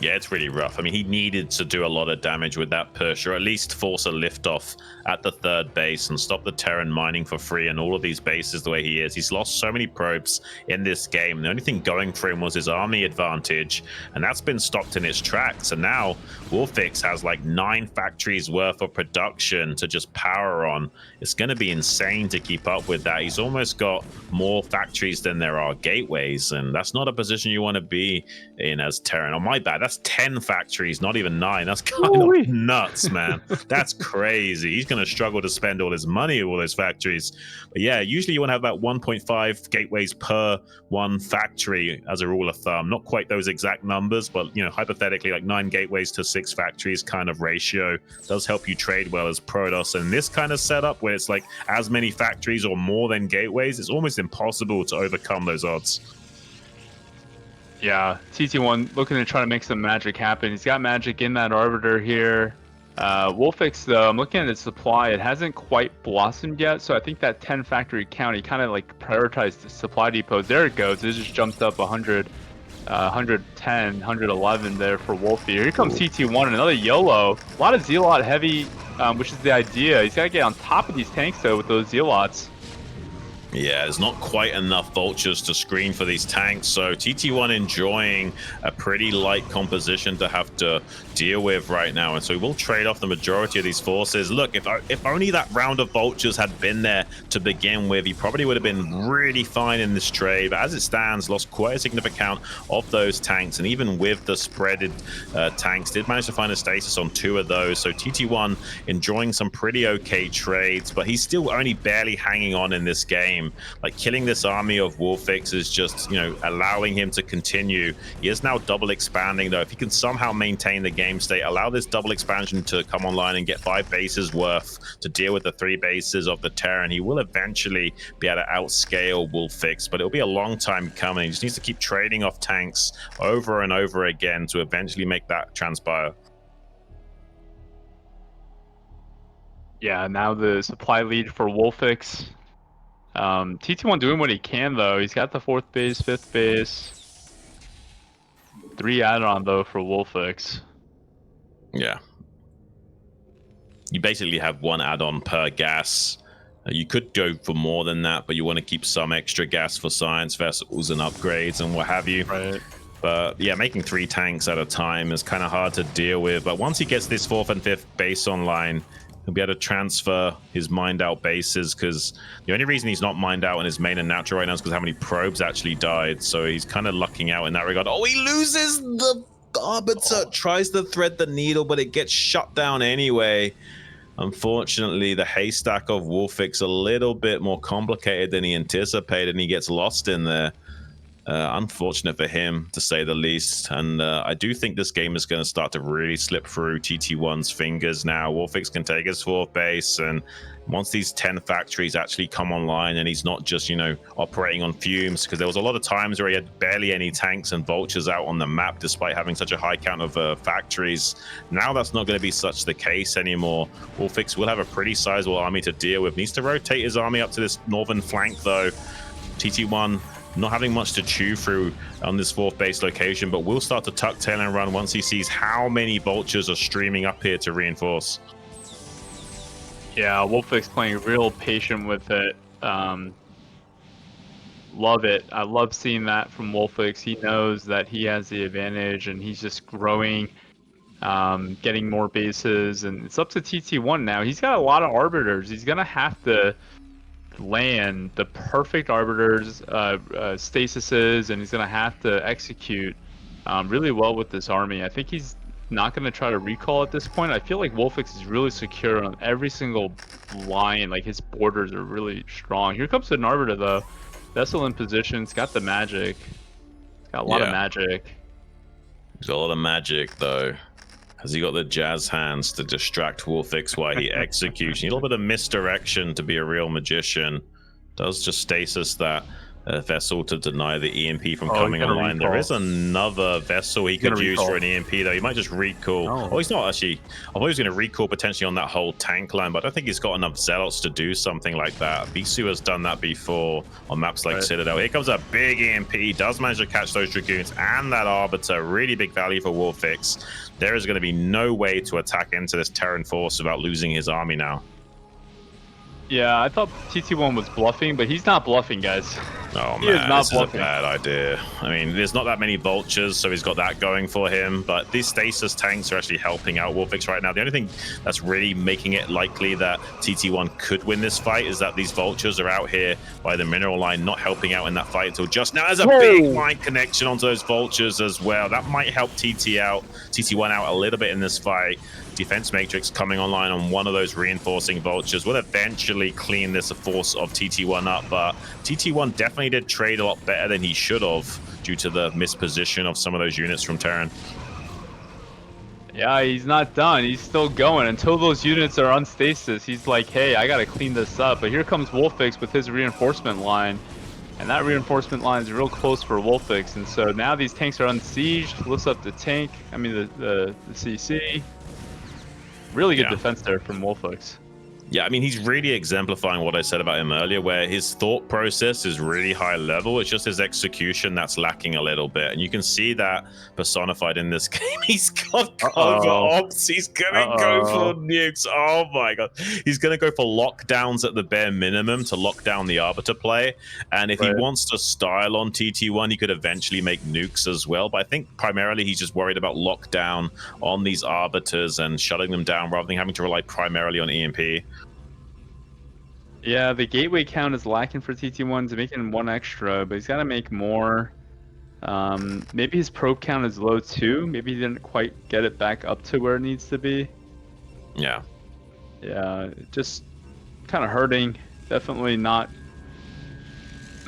Speaker 1: Yeah, it's really rough. I mean, he needed to do a lot of damage with that push, or at least force a liftoff at the third base and stop the Terran mining for free and all of these bases the way he is. He's lost so many probes in this game. The only thing going for him was his army advantage, and that's been stopped in its tracks. And now Wolfix has like 9 factories worth of production to just power on. It's going to be insane to keep up with that. He's almost got more factories than there are gateways, and that's not a position you want to be in as Terran. Oh, my bad. That's 10 factories, not even 9. That's kind of nuts, man. That's crazy. He's going to struggle to spend all his money with all those factories. But yeah, usually you want to have about 1.5 gateways per one factory as a rule of thumb. Not quite those exact numbers, but you know, hypothetically, like 9 gateways to 6 factories kind of ratio does help you trade well as Protoss. And this kind of setup where it's like as many factories or more than gateways, it's almost impossible to overcome those odds.
Speaker 2: Yeah, TT1 looking to try to make some magic happen. He's got magic in that Arbiter here. Wolfix, though, I'm looking at its supply. It hasn't quite blossomed yet, so I think that 10 factory count, he kind of like prioritized the supply depots. There it goes. It just jumped up 100, 110, 111 there for Wolfie. Here comes TT1, another YOLO. A lot of Zealot heavy, which is the idea. He's got to get on top of these tanks, though, with those Zealots.
Speaker 1: Yeah, there's not quite enough vultures to screen for these tanks, so TT1 enjoying a pretty light composition to have to deal with right now, and so we will trade off the majority of these forces. Look, if only that round of vultures had been there to begin with, he probably would have been really fine in this trade, but as it stands, lost quite a significant amount of those tanks, and even with the spreaded tanks, did manage to find a stasis on 2 of those, so TT1 enjoying some pretty okay trades, but he's still only barely hanging on in this game. Like, killing this army of Wolfix is just, you know, allowing him to continue. He is now double expanding, though. If he can somehow maintain the game state, allow this double expansion to come online and get 5 bases worth to deal with the 3 bases of the Terran, he will eventually be able to outscale Wolfix, but it'll be a long time coming. He just needs to keep trading off tanks over and over again to eventually make that transpire.
Speaker 2: Yeah, now the supply lead for Wolfix. TT1 doing what he can, though. He's got the 4th base, 5th base. 3 add-on, though, for Wolfix.
Speaker 1: Yeah. You basically have 1 add-on per gas. You could go for more than that, but you want to keep some extra gas for science vessels and upgrades and what have you.
Speaker 2: Right.
Speaker 1: But yeah, making 3 tanks at a time is kind of hard to deal with. But once he gets this 4th and 5th base online, he'll be able to transfer his mined out bases, because the only reason he's not mined out in his main and natural right now is because how many probes actually died. So he's kind of lucking out in that regard. Oh, he loses the Arbiter, tries to thread the needle, but it gets shut down anyway. Unfortunately, the haystack of Wolfix a little bit more complicated than he anticipated, and he gets lost in there. Unfortunate for him, to say the least. And I do think this game is going to start to really slip through TT1's fingers now. Wolfix can take his 4th base, and once these 10 factories actually come online and he's not just, you know, operating on fumes, because there was a lot of times where he had barely any tanks and vultures out on the map despite having such a high count of factories. Now that's not going to be such the case anymore. Wolfix will have a pretty sizable army to deal with. Needs to rotate his army up to this northern flank, though. TT1 not having much to chew through on this 4th base location, but will start to tuck tail and run once he sees how many vultures are streaming up here to reinforce.
Speaker 2: Yeah, Wolfix playing real patient with it. Love it. I love seeing that from Wolfix. He knows that he has the advantage, and he's just growing, getting more bases, and it's up to TT1 now. He's got a lot of arbiters. He's gonna have to land the perfect arbiters, stasises, and he's gonna have to execute really well with this army. I think he's not going to try to recall at this point. I feel like Wolfix is really secure on every single line. Like, his borders are really strong. Here comes an arbiter, though. Vessel in position. It's got the magic. It's got a lot of magic.
Speaker 1: He's got a lot of magic, though. Has he got the jazz hands to distract Wolfix while he executes? A little bit of misdirection to be a real magician. Does just stasis that vessel to deny the EMP from coming online. Recall. There is another vessel he could use for an EMP, though. He might just recall. Oh, he's not actually. I thought he was going to recall potentially on that whole tank line, but I don't think he's got enough zealots to do something like that. Bisu has done that before on maps like Citadel. Here comes a big EMP. Does manage to catch those Dragoons and that Arbiter. Really big value for Wolfix. There is going to be no way to attack into this Terran force without losing his army now.
Speaker 2: Yeah, I thought TT1 was bluffing, but he's not bluffing, guys.
Speaker 1: Oh man, this is a bad idea. I mean, there's not that many vultures, so he's got that going for him, but these stasis tanks are actually helping out Wolfix right now. The only thing that's really making it likely that TT1 could win this fight is that these vultures are out here by the mineral line, not helping out in that fight until just now. There's a big line connection onto those vultures as well. That might help TT1 out a little bit in this fight. Defense matrix coming online on one of those reinforcing vultures will eventually clean this force of TT1 up, but TT1 definitely did trade a lot better than he should have due to the misposition of some of those units from Terran.
Speaker 2: Yeah, he's not done. He's still going until those units are on stasis. He's like, hey, I gotta clean this up. But here comes Wolfix with his reinforcement line, and that reinforcement line is real close for Wolfix. And so now these tanks are unsieged. Lifts up the tank. I mean the CC. Really good defense there from Wolfix.
Speaker 1: Yeah, I mean, he's really exemplifying what I said about him earlier, where his thought process is really high level. It's just his execution that's lacking a little bit. And you can see that personified in this game. He's got cover ops. He's going to go for nukes. Oh, my God. He's going to go for lockdowns at the bare minimum to lock down the Arbiter play. And if he wants to style on TT1, he could eventually make nukes as well. But I think primarily he's just worried about lockdown on these Arbiters and shutting them down rather than having to rely primarily on EMP.
Speaker 2: Yeah, the gateway count is lacking for TT1. He's making one extra, but he's got to make more. Maybe his probe count is low too. Maybe he didn't quite get it back up to where it needs to be.
Speaker 1: Yeah.
Speaker 2: Yeah, just kind of hurting. Definitely not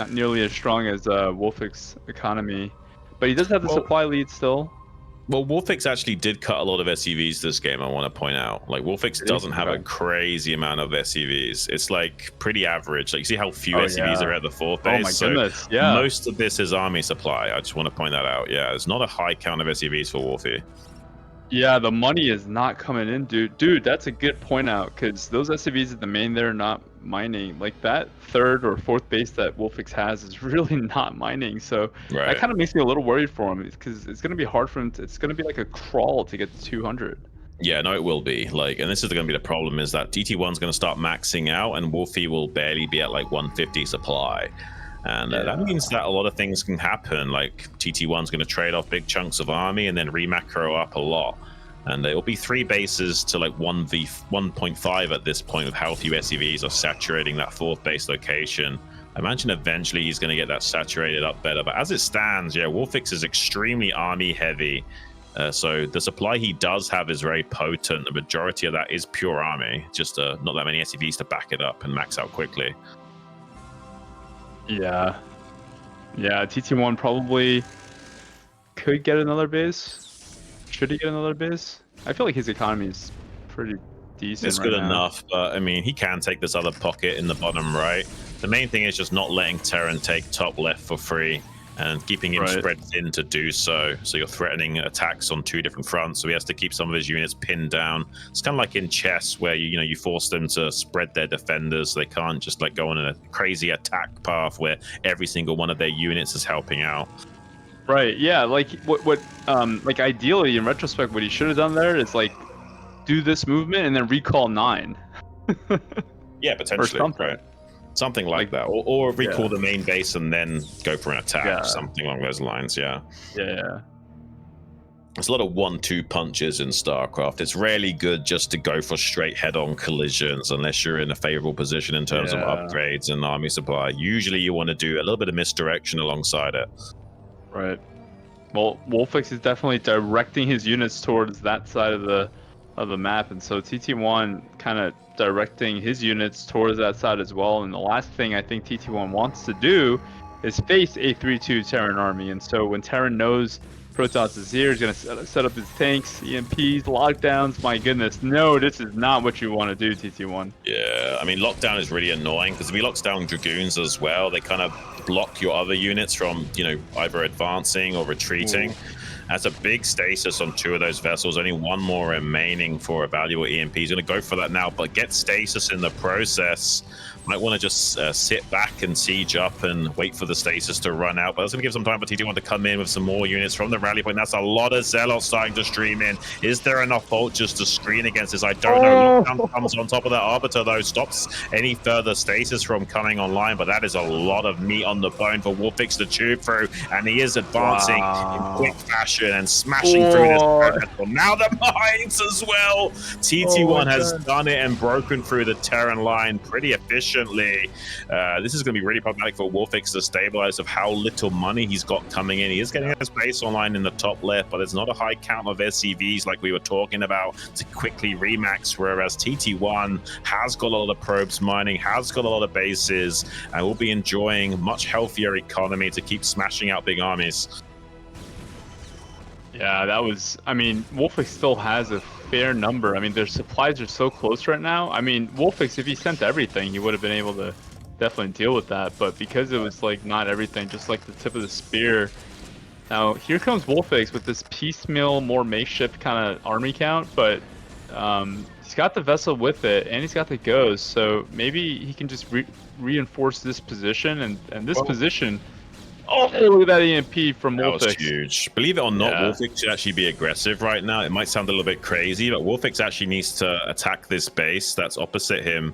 Speaker 2: nearly as strong as Wolfix economy, but he does have the supply lead still.
Speaker 1: Well, Wolfix actually did cut a lot of SCVs this game, I want to point out. Like, Wolfix doesn't have a crazy amount of SCVs. It's, like, pretty average. Like, you see how few SCVs are at the 4th base?
Speaker 2: Oh, my goodness, yeah.
Speaker 1: Most of this is army supply. I just want to point that out. Yeah, it's not a high count of SCVs for Wolfie.
Speaker 2: Yeah, the money is not coming in, dude. Dude, that's a good point out, because those SCVs at the main, they're not mining. Like, that 3rd or 4th base that Wolfix has is really not mining. So that kind of makes me a little worried for him, because it's going to be hard for him. It's going to be like a crawl to get to 200. Yeah,
Speaker 1: no, it will be. Like, and this is going to be the problem, is that TT1's going to start maxing out, and Wolfie will barely be at, like, 150 supply. And that means that a lot of things can happen. Like, TT1's going to trade off big chunks of army and then remacro up a lot. And it will be 3 bases to like 1.5 at this point with how few SCVs are saturating that 4th base location. I imagine eventually he's going to get that saturated up better. But as it stands, yeah, Wolfix is extremely army heavy. So the supply he does have is very potent. The majority of that is pure army. Just not that many SCVs to back it up and max out quickly.
Speaker 2: Yeah. Yeah, TT1 probably could get another base. Should he get another base? I feel like his economy is pretty decent.
Speaker 1: It's good enough, but I mean, he can take this other pocket in the bottom right. The main thing is just not letting Terran take top left for free and keeping him spread thin to do so. So you're threatening attacks on 2 different fronts. So he has to keep some of his units pinned down. It's kind of like in chess where you force them to spread their defenders. So they can't just like go on a crazy attack path where every single one of their units is helping out.
Speaker 2: Right. Yeah. Like like ideally in retrospect, what he should have done there is like do this movement and then recall 9.
Speaker 1: Yeah, potentially. Right. Something like that, or recall the main base and then go for an attack, something along those lines. Yeah. There's a lot of 1-2 punches in StarCraft. It's rarely good just to go for straight head-on collisions unless you're in a favorable position in terms of upgrades and army supply. Usually you want to do a little bit of misdirection alongside it.
Speaker 2: Right. Well, Wolfix is definitely directing his units towards that side of the map, and so TT1 kind of directing his units towards that side as well. And the last thing I think TT1 wants to do is face a 3-2 Terran army. And so when Terran knows Protoss is here, he's going to set up his tanks, EMPs, lockdowns. My goodness, no, this is not what you want to do, TT1.
Speaker 1: Yeah, I mean, lockdown is really annoying because if he locks down Dragoons as well, they kind of block your other units from, either advancing or retreating. That's a big stasis on 2 of those vessels. Only 1 more remaining for a valuable EMP. He's going to go for that now, but get stasis in the process. Might want to just sit back and siege up and wait for the stasis to run out. But that's going to give some time for TT1 to come in with some more units from the rally point. That's a lot of Zealots starting to stream in. Is there enough vultures to screen against this? I don't know. Lockdown comes on top of that Arbiter, though. Stops any further stasis from coming online. But that is a lot of meat on the bone for Wolfix to chew through. And he is advancing in quick fashion and smashing through this. Now the mines as well. TT1 has done it and broken through the Terran line pretty efficiently. This is going to be really problematic for Wolfix to stabilize of how little money he's got coming in. He is getting his base online in the top left, but there's not a high count of SCVs like we were talking about to quickly remax, whereas TT1 has got a lot of probes mining, has got a lot of bases, and will be enjoying much healthier economy to keep smashing out big armies.
Speaker 2: Yeah, that was, Wolfix still has a fair number. Their supplies are so close right now. Wolfix, if he sent everything, he would have been able to definitely deal with that. But because it was like not everything, just like the tip of the spear. Now, here comes Wolfix with this piecemeal, more makeshift kind of army count, but he's got the vessel with it, and he's got the ghost, so maybe he can just reinforce this position, and this position. Oh, look at that EMP from Wolfix.
Speaker 1: That was huge. Believe it or not, Wolfix should actually be aggressive right now. It might sound a little bit crazy, but Wolfix actually needs to attack this base that's opposite him.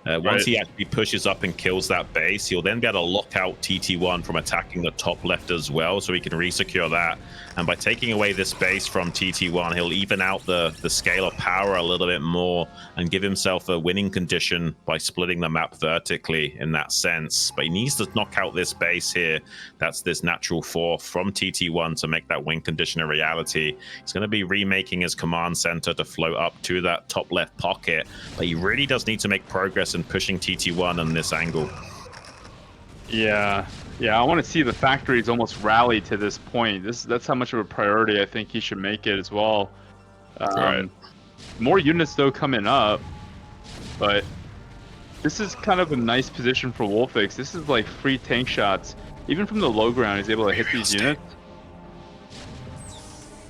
Speaker 1: Once he actually pushes up and kills that base, he'll then be able to lock out TT1 from attacking the top left as well, so he can resecure that. And by taking away this base from TT1, he'll even out the scale of power a little bit more and give himself a winning condition by splitting the map vertically in that sense. But he needs to knock out this base here. That's this natural fourth from TT1 to make that win condition a reality. He's going to be remaking his command center to float up to that top left pocket, but he really does need to make progress in pushing TT1 on this angle.
Speaker 2: Yeah, I want to see the factories almost rally to this point. That's how much of a priority I think he should make it as well. More units though coming up, but this is kind of a nice position for Wolfix. This is like free tank shots. Even from the low ground, he's able to hit these units.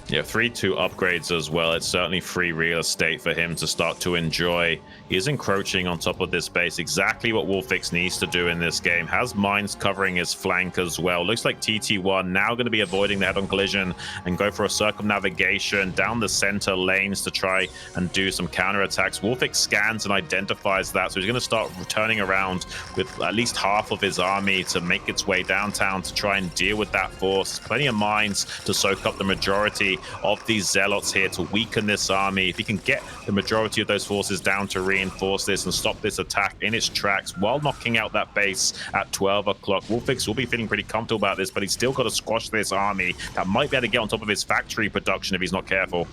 Speaker 1: Yeah, 3-2 upgrades as well. It's certainly free real estate for him to start to enjoy. He is encroaching on top of this base, exactly what Wolfix needs to do in this game. Has mines covering his flank as well. Looks like TT1 now going to be avoiding the head-on collision and go for a circumnavigation down the center lanes to try and do some counterattacks. Wolfix scans and identifies that, so he's going to start turning around with at least half of his army to make its way downtown to try and deal with that force. Plenty of mines to soak up the majority of these Zealots here to weaken this army. If he can get the majority of those forces down to reinforce this and stop this attack in its tracks while knocking out that base at 12 o'clock, Wolfix will be feeling pretty comfortable about this, but he's still got to squash this army that might be able to get on top of his factory production if he's not careful.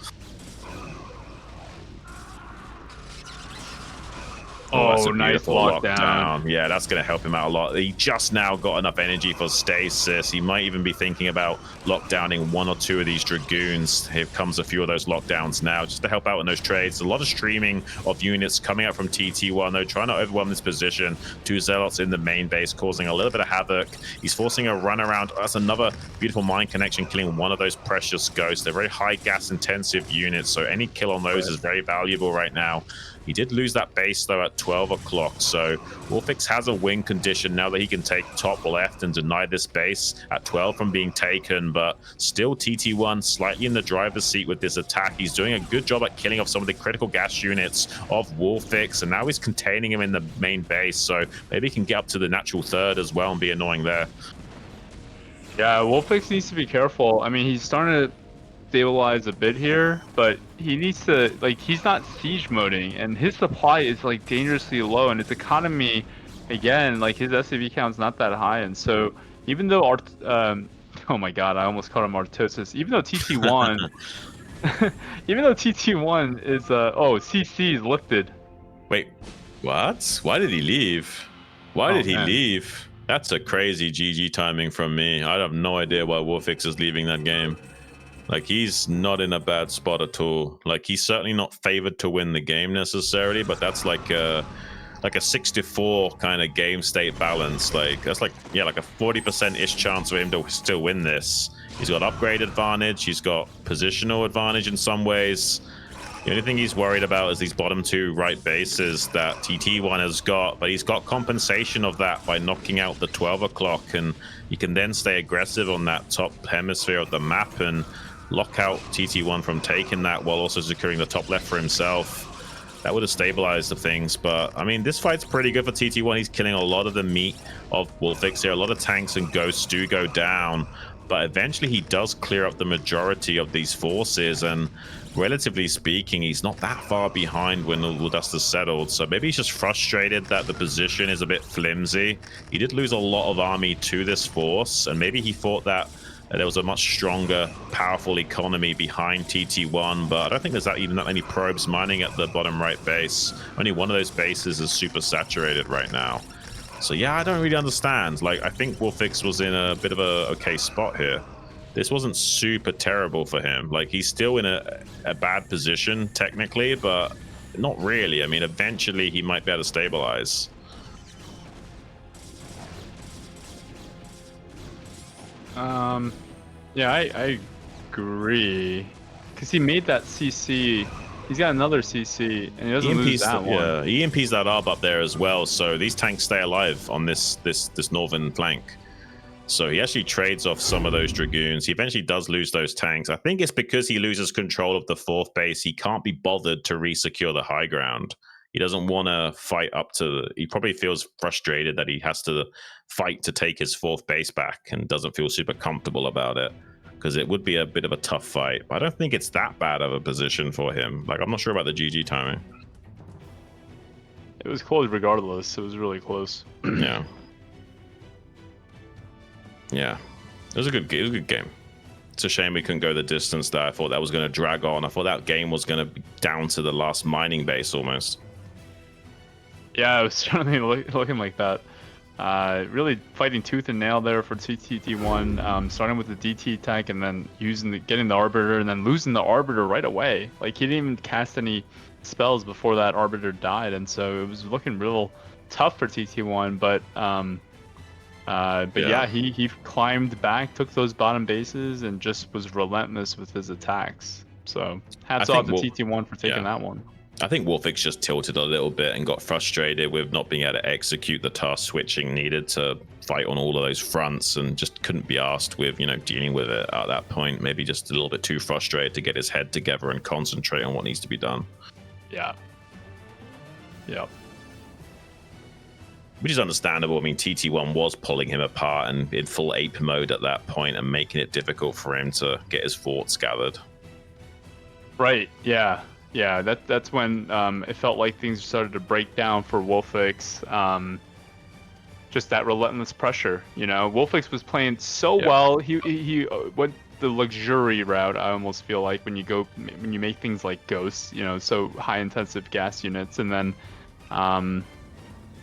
Speaker 2: Oh,
Speaker 1: that's a
Speaker 2: nice
Speaker 1: beautiful
Speaker 2: lockdown.
Speaker 1: Yeah, that's going to help him out a lot. He just now got enough energy for stasis. He might even be thinking about lockdowning 1 or 2 of these Dragoons. Here comes a few of those lockdowns now, just to help out in those trades. A lot of streaming of units coming out from TT1, though, trying to overwhelm this position. 2 Zealots in the main base, causing a little bit of havoc. He's forcing a run around. That's another beautiful mind connection, killing one of those precious ghosts. They're very high gas intensive units, so any kill on those is very valuable right now. He did lose that base, though, at 12 o'clock, so Wolfix has a win condition now that he can take top left and deny this base at 12 from being taken, but still TT1 slightly in the driver's seat with this attack. He's doing a good job at killing off some of the critical gas units of Wolfix, and now he's containing him in the main base, so maybe he can get up to the natural third as well and be annoying there.
Speaker 2: Yeah, Wolfix needs to be careful. I mean, he's starting to stabilize a bit here, but he needs to, like, he's not siege moding, and his supply is like dangerously low, and his economy, again, like his SCV count's not that high, and so even though oh my god, I almost called him Artosis. Even though TT1 even though TT1 is CC is lifted.
Speaker 1: Wait, what? Why did he leave? Why did he leave? That's a crazy GG timing from me. I have no idea why Wolfix is leaving that game. Like, he's not in a bad spot at all. Like, he's certainly not favored to win the game necessarily, but that's like a 6-4 kind of game state balance. Like, that's like, yeah, like a 40%-ish chance for him to still win this. He's got upgrade advantage. He's got positional advantage in some ways. The only thing he's worried about is these bottom 2 right bases that TT1 has got, but he's got compensation of that by knocking out the 12 o'clock, and you can then stay aggressive on that top hemisphere of the map and lock out TT1 from taking that while also securing the top left for himself. That would have stabilized the things, but I mean, this fight's pretty good for TT1. He's killing a lot of the meat of Wolfix here. A lot of tanks and ghosts do go down, but eventually he does clear up the majority of these forces, and relatively speaking, he's not that far behind when all the dust has settled. So maybe he's just frustrated that the position is a bit flimsy. He did lose a lot of army to this force, and maybe he thought that there was a much stronger, powerful economy behind TT1, but I don't think there's even that many probes mining at the bottom right base. Only one of those bases is super saturated right now. So yeah, I don't really understand. Like, I think Wolfix was in a bit of a okay spot here. This wasn't super terrible for him. Like, he's still in a bad position technically, but not really. I mean, eventually he might be able to stabilize.
Speaker 2: Yeah, I agree. Because he made that CC. He's got another CC, and he doesn't lose that one.
Speaker 1: Yeah, he EMPs that ARB up there as well, so these tanks stay alive on this northern flank. So he actually trades off some of those Dragoons. He eventually does lose those tanks. I think it's because he loses control of the 4th base. He can't be bothered to re-secure the high ground. He doesn't want to fight up to... He probably feels frustrated that he has to fight to take his 4th base back and doesn't feel super comfortable about it, because it would be a bit of a tough fight. But I don't think it's that bad of a position for him. Like, I'm not sure about the GG timing.
Speaker 2: It was close regardless. It was really close.
Speaker 1: Yeah. Yeah. It was a good game. It's a shame we couldn't go the distance there. I thought that was going to drag on. I thought that game was going to be down to the last mining base almost.
Speaker 2: Yeah, it was certainly looking like that. Really fighting tooth and nail there for TT1, starting with the DT tank and then getting the Arbiter and then losing the Arbiter right away. Like, he didn't even cast any spells before that Arbiter died, and so it was looking real tough for TT1. But yeah, he climbed back, took those bottom bases, and just was relentless with his attacks. So hats off to TT1 for taking that one.
Speaker 1: I think Wolfix just tilted a little bit and got frustrated with not being able to execute the task switching needed to fight on all of those fronts, and just couldn't be asked with, dealing with it at that point. Maybe just a little bit too frustrated to get his head together and concentrate on what needs to be done.
Speaker 2: Yeah. Yep.
Speaker 1: Which is understandable. I mean, TT1 was pulling him apart and in full ape mode at that point and making it difficult for him to get his forts gathered.
Speaker 2: Right, yeah. Yeah, that's when it felt like things started to break down for Wolfix. Just that relentless pressure, Wolfix was playing so well. He went the luxury route. I almost feel like when you make things like ghosts, so high intensive gas units, and then And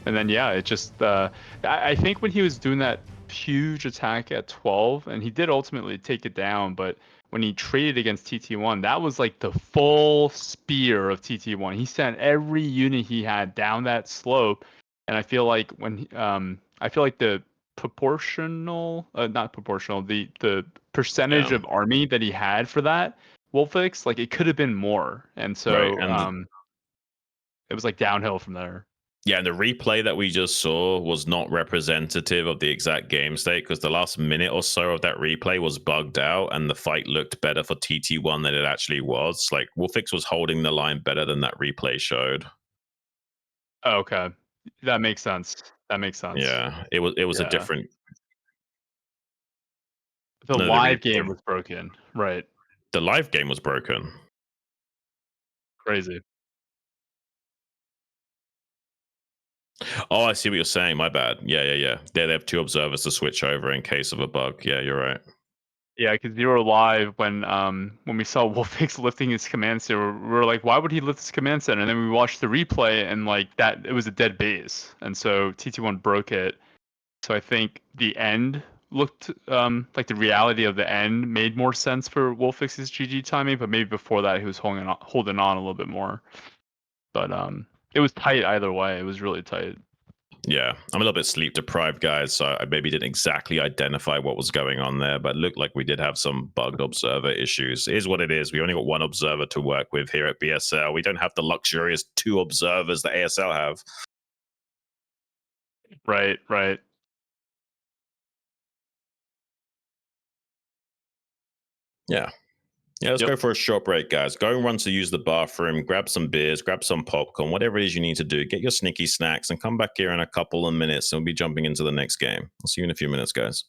Speaker 2: then yeah, it just I think when he was doing that huge attack at 12, and he did ultimately take it down, but when he traded against TT1, that was like the full spear of TT1. He sent every unit he had down that slope, and I feel like I feel like the proportional, not proportional, the percentage of army that he had for that Wolfix, like it could have been more, and so it was like downhill from there.
Speaker 1: Yeah, and the replay that we just saw was not representative of the exact game state, because the last minute or so of that replay was bugged out and the fight looked better for TT1 than it actually was. Like, Wolfix was holding the line better than that replay showed.
Speaker 2: Oh, okay. That makes sense.
Speaker 1: Yeah, it was a different...
Speaker 2: The live game was broken, right?
Speaker 1: The live game was broken.
Speaker 2: Crazy.
Speaker 1: Oh, I see what you're saying. My bad. Yeah. They have 2 observers to switch over in case of a bug. Yeah, you're right.
Speaker 2: Yeah, because you were live when we saw Wolfix lifting his command center. We were like, why would he lift his command center? And then we watched the replay, and like that, it was a dead base, and so TT1 broke it. So I think the end looked like the reality of the end made more sense for Wolfix's GG timing, but maybe before that he was holding on a little bit more. But it was tight either way. It was really tight.
Speaker 1: Yeah, I'm a little bit sleep deprived, guys, so I maybe didn't exactly identify what was going on there, but it looked like we did have some bugged observer issues. It is what it is. We only got 1 observer to work with here at BSL. We don't have the luxurious 2 observers that ASL have.
Speaker 2: Right.
Speaker 1: Yeah, let's go for a short break, guys. Go and run to use the bathroom, grab some beers, grab some popcorn, whatever it is you need to do. Get your sneaky snacks and come back here in a couple of minutes and we'll be jumping into the next game. I'll see you in a few minutes, guys.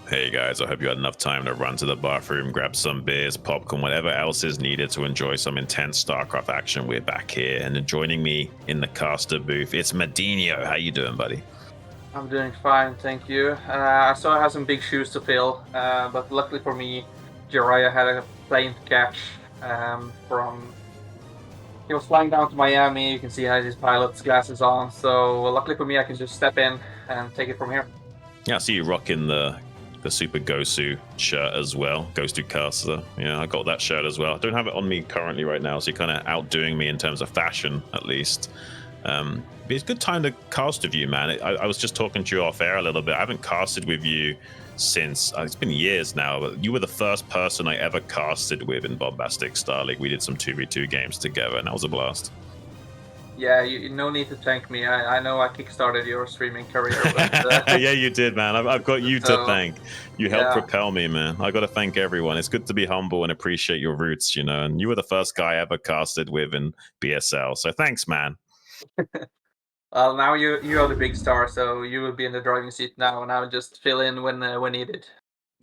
Speaker 1: Hey guys, I hope you had enough time to run to the bathroom, grab some beers, popcorn, whatever else is needed to enjoy some intense StarCraft action. We're back here, and joining me in the caster booth, it's Medinho. How you doing, buddy?
Speaker 4: I'm doing fine, thank you. I saw I have some big shoes to fill, but luckily for me, Jiraiya had a plane to catch from... He was flying down to Miami. You can see he has his pilot's glasses on, so luckily for me, I can just step in and take it from here.
Speaker 1: Yeah, I see you rocking the Super Gosu shirt as well. Gosu caster. Yeah, I got that shirt as well. I don't have it on me currently right now, so you're kind of outdoing me in terms of fashion, at least. But it's a good time to cast with you, man. I was just talking to you off air a little bit. I haven't casted with you since it's been years now, but you were the first person I ever casted with in Bombastic StarLeague. We did some 2v2 games together, and that was a blast.
Speaker 4: Yeah, no need to thank me. I know I kickstarted your streaming career. But,
Speaker 1: yeah, you did, man. I've got you to thank. You helped propel me, man. I got to thank everyone. It's good to be humble and appreciate your roots, you know. And you were the first guy I ever casted with in BSL, so thanks, man.
Speaker 4: Well, now you are the big star, so you will be in the driving seat now, and I'll just fill in when needed.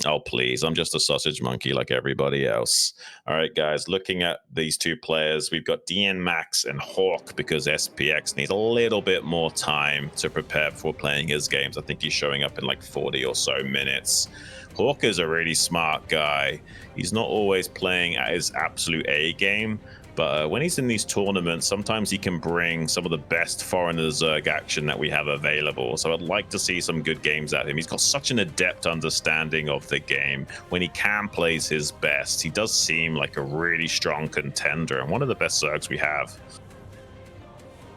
Speaker 1: Oh, please. I'm just a sausage monkey like everybody else. All right, guys, looking at these two players, we've got Dienmax and Hawk because SPX needs a little bit more time to prepare before playing his games. I think he's showing up in like 40 or so minutes. Hawk is a really smart guy. He's not always playing at his absolute A game, but when he's in these tournaments, sometimes he can bring some of the best foreigner Zerg action that we have available. So I'd like to see some good games at him. He's got such an adept understanding of the game. When he can plays his best, he does seem like a really strong contender and one of the best Zergs we have.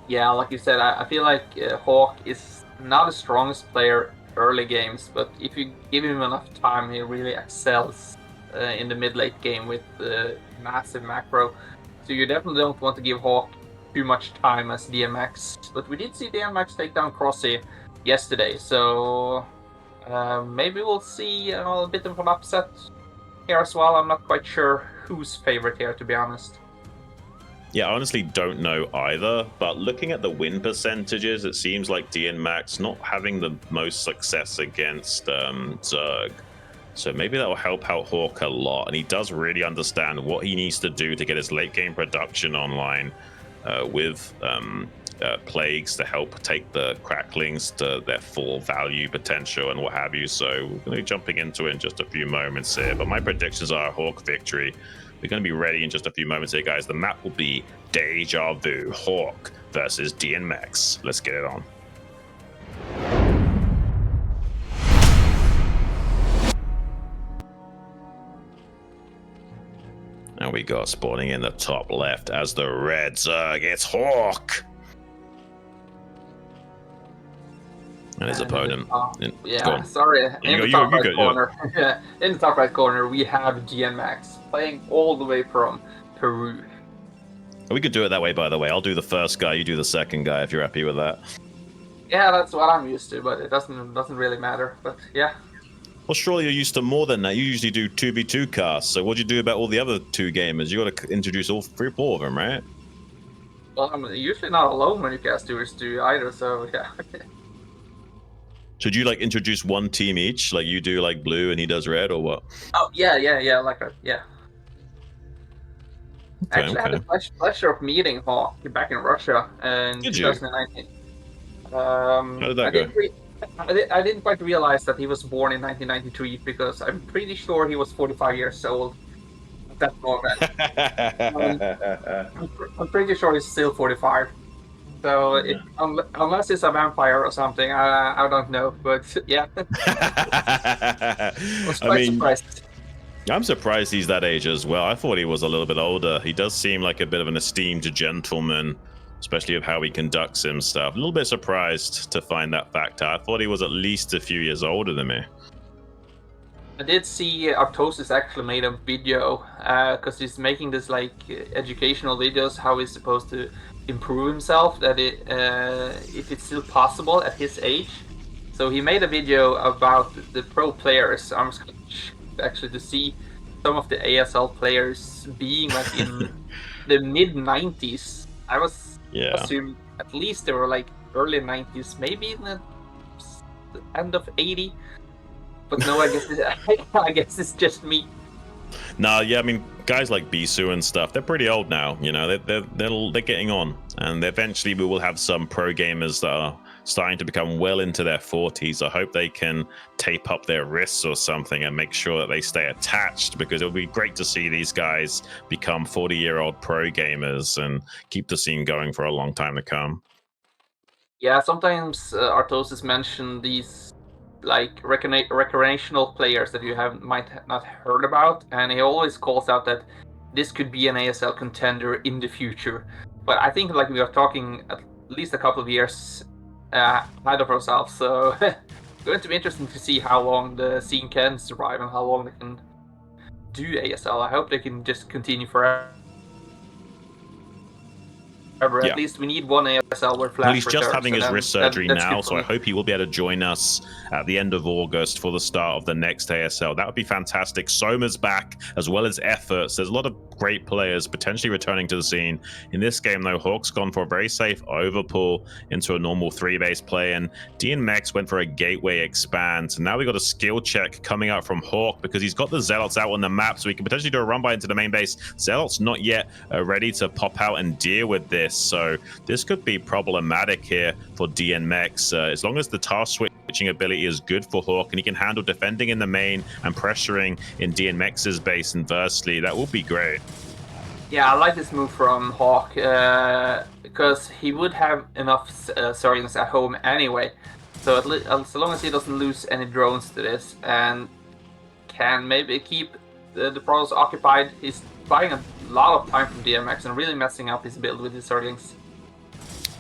Speaker 4: Yeah, like you said, I feel like Hawk is not the strongest player early games, but if you give him enough time, he really excels in the mid-late game with massive macro. So you definitely don't want to give Hawk too much time as Dienmax. But we did see Dienmax take down Crossy yesterday, so maybe we'll see a bit of an upset here as well. I'm not quite sure who's favorite here, to be honest.
Speaker 1: Yeah, I honestly don't know either, but looking at the win percentages, it seems like Dienmax not having the most success against Zerg. So maybe that will help out Hawk a lot, and he does really understand what he needs to do to get his late game production online with plagues to help take the cracklings to their full value potential and what have you. So we're going to be jumping into it in just a few moments here, but my predictions are Hawk victory. We're going to be ready in just a few moments here, guys. The map will be Deja Vu, Hawk versus Dienmax. Let's get it on. And we got spawning in the top left as the red Zerg. It's Hawk. And his opponent.
Speaker 4: Yeah, sorry. In the top right corner. Yeah, in the top right corner, we have Dienmax playing all the way from Peru.
Speaker 1: We could do it that way, by the way. I'll do the first guy, you do the second guy, if you're happy with that.
Speaker 4: Yeah, that's what I'm used to, but it doesn't really matter. But yeah.
Speaker 1: Well, surely you're used to more than that. You usually do 2v2 casts. So what'd you do about all the other 2 gamers? You got to introduce all 3 or 4 of them, right?
Speaker 4: Well, I'm usually not alone when you cast 2v2 either, so yeah.
Speaker 1: Should you like introduce 1 team each, like you do like blue and he does red, or what?
Speaker 4: Oh yeah, like that, yeah.
Speaker 1: Okay,
Speaker 4: Actually, I had the pleasure of meeting Hawk back in Russia in 2019.
Speaker 1: How did that go?
Speaker 4: I didn't quite realize that he was born in 1993 because I'm pretty sure he was 45 years old at that moment. I'm pretty sure he's still 45. So unless he's a vampire or something, I don't know. But yeah, I was quite surprised.
Speaker 1: I'm surprised he's that age as well. I thought he was a little bit older. He does seem like a bit of an esteemed gentleman, especially of how he conducts himself. A little bit surprised to find that fact out. I thought he was at least a few years older than me.
Speaker 4: I did see cRoSs actually made a video because he's making this like educational videos how he's supposed to improve himself, that if it's still possible at his age. So he made a video about the pro players. I'm actually to see some of the ASL players being like in the mid 90s. I was assuming at least they were like early 90s, maybe in the end of 80. But no, I guess it's just me.
Speaker 1: No, yeah, I mean, guys like Bisu and stuff, they're pretty old now. You know, they're getting on, and eventually we will have some pro gamers that are starting to become well into their 40s. I hope they can tape up their wrists or something and make sure that they stay attached, because it'll be great to see these guys become 40-year-old pro gamers and keep the scene going for a long time to come.
Speaker 4: Yeah, sometimes cRoSs mention these like recreational players that you might not heard about, and he always calls out that this could be an ASL contender in the future. But I think like we are talking at least a couple of years ahead of ourselves, so it's going to be interesting to see how long the scene can survive and how long they can do ASL. I hope they can just continue forever. Yeah. At least we need one ASL where Flash
Speaker 1: he's just having his wrist surgery now, so I hope he will be able to join us at the end of August for the start of the next ASL. That would be fantastic. Soma's back, as well as Efforts. There's a lot of great players potentially returning to the scene. In this game, though, Hawk's gone for a very safe overpull into a normal 3-base play, and Dienmax went for a gateway expand. So now we got a skill check coming out from Hawk, because he's got the Zealots out on the map, so he can potentially do a run-by into the main base. Zealots not yet ready to pop out and deal with this. So this could be problematic here for Dienmax. As long as the task switching ability is good for Hawk and he can handle defending in the main and pressuring in Dienmax's base inversely, that will be great.
Speaker 4: Yeah, I like this move from Hawk because he would have enough Zerglings at home anyway. So as long as he doesn't lose any drones to this and can maybe keep the Protoss occupied, he's buying a lot of time from Dienmax and really messing up his build with his Zerglings.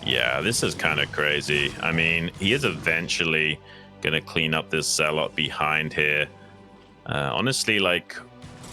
Speaker 1: Yeah, this is kind of crazy. I mean, he is eventually going to clean up this Zealot behind here. Honestly, like,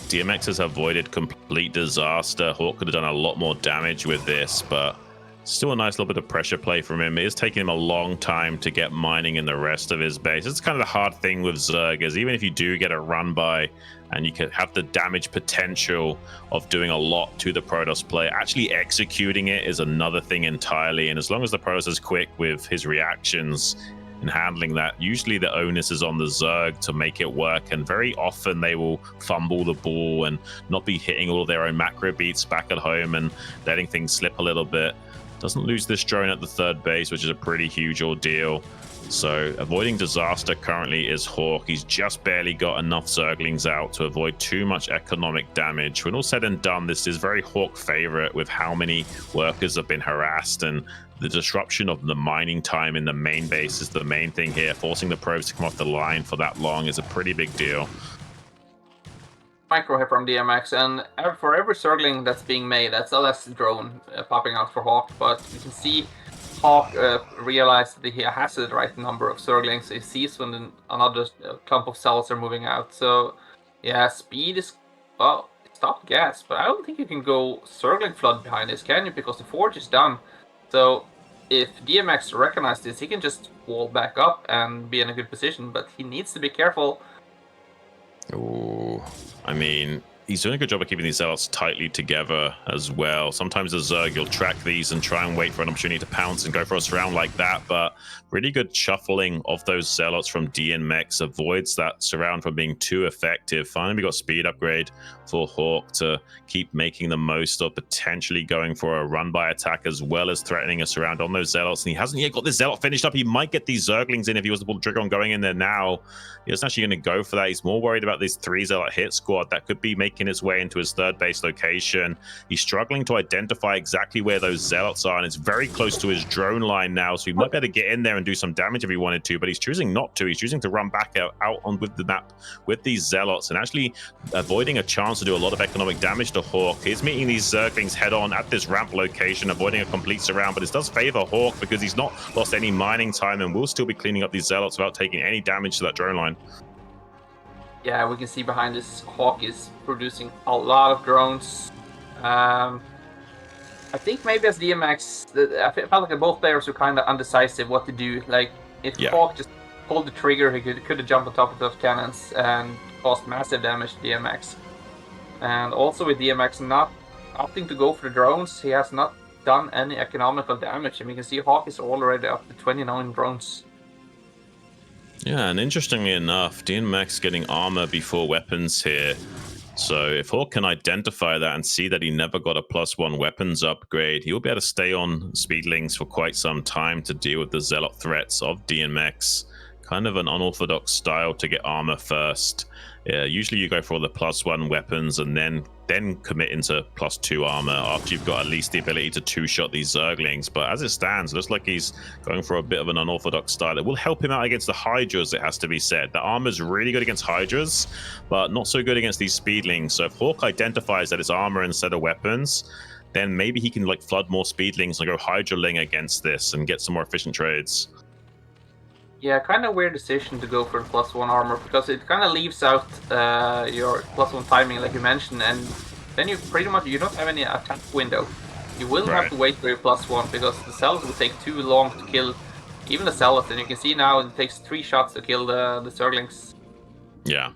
Speaker 1: Dienmax has avoided complete disaster. Hawk could have done a lot more damage with this, but still a nice little bit of pressure play from him. It is taking him a long time to get mining in the rest of his base. It's kind of the hard thing with Zerg, is even if you do get a run by and you can have the damage potential of doing a lot to the Protoss play, actually executing it is another thing entirely. And as long as the Protoss is quick with his reactions, in handling that. Usually the onus is on the Zerg to make it work, and very often they will fumble the ball and not be hitting all of their own macro beats back at home and letting things slip a little bit. Doesn't lose this drone at the third base, which is a pretty huge ordeal. So avoiding disaster currently is Hawk. He's just barely got enough Zerglings out to avoid too much economic damage. When all said and done, this is very Hawk favorite with how many workers have been harassed, and the disruption of the mining time in the main base is the main thing here. Forcing the probes to come off the line for that long is a pretty big deal.
Speaker 4: Micro here from Dienmax, and for every Zergling that's being made, that's a less drone popping out for Hawk, but you can see Hawk realized that he has the right number of Zerglings. He sees when another clump of cells are moving out. So, yeah, speed is, well, stop gas, but I don't think you can go Zergling flood behind this, can you? Because the forge is done. So, if Dienmax recognizes this, he can just wall back up and be in a good position, but he needs to be careful.
Speaker 1: Oh, I mean, he's doing a good job of keeping these zealots tightly together as well. Sometimes the Zerg, you'll track these and try and wait for an opportunity to pounce and go for a surround like that, but really good shuffling of those zealots from Dienmax avoids that surround from being too effective. Finally, we got speed upgrade for Hawk to keep making the most of potentially going for a run-by attack as well as threatening a surround on those zealots. And he hasn't yet got this zealot finished up. He might get these Zerglings in if he was to pull the trigger on going in there now. He isn't actually going to go for that. He's more worried about this 3 zealot hit squad that could be making its way into his third base location. He's struggling to identify exactly where those zealots are, and it's very close to his drone line now, so he might be able to get in there and do some damage if he wanted to, but he's choosing not to. He's choosing to run back out on with the map with these zealots and actually avoiding a chance to do a lot of economic damage to Hawk. He's meeting these Zerglings head on at this ramp location, avoiding a complete surround, but this does favor Hawk because he's not lost any mining time and will still be cleaning up these zealots without taking any damage to that drone line.
Speaker 4: Yeah, we can see behind this, Hawk is producing a lot of drones. I think maybe as Dienmax, I felt like both players were kind of undecisive what to do. Like, if Hawk just pulled the trigger, he could have jumped on top of those cannons and caused massive damage to Dienmax. And also with Dienmax not opting to go for the drones, he has not done any economical damage. And we can see Hawk is already up to 29 drones.
Speaker 1: Yeah, and interestingly enough, Dienmax getting armor before weapons here. So if Hawk can identify that and see that he never got a +1 weapons upgrade, he will be able to stay on Speedlings for quite some time to deal with the Zealot threats of Dienmax. Kind of an unorthodox style to get armor first. Usually you go for the +1 weapons and then commit into +2 armor after you've got at least the ability to two-shot these Zerglings. But as it stands, it looks like he's going for a bit of an unorthodox style. It will help him out against the Hydras, it has to be said. The armor's really good against Hydras, but not so good against these Speedlings. So if Hawk identifies that it's armor instead of weapons, then maybe he can like flood more Speedlings and go Hydraling against this and get some more efficient trades.
Speaker 4: Yeah, kind of weird decision to go for the +1 armor because it kind of leaves out your +1 timing, like you mentioned, and then you pretty much you don't have any attack window. You will have to wait for your +1 because the cells will take too long to kill even the zealots, and you can see now it takes 3 shots to kill the Zerglings.
Speaker 1: Yeah.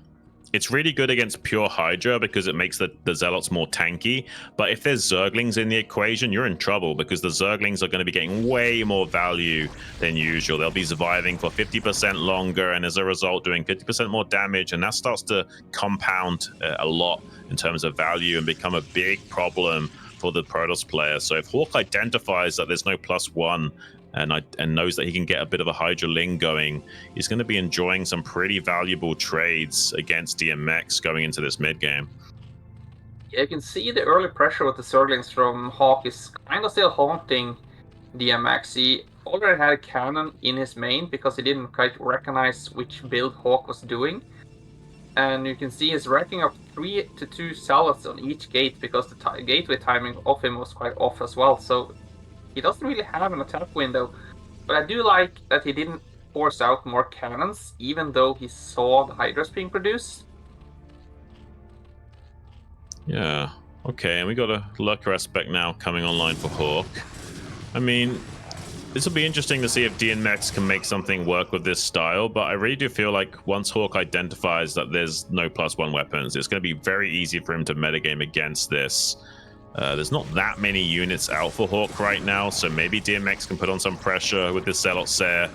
Speaker 1: It's really good against pure Hydra because it makes the Zealots more tanky. But if there's Zerglings in the equation, you're in trouble because the Zerglings are going to be getting way more value than usual. They'll be surviving for 50% longer and as a result doing 50% more damage. And that starts to compound a lot in terms of value and become a big problem for the Protoss player. So if Hawk identifies that there's no +1 and knows that he can get a bit of a Hydraling going, he's going to be enjoying some pretty valuable trades against Dienmax going into this mid game.
Speaker 4: Yeah, you can see the early pressure with the Zerglings from Hawk is kind of still haunting Dienmax. He already had a cannon in his main because he didn't quite recognize which build Hawk was doing. And you can see he's racking up 3 to 2 zealots on each gate because the gateway timing of him was quite off as well. So he doesn't really have an attack window, but I do like that he didn't force out more cannons, even though he saw the Hydras being produced.
Speaker 1: Yeah, okay, and we got a Lurker aspect now coming online for Hawk. I mean, this will be interesting to see if Dienmax can make something work with this style, but I really do feel like once Hawk identifies that there's no +1 weapons, it's going to be very easy for him to metagame against this. There's not that many units out for Hawk right now, so maybe Dienmax can put on some pressure with this Zealot Sare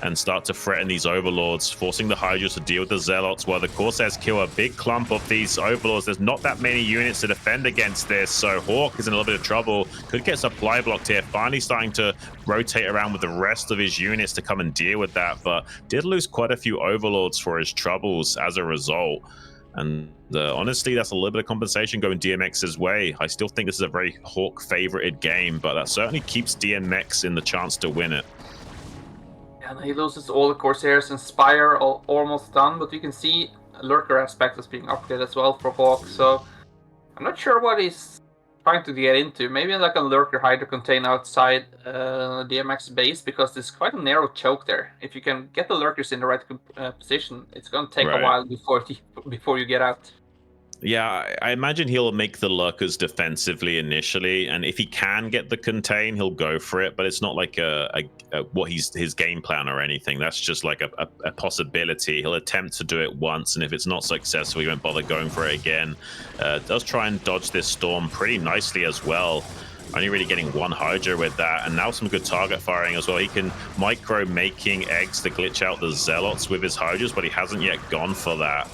Speaker 1: and start to threaten these overlords, forcing the Hydras to deal with the Zealots, while the Corsairs kill a big clump of these overlords. There's not that many units to defend against this, so Hawk is in a little bit of trouble. Could get supply blocked here, finally starting to rotate around with the rest of his units to come and deal with that, but did lose quite a few overlords for his troubles as a result. And honestly, that's a little bit of compensation going DMX's way. I still think this is a very Hawk-favorited game, but that certainly keeps DMX in the chance to win it.
Speaker 4: And he loses all the Corsairs and Spire almost done, but you can see Lurker aspect is being upgraded as well for Hawk, so I'm not sure what he's trying to get into. Maybe like a Lurker Hydra contain outside DMX base, because there's quite a narrow choke there. If you can get the Lurkers in the right position, it's going to take a while before you get out.
Speaker 1: Yeah, I imagine he'll make the Lurkers defensively initially, and if he can get the contain, he'll go for it, but it's not like what his game plan or anything. That's just like a possibility. He'll attempt to do it once, and if it's not successful, he won't bother going for it again. Does try and dodge this storm pretty nicely as well. Only really getting one Hydra with that, and now some good target firing as well. He can micro making eggs to glitch out the Zealots with his Hydras, but he hasn't yet gone for that.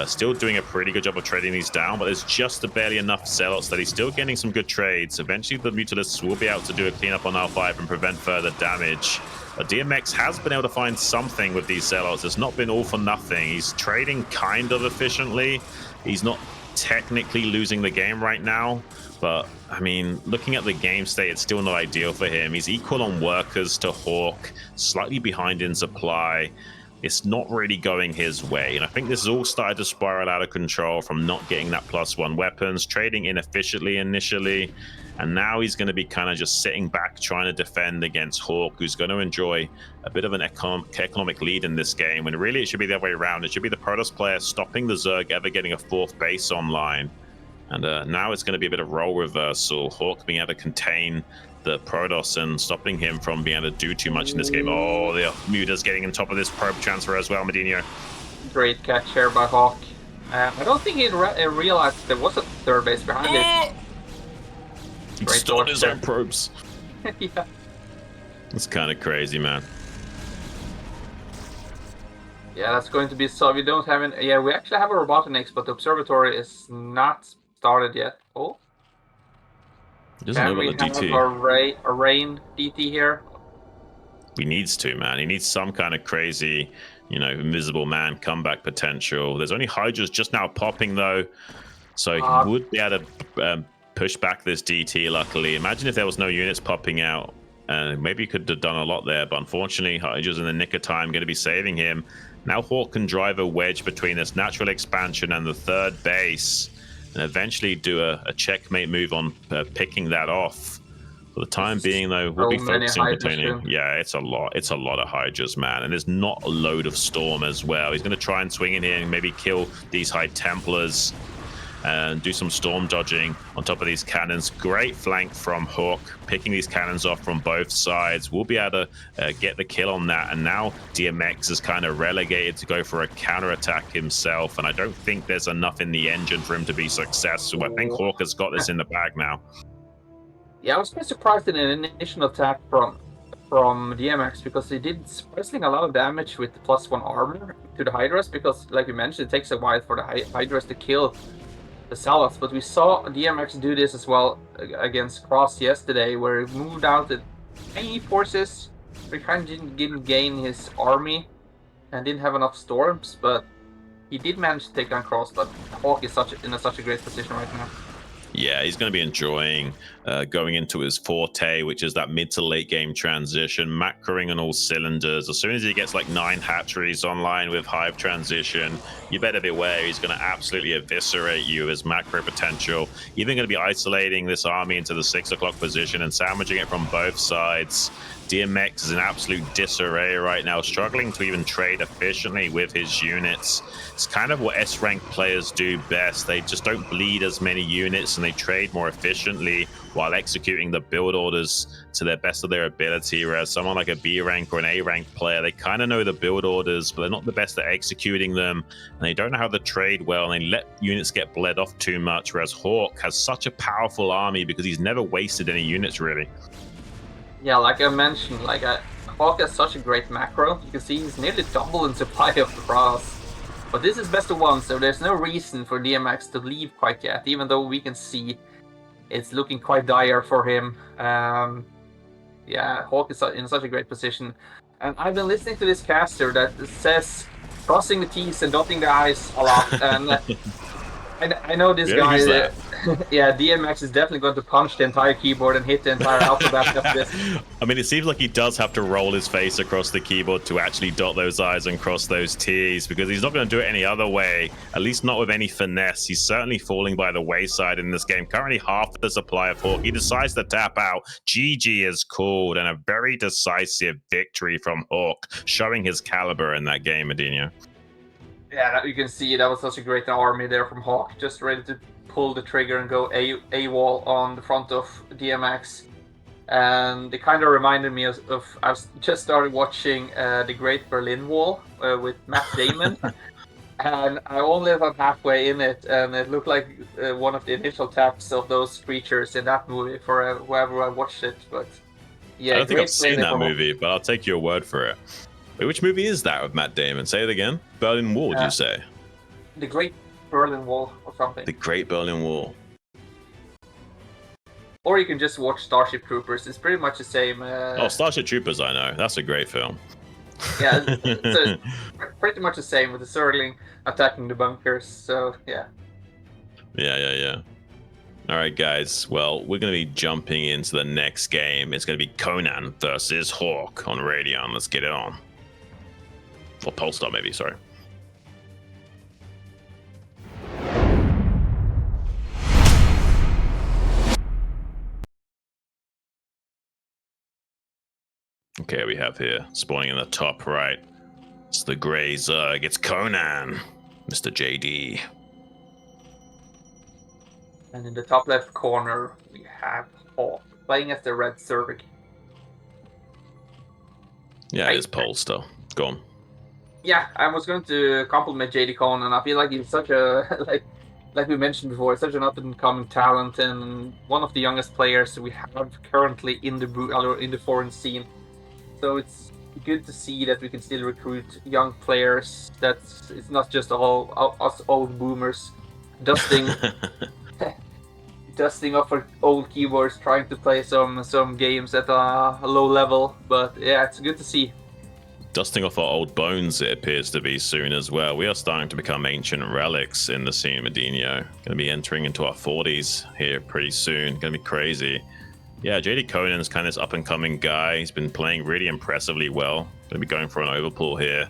Speaker 1: Still doing a pretty good job of trading these down, but there's just barely enough Zealots that he's still getting some good trades. Eventually, the Mutalisks will be able to do a cleanup on R5 and prevent further damage. DMX has been able to find something with these Zealots. It's not been all for nothing. He's trading kind of efficiently. He's not technically losing the game right now, but I mean, looking at the game state, it's still not ideal for him. He's equal on workers to Hawk, slightly behind in supply. It's not really going his way, and I think this has all started to spiral out of control from not getting that +1 weapons, trading inefficiently initially, and now he's going to be kind of just sitting back trying to defend against Hawk, who's going to enjoy a bit of an economic lead in this game, when really it should be the other way around. It should be the Protoss player stopping the Zerg ever getting a 4th base online, and now it's going to be a bit of role reversal. Hawk being able to contain the Protoss and stopping him from being able to do too much in this game. Oh, the Muta's getting on top of this probe transfer as well, Medino.
Speaker 4: Great catch here by Hawk. I don't think he realized there was a 3rd base behind it.
Speaker 1: He stole his own probes.
Speaker 4: Yeah.
Speaker 1: It's kind of crazy, man.
Speaker 4: Yeah, that's going to be so. We don't have an. Yeah, we actually have a Robotniks, but the observatory is not started yet. Oh.
Speaker 1: He doesn't know about the DT.
Speaker 4: Can we have a rain DT here?
Speaker 1: He needs to, man. He needs some kind of crazy, invisible man comeback potential. There's only Hydras just now popping, though, so he would be able to push back this DT, luckily. Imagine if there was no units popping out. Maybe he could have done a lot there, but unfortunately, Hydra's in the nick of time going to be saving him. Now Hawk can drive a wedge between this natural expansion and the 3rd base, and eventually do a checkmate move on picking that off. For the time being, though, we'll be focusing between. Yeah, it's a lot. It's a lot of Hydras, man, and there's not a load of Storm as well. He's going to try and swing in here and maybe kill these High Templars and do some storm dodging on top of these cannons. Great flank from Hawk, picking these cannons off from both sides. We'll be able to get the kill on that, and now DMX is kind of relegated to go for a counterattack himself, and I don't think there's enough in the engine for him to be successful. I think Hawk has got this in the bag now.
Speaker 4: Yeah, I was quite surprised in an initial attack from DMX, because he did surprisingly a lot of damage with the +1 armor to the Hydras, because like you mentioned, it takes a while for the Hydras to kill the Zealots, but we saw DMX do this as well against Crossy yesterday, where he moved out the tiny forces. He kind of didn't gain his army and didn't have enough storms, but he did manage to take down Cross. But Hawk is in such a great position right now.
Speaker 1: Yeah, he's going to be enjoying going into his forte, which is that mid to late game transition, macroing on all cylinders. As soon as he gets like 9 hatcheries online with Hive transition, you better beware. He's going to absolutely eviscerate you with his macro potential. Even going to be isolating this army into the 6 o'clock position and sandwiching it from both sides. DMX is in absolute disarray right now, struggling to even trade efficiently with his units. It's kind of what S-rank players do best. They just don't bleed as many units and they trade more efficiently while executing the build orders to their best of their ability, whereas someone like a B rank or an A rank player, they kind of know the build orders, but they're not the best at executing them, and they don't know how to trade well, and they let units get bled off too much, whereas Hawk has such a powerful army because he's never wasted any units, really.
Speaker 4: Yeah, like I mentioned, Hawk has such a great macro. You can see he's nearly double in supply of the Cross. But this is best of one, so there's no reason for Dienmax to leave quite yet, even though we can see it's looking quite dire for him. Yeah, Hawk is in such a great position. And I've been listening to this caster that says crossing the T's and dotting the I's a lot. And I know this
Speaker 1: Yeah,
Speaker 4: guy.
Speaker 1: who's that?
Speaker 4: Yeah, Dienmax is definitely going to punch the entire keyboard and hit the entire alphabet after this.
Speaker 1: I mean, it seems like he does have to roll his face across the keyboard to actually dot those I's and cross those T's, because he's not going to do it any other way, at least not with any finesse. He's certainly falling by the wayside in this game. Currently half the supply of Hawk. He decides to tap out. GG is called, and a very decisive victory from Hawk, showing his caliber in that game, Adinho.
Speaker 4: Yeah, you can see that was such a great army there from Hawk, just ready to pull the trigger and go AWOL on the front of DMX. And it kind of reminded me of I've just started watching The Great Berlin Wall with Matt Damon. And I only got halfway in it, and it looked like one of the initial taps of those creatures in that movie for whoever I watched it. But yeah,
Speaker 1: I don't think I've seen that movie, but I'll take your word for it. Wait, which movie is that with Matt Damon? Say it again. Berlin Wall, did you say?
Speaker 4: The Great Berlin Wall or something.
Speaker 1: The Great Berlin Wall.
Speaker 4: Or you can just watch Starship Troopers. It's pretty much the same.
Speaker 1: Oh, Starship Troopers, I know. That's a great film.
Speaker 4: Yeah, it's pretty much the same with the Zergling attacking the bunkers. So, yeah.
Speaker 1: Yeah. All right, guys. Well, we're going to be jumping into the next game. It's going to be Conan versus Hawk on Radeon. Let's get it on. Or Polestar, maybe, sorry. Okay, we have here, spawning in the top right, it's the Grey Zerg. It's Conan, Mr. JD.
Speaker 4: And in the top left corner, we have Hawk playing as the Red Zerg.
Speaker 1: Yeah, it is Polestar. Go on.
Speaker 4: Yeah, I was going to compliment JDConan. I feel like he's such a like we mentioned before, such an up-and-coming talent and one of the youngest players we have currently in the foreign scene. So it's good to see that we can still recruit young players. It's not just all us old boomers dusting off our old keyboards, trying to play some games at a low level. But yeah, it's good to see.
Speaker 1: Dusting off our old bones, it appears to be soon as well. We are starting to become ancient relics in the scene, Medino. Going to be entering into our 40s here pretty soon. Going to be crazy. Yeah, JDConan's kind of this up-and-coming guy. He's been playing really impressively well. Going to be going for an overpull here.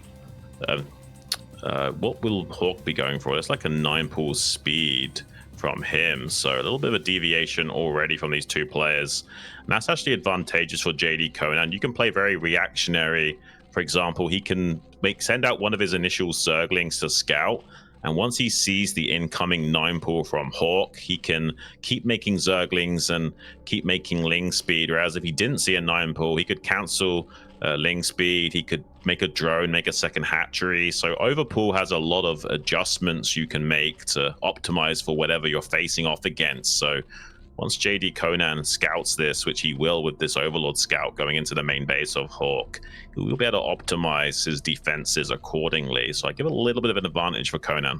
Speaker 1: What will Hawk be going for? It's like a 9-pull speed from him, so a little bit of a deviation already from these two players. And that's actually advantageous for JDConan. You can play very reactionary. For example, he can send out one of his initial Zerglings to scout, and once he sees the incoming 9-pull from Hawk, he can keep making Zerglings and keep making Ling speed, whereas if he didn't see a 9-pull, he could cancel Ling speed, he could make a drone, make a second hatchery. So overpull has a lot of adjustments you can make to optimize for whatever you're facing off against. So once JDConan scouts this, which he will with this Overlord scout going into the main base of Hawk, he will be able to optimize his defenses accordingly. So I give it a little bit of an advantage for Conan.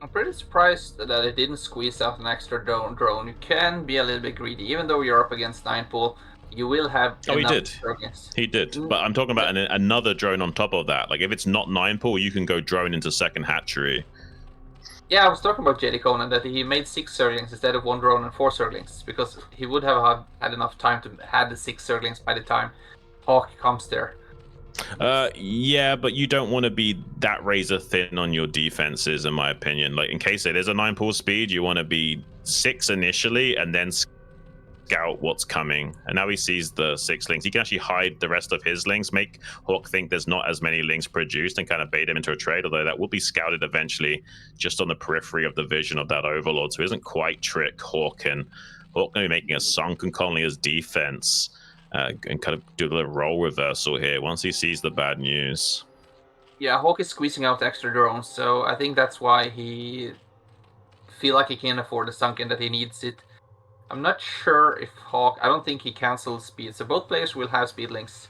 Speaker 4: I'm pretty surprised that it didn't squeeze out an extra drone. You can be a little bit greedy, even though you're up against 9-pull. You will have.
Speaker 1: Oh, he did.
Speaker 4: Dragons.
Speaker 1: He did. But I'm talking about another drone on top of that. Like if it's not 9-pull, you can go drone into second hatchery.
Speaker 4: Yeah, I was talking about JDConan, that he made 6 Zerglings instead of 1 drone and 4 Zerglings, because he would have had enough time to have the 6 Zerglings by the time Hawk comes there.
Speaker 1: Yeah, but you don't want to be that razor thin on your defenses, in my opinion. Like in case it is a 9-pull speed, you want to be 6 initially and then scout what's coming. And now he sees the 6 links. He can actually hide the rest of his links, make Hawk think there's not as many links produced, and kind of bait him into a trade, although that will be scouted eventually just on the periphery of the vision of that Overlord. So he doesn't quite trick Hawk, and Hawk going to be making a sunken colony as defense and kind of do the role reversal here once he sees the bad news.
Speaker 4: Yeah, Hawk is squeezing out extra drones, so I think that's why he feel like he can't afford the sunken, that he needs it. I'm not sure if Hawk. I don't think he cancels speed, so both players will have speed links.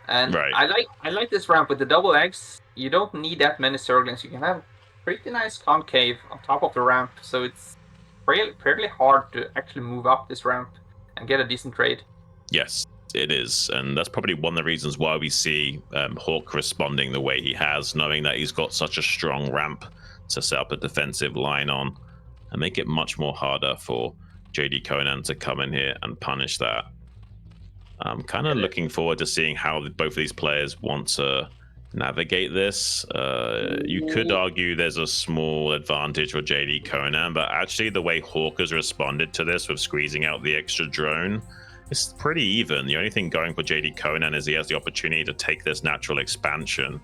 Speaker 4: And
Speaker 1: Right.
Speaker 4: I like this ramp with the double eggs. You don't need that many Zerglings. You can have pretty nice concave on top of the ramp, so it's fairly hard to actually move up this ramp and get a decent trade.
Speaker 1: Yes, it is, and that's probably one of the reasons why we see Hawk responding the way he has, knowing that he's got such a strong ramp to set up a defensive line on, and make it much more harder for JDConan to come in here and punish that. I'm kind of looking forward to seeing how both of these players want to navigate this. You could argue there's a small advantage for JDConan, but actually the way Hawk has responded to this with squeezing out the extra drone, it's pretty even. The only thing going for JDConan is he has the opportunity to take this natural expansion.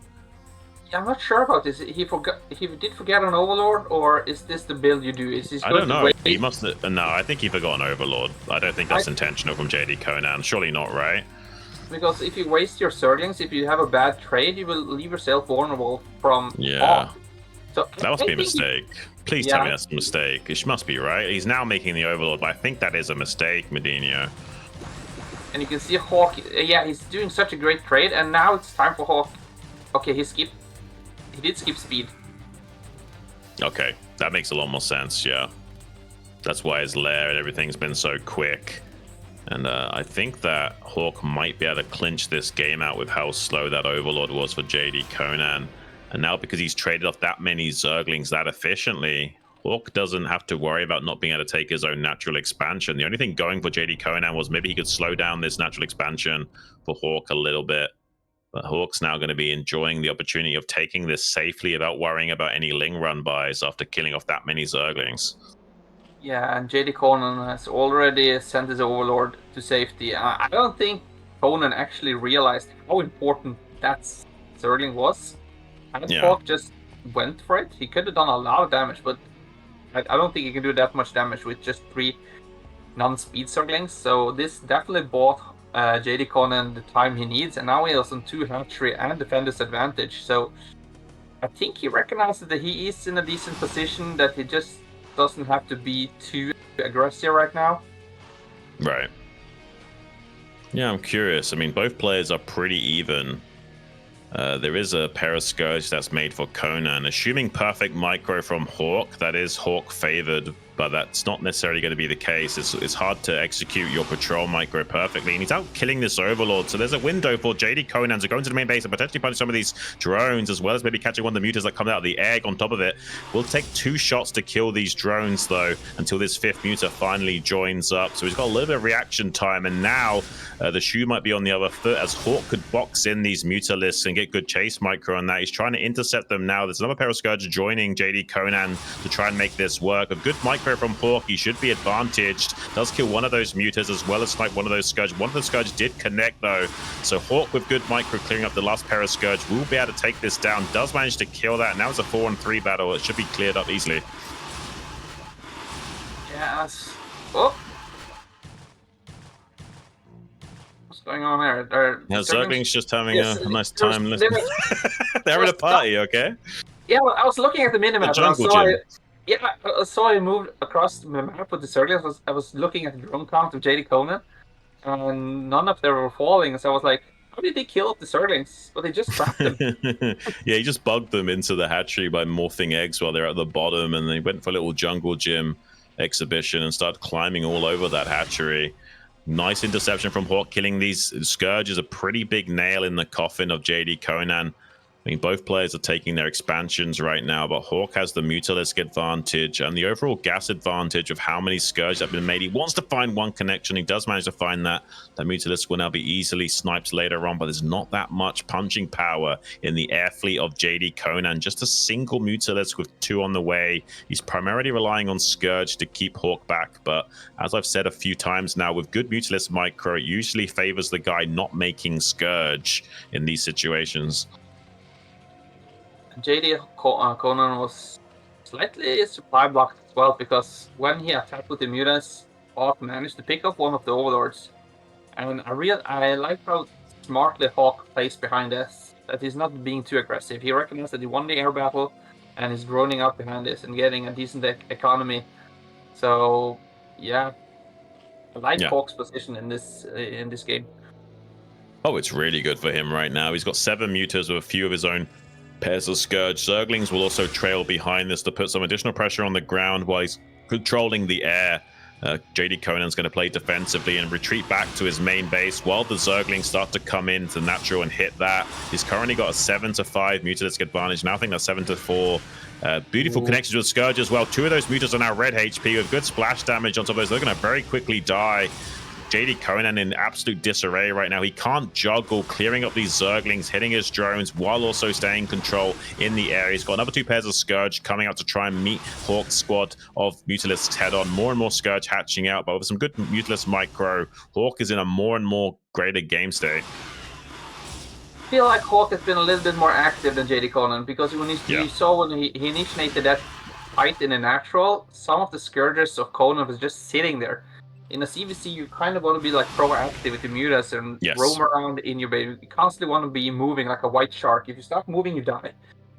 Speaker 4: Yeah, I'm not sure about this. He did forget an Overlord, or is this the build you do? Is he?
Speaker 1: I don't know. He must have, no, I think he forgot an Overlord. I don't think that's intentional from JDConan. Surely not, right?
Speaker 4: Because if you waste your Zerglings, if you have a bad trade, you will leave yourself vulnerable from
Speaker 1: Hawk.
Speaker 4: So
Speaker 1: that must be a mistake. Please tell me that's a mistake. It must be, right? He's now making the Overlord, but I think that is a mistake, Medinho.
Speaker 4: And you can see Hawk, he's doing such a great trade, and now it's time for Hawk. Okay, he did skip speed.
Speaker 1: Okay, that makes a lot more sense, yeah. That's why his lair and everything's been so quick. And I think that Hawk might be able to clinch this game out with how slow that Overlord was for JDConan. And now because he's traded off that many Zerglings that efficiently, Hawk doesn't have to worry about not being able to take his own natural expansion. The only thing going for JDConan was maybe he could slow down this natural expansion for Hawk a little bit. But Hawk's now going to be enjoying the opportunity of taking this safely without worrying about any Ling run buys after killing off that many Zerglings.
Speaker 4: Yeah, and JDConan has already sent his Overlord to safety. I don't think Conan actually realized how important that Zergling was. And Hawk just went for it. He could have done a lot of damage, but I don't think he can do that much damage with just 3 non-speed Zerglings. So this definitely bought JDConan the time he needs, and now he has on 2 hatchery and defender's advantage. So I think he recognizes that he is in a decent position, that he just doesn't have to be too aggressive right now.
Speaker 1: Right. Yeah, I'm curious. I mean, both players are pretty even. There is a pair of Scourge that's made for Conan. Assuming perfect micro from Hawk, that is Hawk favored, but that's not necessarily going to be the case. It's hard to execute your patrol micro perfectly, and he's out killing this Overlord, so there's a window for JDConan to go into the main base and potentially punish some of these drones, as well as maybe catching one of the mutas that come out of the egg on top of it. We'll take 2 shots to kill these drones, though, until this 5th muta finally joins up. So he's got a little bit of reaction time, and now the shoe might be on the other foot, as Hawk could box in these muta lists and get good chase micro on that. He's trying to intercept them now. There's another pair of Scourge joining JDConan to try and make this work. A good micro from Hawk. He should be advantaged. Does kill one of those mutas as well as snipe one of those Scourge. One of the Scourge did connect though. So Hawk with good micro clearing up the last pair of Scourge will be able to take this down. Does manage to kill that. Now it's a 4-on-3 battle. It should be cleared up easily.
Speaker 4: Yes. Oh. What's going on there?
Speaker 1: Zergling's just having a nice time. They're at a party, okay?
Speaker 4: Yeah, well, I was looking at the minimap and I saw he moved across the map with the Zerglings. I was looking at the drone count of JDConan, and none of them were falling. So I was like, how did they kill up the Zerglings? But they just trapped them.
Speaker 1: Yeah, he just bugged them into the hatchery by morphing eggs while they're at the bottom, and they went for a little jungle gym exhibition and started climbing all over that hatchery. Nice interception from Hawk, killing these Scourge is a pretty big nail in the coffin of JDConan. I mean, both players are taking their expansions right now, but Hawk has the Mutalisk advantage and the overall gas advantage of how many Scourge have been made. He wants to find one connection. He does manage to find that. That Mutalisk will now be easily sniped later on, but there's not that much punching power in the air fleet of JDConan. Just a single Mutalisk with 2 on the way. He's primarily relying on Scourge to keep Hawk back, but as I've said a few times now, with good Mutalisk micro, it usually favors the guy not making Scourge in these situations.
Speaker 4: JDConan was slightly supply blocked as well, because when he attacked with the mutas, Hawk managed to pick up one of the Overlords. And I like how smartly Hawk plays behind this, that he's not being too aggressive. He recognized that he won the air battle and is droning out behind this and getting a decent economy. So yeah, I like
Speaker 1: Yeah.
Speaker 4: Hawk's position in this game.
Speaker 1: Oh, it's really good for him right now. He's got 7 mutas with a few of his own pairs of Scourge. Zerglings will also trail behind this to put some additional pressure on the ground while he's controlling the air. JDConan's going to play defensively and retreat back to his main base while the Zerglings start to come into natural and hit that. He's currently got a 7-5 mutalistic advantage. Now I think that's 7-4. Beautiful connections with Scourge as well. 2 of those mutas are now red HP with good splash damage on top of those. They're going to very quickly die. JDConan in absolute disarray right now. He can't juggle clearing up these Zerglings, hitting his drones while also staying in control in the area. He's got another 2 pairs of Scourge coming out to try and meet Hawk's squad of Mutalisks head on. More and more Scourge hatching out, but with some good Mutalisk micro, Hawk is in a more and more greater game state.
Speaker 4: I feel like Hawk has been a little bit more active than JDConan, because when you saw when he initiated that fight in the natural, some of the Scourges of Conan was just sitting there. In a CVC, you kind of want to be like proactive with the mutas and roam around in your base. You constantly want to be moving like a white shark. If you stop moving, you die.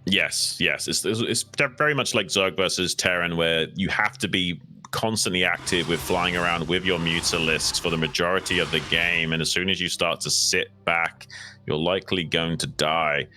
Speaker 1: Yes. It's very much like Zerg versus Terran, where you have to be constantly active with flying around with your Mutalisks for the majority of the game. And as soon as you start to sit back, you're likely going to die.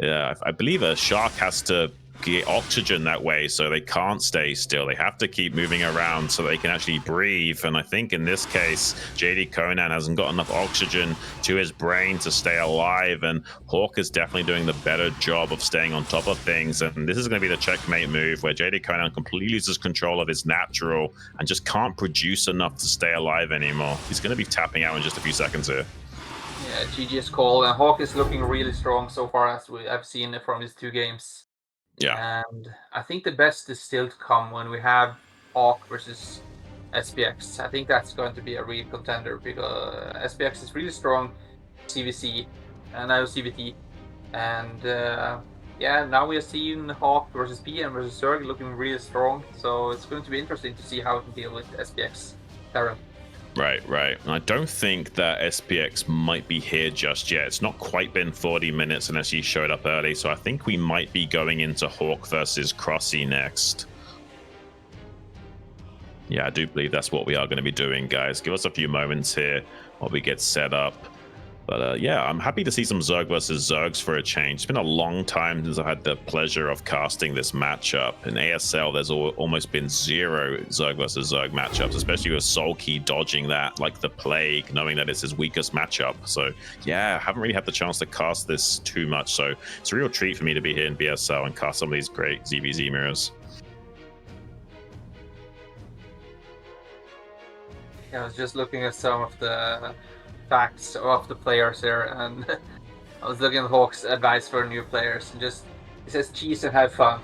Speaker 1: I believe a shark has to get oxygen that way, so they can't stay still. They have to keep moving around so they can actually breathe. And I think in this case, JDConan hasn't got enough oxygen to his brain to stay alive, and Hawk is definitely doing the better job of staying on top of things. And this is going to be the checkmate move where JDConan completely loses control of his natural and just can't produce enough to stay alive anymore. He's going to be tapping out in just a few seconds here.
Speaker 4: Yeah, GG's call. And Hawk is looking really strong so far, as I've seen it from his 2 games.
Speaker 1: Yeah.
Speaker 4: And I think the best is still to come when we have Hawk versus SPX. I think that's going to be a real contender, because SPX is really strong CVC and now CVT. And yeah, now we are seeing Hawk versus PM versus Zerg looking really strong. So it's going to be interesting to see how it can deal with SPX Terran.
Speaker 1: Right. And I don't think that SPX might be here just yet. It's not quite been 40 minutes unless he showed up early, so I think we might be going into Hawk versus Crossy next. Yeah, I do believe that's what we are going to be doing, guys. Give us a few moments here while we get set up. But yeah, I'm happy to see some Zerg versus Zergs for a change. It's been a long time since I had the pleasure of casting this matchup. In ASL, there's almost been 0 Zerg versus Zerg matchups, especially with Soulkey dodging that like the plague, knowing that it's his weakest matchup. So yeah, I haven't really had the chance to cast this too much. So it's a real treat for me to be here in BSL and cast some of these great ZVZ mirrors.
Speaker 4: Yeah, I was just looking at some of the facts of the players here, and I was looking at Hawk's advice for new players, and just it says cheese and have fun.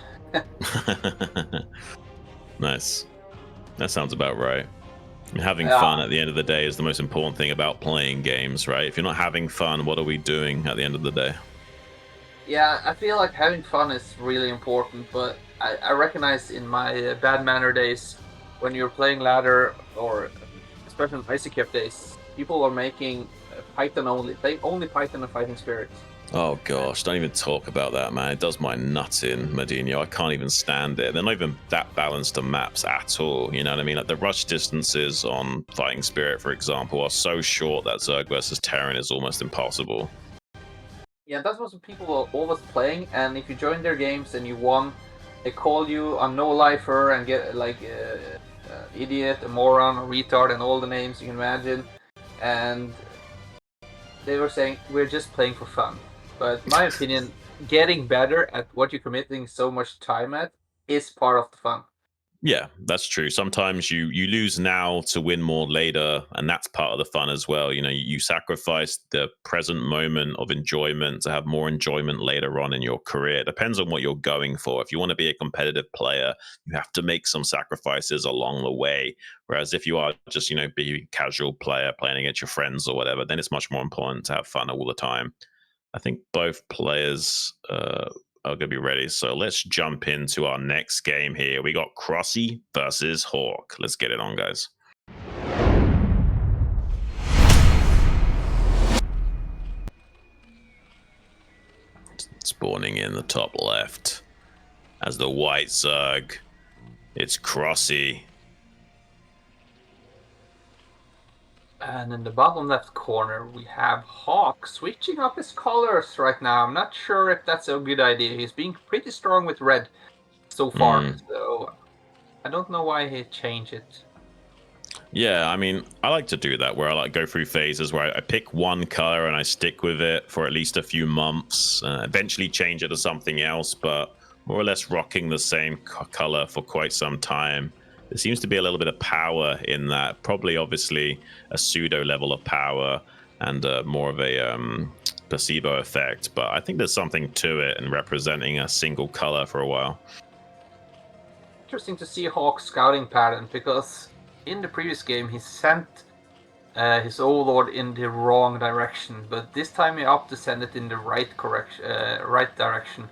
Speaker 1: Nice. That sounds about right. I mean, having fun at the end of the day is the most important thing about playing games, right? If you're not having fun, what are we doing at the end of the day?
Speaker 4: Yeah, I feel like having fun is really important, but I recognize in my bad manner days, when you're playing ladder, or especially in ICCAP days, people are making Python only. Playing only Python and Fighting Spirit.
Speaker 1: Oh gosh, don't even talk about that, man. It does my nuts in, Medino. I can't even stand it. They're not even that balanced to maps at all. You know what I mean? Like the rush distances on Fighting Spirit, for example, are so short that Zerg versus Terran is almost impossible.
Speaker 4: Yeah, that's what people are always playing, and if you join their games and you won, they call you a no-lifer and get like idiot, a moron, a retard, and all the names you can imagine. And they were saying, we're just playing for fun. But in my opinion, getting better at what you're committing so much time at is part of the fun.
Speaker 1: Yeah, that's true. Sometimes you lose now to win more later, and that's part of the fun as well. You know, you sacrifice the present moment of enjoyment to have more enjoyment later on in your career. It depends on what you're going for. If you want to be a competitive player, you have to make some sacrifices along the way. Whereas if you are just, you know, be a casual player playing against your friends or whatever, then it's much more important to have fun all the time. I think both players are going to be ready. So let's jump into our next game here. We got Crossy versus Hawk. Let's get it on, guys. Spawning in the top left as the white Zerg. It's Crossy.
Speaker 4: And in the bottom left corner, we have Hawk switching up his colors right now. I'm not sure if that's a good idea. He's being pretty strong with red so far, so I don't know why he changed it.
Speaker 1: Yeah, I mean, I like to do that where I like go through phases where I pick one color and I stick with it for at least a few months, eventually change it to something else, but more or less rocking the same color for quite some time. There seems to be a little bit of power in that, probably obviously a pseudo level of power and more of a placebo effect, but I think there's something to it in representing a single color for a while.
Speaker 4: Interesting to see Hawk's scouting pattern, because in the previous game he sent his overlord in the wrong direction, but this time he opted to send it in the right direction.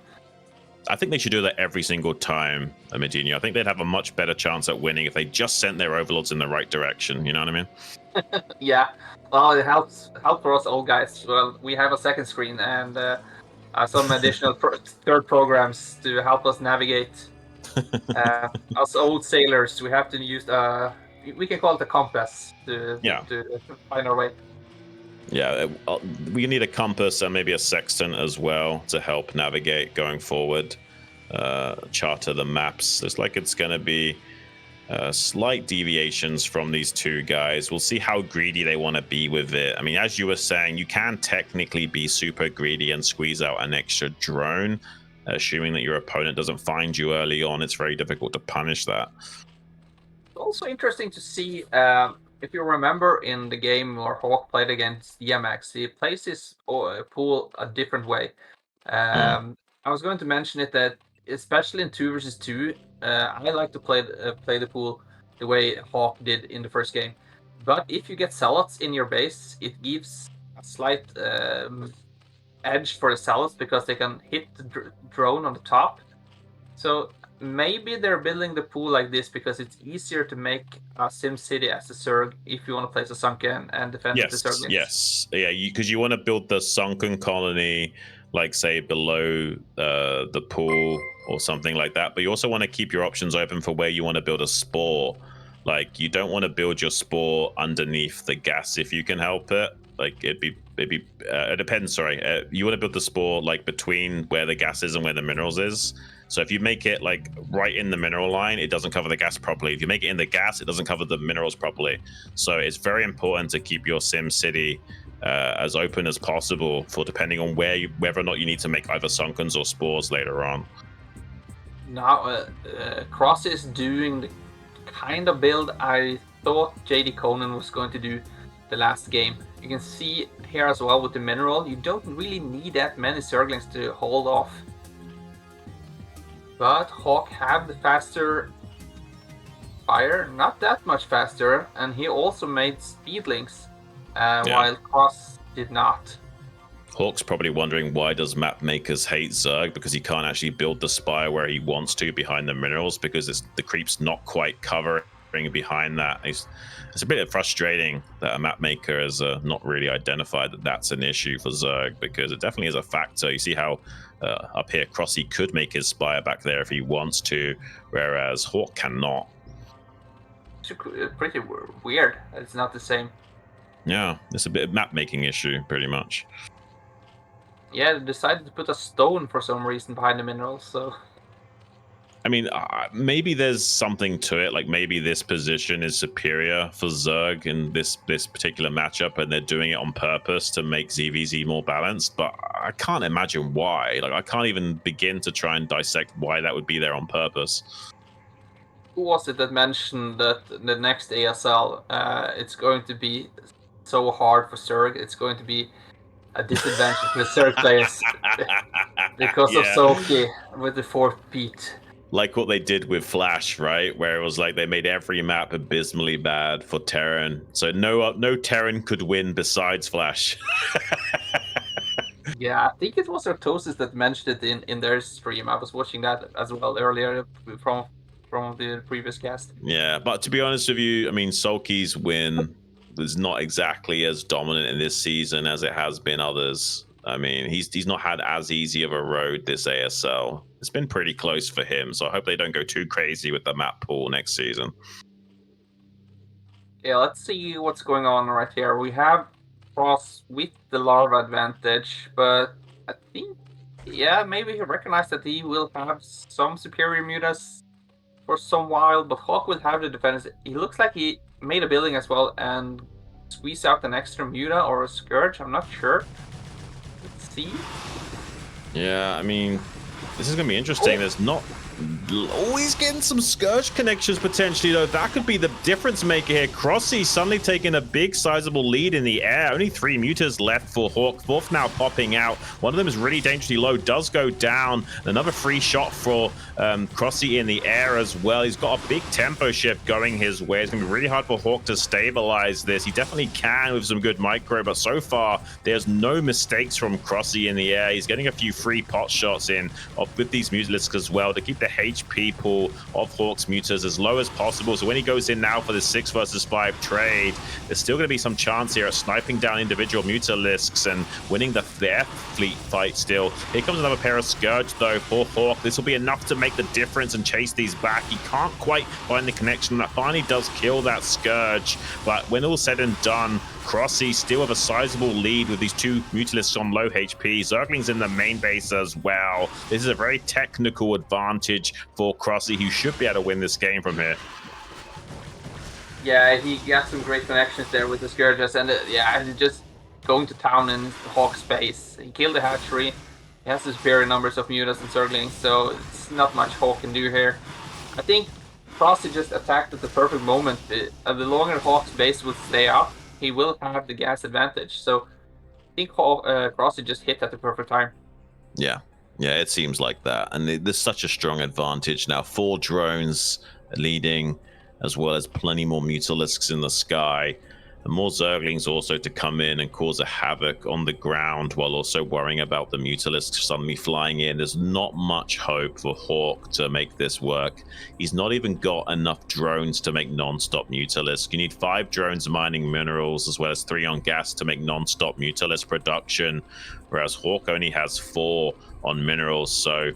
Speaker 1: I think they should do that every single time, Medina. I think they'd have a much better chance at winning if they just sent their overlords in the right direction. You know what I mean?
Speaker 4: Yeah. Well, it helps for us all guys. Well, we have a second screen and some additional third programs to help us navigate. Us old sailors, we have to use we can call it a compass to find our way.
Speaker 1: Yeah, we need a compass and maybe a sextant as well to help navigate going forward. Charter the maps. Looks like it's going to be slight deviations from these two guys. We'll see how greedy they want to be with it. I mean, as you were saying, you can technically be super greedy and squeeze out an extra drone. Assuming that your opponent doesn't find you early on, it's very difficult to punish that.
Speaker 4: Also interesting to see, if you remember in the game where Hawk played against Dienmax, he plays his pool a different way. I was going to mention it that, especially in 2 versus 2, I like to play the pool the way Hawk did in the first game. But if you get zealots in your base, it gives a slight edge for the zealots because they can hit the drone on the top. So maybe they're building the pool like this because it's easier to make a Sim City as a Zerg if you want to place a sunken and defend the Zerglings.
Speaker 1: Yes, yeah, because you want to build the sunken colony, like say below the pool or something like that. But you also want to keep your options open for where you want to build a spore. Like you don't want to build your spore underneath the gas if you can help it. Like it depends. Sorry, you want to build the spore like between where the gas is and where the minerals is. So if you make it like right in the mineral line, it doesn't cover the gas properly. If you make it in the gas, it doesn't cover the minerals properly. So it's very important to keep your Sim City as open as possible for depending on whether or not you need to make either sunkens or spores later on.
Speaker 4: Now, Crossy is doing the kind of build I thought JDConan was going to do the last game. You can see here as well with the mineral, you don't really need that many Zerglings to hold off. But Hawk have the faster fire, not that much faster, and he also made speedlings, while Cross did not.
Speaker 1: Hawk's probably wondering why does map makers hate Zerg, because he can't actually build the spire where he wants to behind the minerals because the creep's not quite covering behind that. It's a bit frustrating that a map maker has not really identified that that's an issue for Zerg, because it definitely is a factor. You see how up here Crossy could make his spire back there if he wants to, whereas Hawk cannot.
Speaker 4: It's pretty weird. It's not the same.
Speaker 1: Yeah, it's a bit of map making issue pretty much.
Speaker 4: Yeah, they decided to put a stone for some reason behind the minerals, so...
Speaker 1: I mean, maybe there's something to it. Like maybe this position is superior for Zerg in this particular matchup, and they're doing it on purpose to make ZVZ more balanced. But I can't imagine why. Like I can't even begin to try and dissect why that would be there on purpose.
Speaker 4: Who was it that mentioned that the next ASL, it's going to be so hard for Zerg? It's going to be a disadvantage for the Zerg players because of Soki with the 4th beat.
Speaker 1: Like what they did with Flash, right? Where it was like they made every map abysmally bad for Terran. So no Terran could win besides Flash.
Speaker 4: Yeah, I think it was Artosis that mentioned it in their stream. I was watching that as well earlier from the previous cast.
Speaker 1: Yeah, but to be honest with you, I mean, Sulky's win was not exactly as dominant in this season as it has been others. I mean, he's not had as easy of a road this ASL. It's been pretty close for him, so I hope they don't go too crazy with the map pool next season.
Speaker 4: Yeah, let's see what's going on right here. We have Cross with the larva advantage, but I think, yeah, maybe he recognized that he will have some superior mutas for some while, but Hawk will have the defense. He looks like he made a building as well and squeeze out an extra muta or a scourge. I'm not sure. Let's see.
Speaker 1: Yeah, I mean, this is going to be interesting. There's not always getting some Scourge connections potentially, though. That could be the difference maker here. Crossy suddenly taking a big sizable lead in the air. Only 3 mutas left for Hawk. Fourth now popping out. One of them is really dangerously low, does go down. Another free shot for Crossy in the air as well. He's got a big tempo shift going his way. It's going to be really hard for Hawk to stabilize this. He definitely can with some good micro, but so far there's no mistakes from Crossy in the air. He's getting a few free pot shots in with these Mutalisks as well to keep the HP pool of Hawk's mutas as low as possible. So when he goes in now for the 6 versus 5 trade, there's still going to be some chance here of sniping down individual Mutalisks and winning the air fleet fight still. Here comes another pair of Scourge though for Hawk. This will be enough to make the difference and chase these back. He can't quite find the connection. That finally does kill that Scourge, but when all said and done, Crossy still have a sizable lead with these 2 Mutalisks on low HP. Zergling's in the main base as well. This is a very technical advantage for Crossy, who should be able to win this game from here.
Speaker 4: Yeah, he got some great connections there with the Scourges, and yeah, he's just going to town in Hawk's base. He killed the hatchery. He has the superior numbers of mutas and Zerglings, so it's not much Hawk can do here. I think Crossy just attacked at the perfect moment. The longer Hawk's base will stay up, he will have the gas advantage. So I think Crossy just hit at the perfect time.
Speaker 1: Yeah, it seems like that. And there's such a strong advantage now. 4 drones leading, as well as plenty more Mutalisks in the sky. And more Zerglings also to come in and cause a havoc on the ground while also worrying about the Mutalisks suddenly flying in. There's not much hope for Hawk to make this work. He's not even got enough drones to make non-stop Mutalisk. You need 5 drones mining minerals as well as 3 on gas to make non-stop Mutalisk production, whereas Hawk only has 4 on minerals. So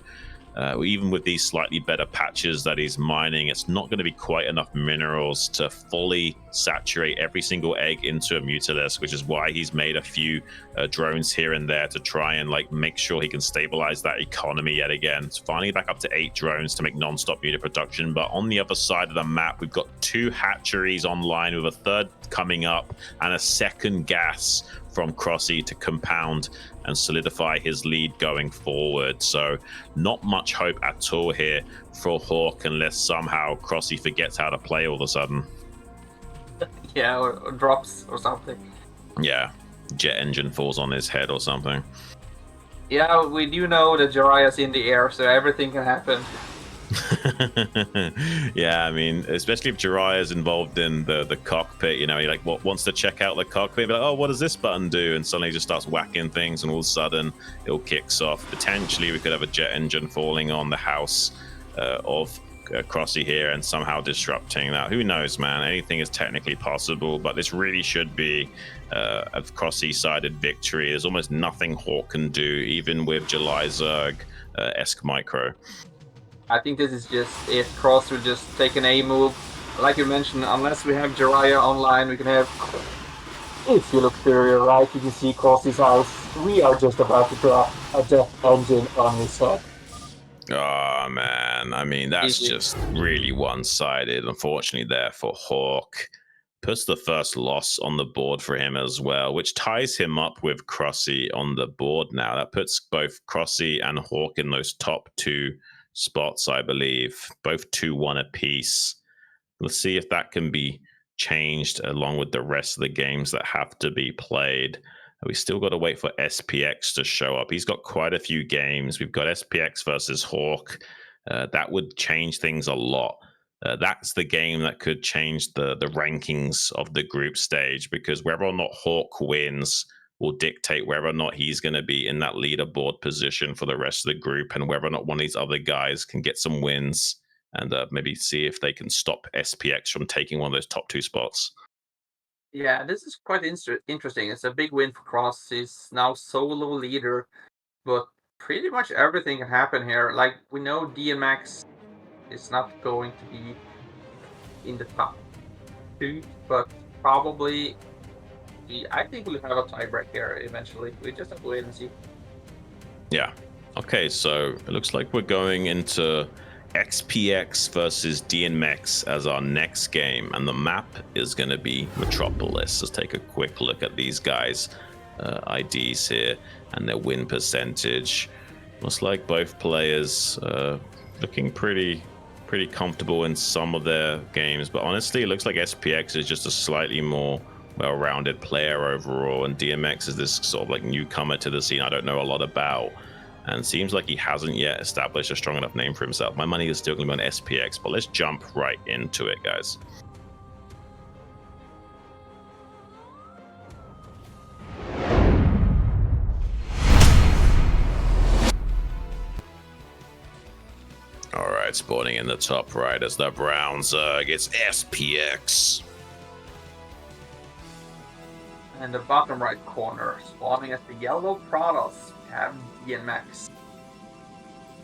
Speaker 1: even with these slightly better patches that he's mining, it's not going to be quite enough minerals to fully saturate every single egg into a Mutalisk, which is why he's made a few drones here and there to try and make sure he can stabilize that economy yet again. It's finally back up to 8 drones to make non-stop muta production, but on the other side of the map, we've got 2 hatcheries online with a 3rd coming up and a 2nd gas from Crossy to compound and solidify his lead going forward. So not much hope at all here for Hawk unless somehow Crossy forgets how to play all of a sudden.
Speaker 4: Yeah, or drops or something.
Speaker 1: Yeah, jet engine falls on his head or something.
Speaker 4: Yeah, we do know that Jiraiya's in the air, so everything can happen.
Speaker 1: Yeah, I mean, especially if Jiraiya is involved in the cockpit, he wants to check out the cockpit, but oh, what does this button do? And suddenly he just starts whacking things, and all of a sudden it all kicks off. Potentially, we could have a jet engine falling on the house of Crossy here and somehow disrupting that. Who knows, man? Anything is technically possible, but this really should be a Crossy-sided victory. There's almost nothing Hawk can do, even with July Zerg-esque micro.
Speaker 4: I think this is just if Cross will just take an A move. Like you mentioned, unless we have Jiraiya online, we can have... If you look through right, you can see Crossy's eyes. We are just about to drop a death engine on his head.
Speaker 1: Oh, man. I mean, that's just really one-sided, unfortunately, there for Hawk. Puts the first loss on the board for him as well, which ties him up with Crossy on the board now. That puts both Crossy and Hawk in those top 2 spots, I believe, both 2-1 apiece. Let's see if that can be changed along with the rest of the games that have to be played. We still got to wait for SPX to show up. He's got quite a few games. We've got SPX versus Hawk. That would change things a lot. That's the game that could change the rankings of the group stage, because whether or not Hawk wins will dictate whether or not he's going to be in that leaderboard position for the rest of the group, and whether or not one of these other guys can get some wins and maybe see if they can stop SPX from taking one of those top 2 spots.
Speaker 4: Yeah, this is quite interesting. It's a big win for Cross. He's now solo leader, but pretty much everything can happen here. Like, we know Dienmax is not going to be in the top too, but probably I think we'll have a tiebreak here eventually. We just have to wait and see.
Speaker 1: Yeah. Okay, so it looks like we're going into XPX versus Dienmax as our next game, and the map is going to be Metropolis. Let's take a quick look at these guys' IDs here and their win percentage. Looks like both players looking pretty comfortable in some of their games, but honestly, it looks like SPX is just a slightly more well-rounded player overall, and DMX is this sort of like newcomer to the scene I don't know a lot about, and seems like he hasn't yet established a strong enough name for himself. My money is still going to be on SPX, but let's jump right into it, guys. All right, spawning in the top right as the Browns against SPX.
Speaker 4: And the bottom right corner, spawning at the yellow Protoss, we have Dienmax.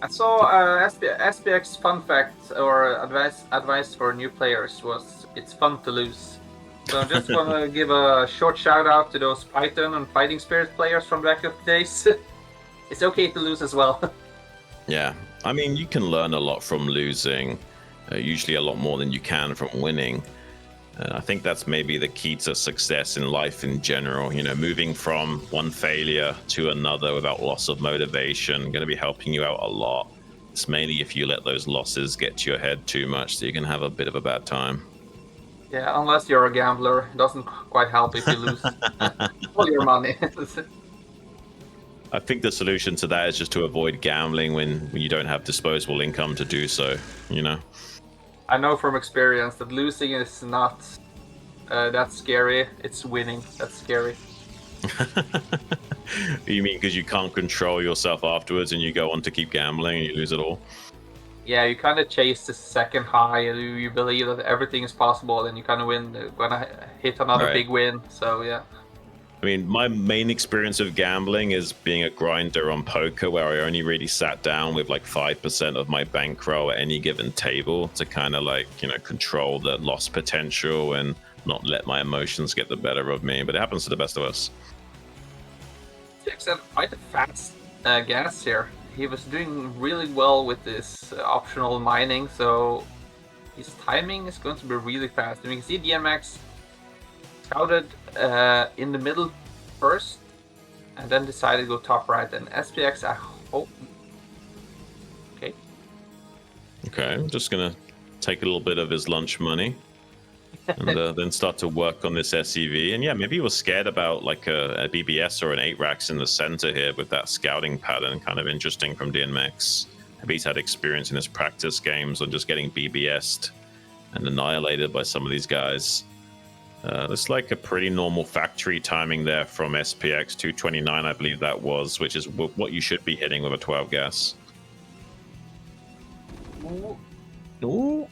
Speaker 4: I saw SPX fun fact or advice for new players was it's fun to lose. So I'm just gonna give a short shout out to those Python and Fighting Spirit players from back of the days. It's okay to lose as well.
Speaker 1: Yeah, I mean, you can learn a lot from losing, usually a lot more than you can from winning. I think that's maybe the key to success in life in general. You know, moving from one failure to another without loss of motivation, going to be helping you out a lot. It's mainly if you let those losses get to your head too much, so you can have a bit of a bad time.
Speaker 4: Yeah, unless you're a gambler, it doesn't quite help if you lose all your money.
Speaker 1: I think the solution to that is just to avoid gambling when you don't have disposable income to do so, you know?
Speaker 4: I know from experience that losing is not that scary. It's winning that's scary.
Speaker 1: You mean because you can't control yourself afterwards and you go on to keep gambling and you lose it all?
Speaker 4: Yeah, you kind of chase the second high. You believe that everything is possible, and you kind of gonna hit another big win. So yeah.
Speaker 1: I mean, my main experience of gambling is being a grinder on poker, where I only really sat down with like 5% of my bankroll at any given table to kind of like, you know, control the loss potential and not let my emotions get the better of me. But it happens to the best of us.
Speaker 4: Jax had quite a fast gas here. He was doing really well with this optional mining, so his timing is going to be really fast. And you can see Dienmax scouted in the middle first, and then decided to go top right. And SPX, I hope. Okay.
Speaker 1: Okay, I'm just gonna take a little bit of his lunch money, and then start to work on this SEV. And yeah, maybe he was scared about like a BBS or an 8 racks in the center here with that scouting pattern. Kind of interesting from Dienmax. Maybe he's had experience in his practice games on just getting BBS'd and annihilated by some of these guys. It's like a pretty normal factory timing there from SPX 229, I believe that was, which is what you should be hitting with a 12 gas.
Speaker 4: Ooh.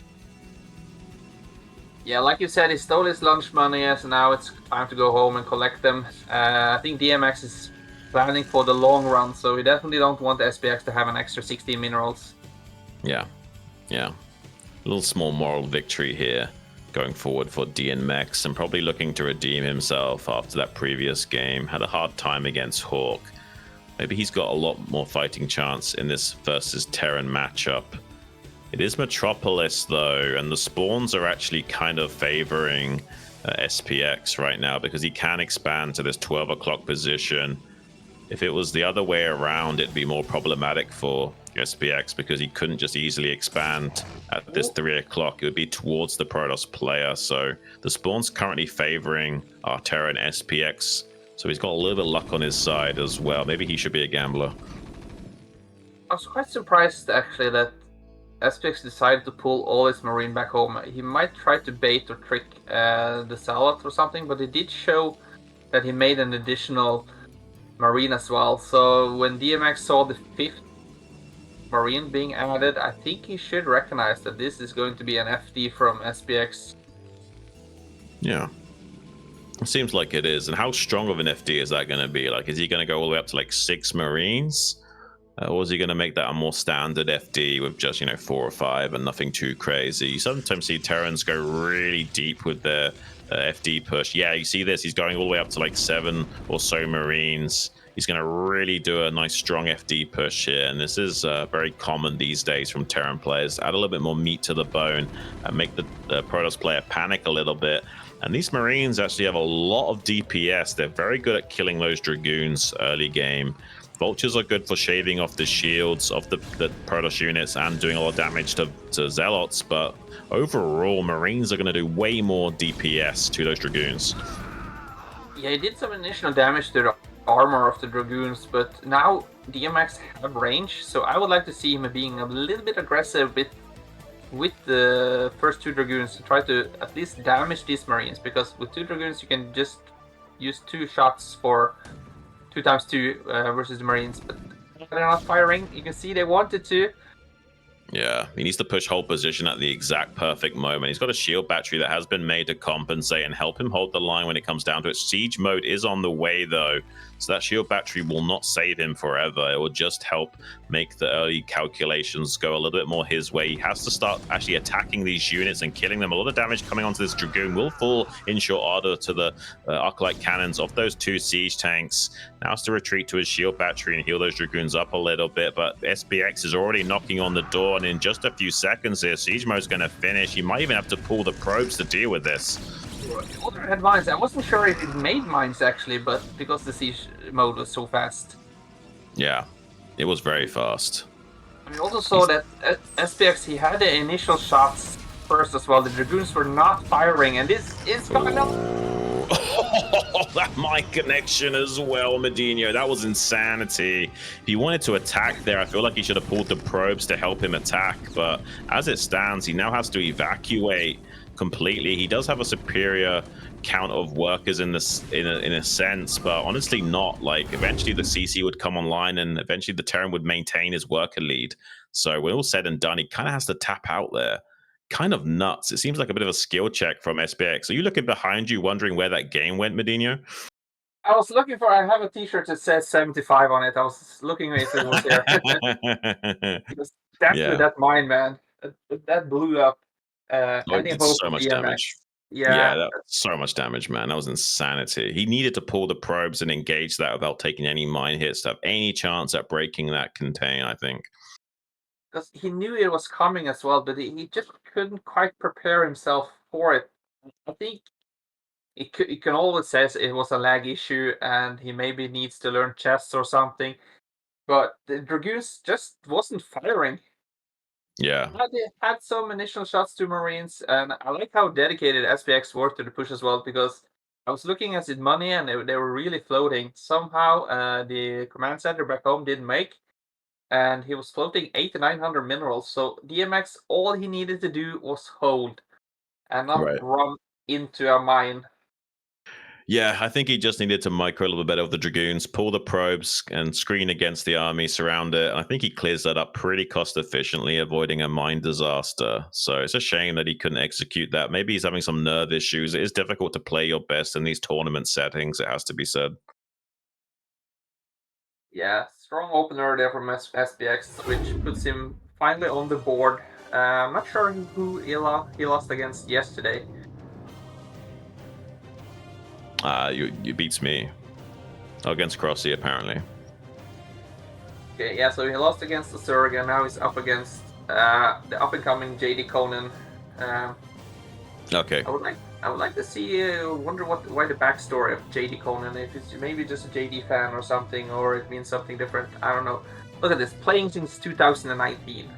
Speaker 4: Yeah, like you said, he stole his lunch money, so now it's time to go home and collect them. I think DMX is planning for the long run, so we definitely don't want SPX to have an extra 16 minerals.
Speaker 1: Yeah. A little small moral victory here going forward for Dienmax, and probably looking to redeem himself after that previous game. Had a hard time against Hawk. Maybe he's got a lot more fighting chance in this versus Terran matchup. It is Metropolis though, and the spawns are actually kind of favoring SPX right now because he can expand to this 12 o'clock position. If it was the other way around, it'd be more problematic for SPX because he couldn't just easily expand at this 3 o'clock. It would be towards the Protoss player. So the spawn's currently favoring our Terran SPX. So he's got a little bit of luck on his side as well. Maybe he should be a gambler.
Speaker 4: I was quite surprised actually that SPX decided to pull all his Marine back home. He might try to bait or trick the Salad or something, but it did show that he made an additional Marine as well. So when DMX saw the 5th Marine being added, I think he should recognize that this is going to be an FD from SPX.
Speaker 1: Yeah. It seems like it is. And how strong of an FD is that going to be? Like, is he going to go all the way up to like 6 Marines? Or is he going to make that a more standard FD with just, 4 or 5 and nothing too crazy? You sometimes see Terrans go really deep with their FD push. Yeah, you see this. He's going all the way up to like 7 or so Marines. He's going to really do a nice strong FD push here. And this is very common these days from Terran players. Add a little bit more meat to the bone and make the Protoss player panic a little bit. And these Marines actually have a lot of DPS. They're very good at killing those Dragoons early game. Vultures are good for shaving off the shields of the Protoss units and doing a lot of damage to Zealots, but overall, Marines are going to do way more DPS to those Dragoons.
Speaker 4: Yeah, he did some initial damage to the armor of the Dragoons, but now Dienmax have range, so I would like to see him being a little bit aggressive with the first 2 Dragoons to try to at least damage these Marines, because with 2 Dragoons you can just use 2 shots for 2 times 2 versus the Marines, but they're not firing. You can see they wanted to.
Speaker 1: Yeah, he needs to push hold position at the exact perfect moment. He's got a shield battery that has been made to compensate and help him hold the line when it comes down to it. Siege mode is on the way, though, so that shield battery will not save him forever. It will just help make the early calculations go a little bit more his way. He has to start actually attacking these units and killing them. A lot of damage coming onto this Dragoon will fall in short order to the Arc-Light cannons of those 2 siege tanks. Now has to retreat to his shield battery and heal those Dragoons up a little bit, but SPX is already knocking on the door, and in just a few seconds here, siege mode's going to finish. He might even have to pull the probes to deal with this.
Speaker 4: Other had mines. I wasn't sure if it made mines actually, but because the siege mode was so fast.
Speaker 1: Yeah, it was very fast.
Speaker 4: I also saw that at SPX he had the initial shots first as well. The Dragoons were not firing, and this is coming up.
Speaker 1: That mic connection as well, Medino. That was insanity. If he wanted to attack there, I feel like he should have pulled the probes to help him attack. But as it stands, he now has to evacuate completely. He does have a superior count of workers in this in a sense, but honestly not. Like, eventually the CC would come online and eventually the Terran would maintain his worker lead. So when all said and done, he kind of has to tap out there. Kind of nuts. It seems like a bit of a skill check from SPX. Are you looking behind you wondering where that game went, Medino?
Speaker 4: I was looking for, I have a t-shirt that says 75 on it. I was looking if it was there. Because definitely that mine, man. That blew up.
Speaker 1: It did so much damage.
Speaker 4: Yeah,
Speaker 1: that was so much damage, man. That was insanity. He needed to pull the probes and engage that without taking any mine hits to have any chance at breaking that contain, I think.
Speaker 4: Because he knew it was coming as well, but he just couldn't quite prepare himself for it. I think he can always say it was a lag issue and he maybe needs to learn chess or something. But the Dragoons just wasn't firing.
Speaker 1: Yeah.
Speaker 4: They had some initial shots to Marines, and I like how dedicated SPX were to the push as well, because I was looking at his money and they were really floating. Somehow the command center back home didn't make, and he was floating 800 to 900 minerals. So Dienmax, all he needed to do was hold and not run into a mine.
Speaker 1: Yeah, I think he just needed to micro a little bit better with the Dragoons, pull the probes and screen against the army, surround it. And I think he clears that up pretty cost efficiently, avoiding a mine disaster. So it's a shame that he couldn't execute that. Maybe he's having some nerve issues. It is difficult to play your best in these tournament settings, it has to be said.
Speaker 4: Yeah, strong opener there from SPX, which puts him finally on the board. I'm not sure who he lost against yesterday.
Speaker 1: You beats me. Oh, against Crossy, apparently.
Speaker 4: Okay, yeah, so he lost against the Surg, and now he's up against the up-and-coming JDConan.
Speaker 1: Okay.
Speaker 4: I would like to see. Wonder why the backstory of JDConan. If it's maybe just a JD fan or something, or it means something different. I don't know. Look at this, playing since 2019.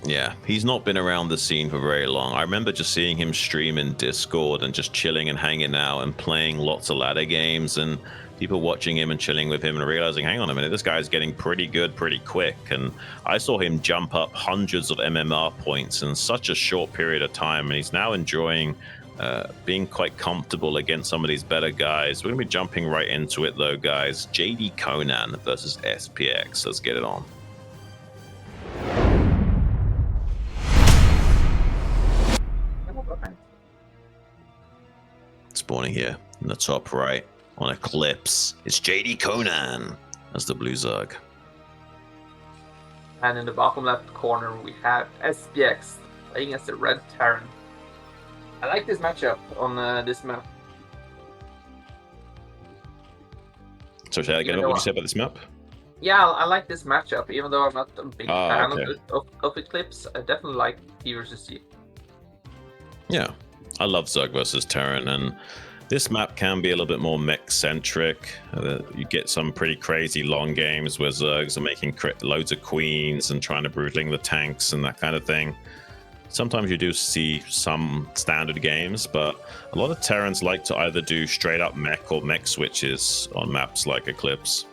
Speaker 1: Yeah, he's not been around the scene for very long. I remember just seeing him stream in Discord and just chilling and hanging out and playing lots of ladder games and people watching him and chilling with him and realizing, hang on a minute, this guy's getting pretty good pretty quick. And I saw him jump up hundreds of MMR points in such a short period of time, and he's now enjoying being quite comfortable against some of these better guys. We're going to be jumping right into it though, guys. JDConan versus SPX. Let's get it on. Spawning here in the top right on Eclipse. It's JDConan as the Blue Zerg.
Speaker 4: And in the bottom left corner, we have SPX playing as the Red Terran. I like this matchup on this map.
Speaker 1: So, say that again. What would you say about this map?
Speaker 4: Yeah, I like this matchup, even though I'm not a big fan
Speaker 1: okay.
Speaker 4: of Eclipse. I definitely like T versus T.
Speaker 1: Yeah, I love Zerg versus Terran, and this map can be a little bit more mech-centric. You get some pretty crazy long games where Zergs are making loads of queens and trying to brutaling the tanks and that kind of thing. Sometimes you do see some standard games, but a lot of Terrans like to either do straight up mech or mech switches on maps like Eclipse.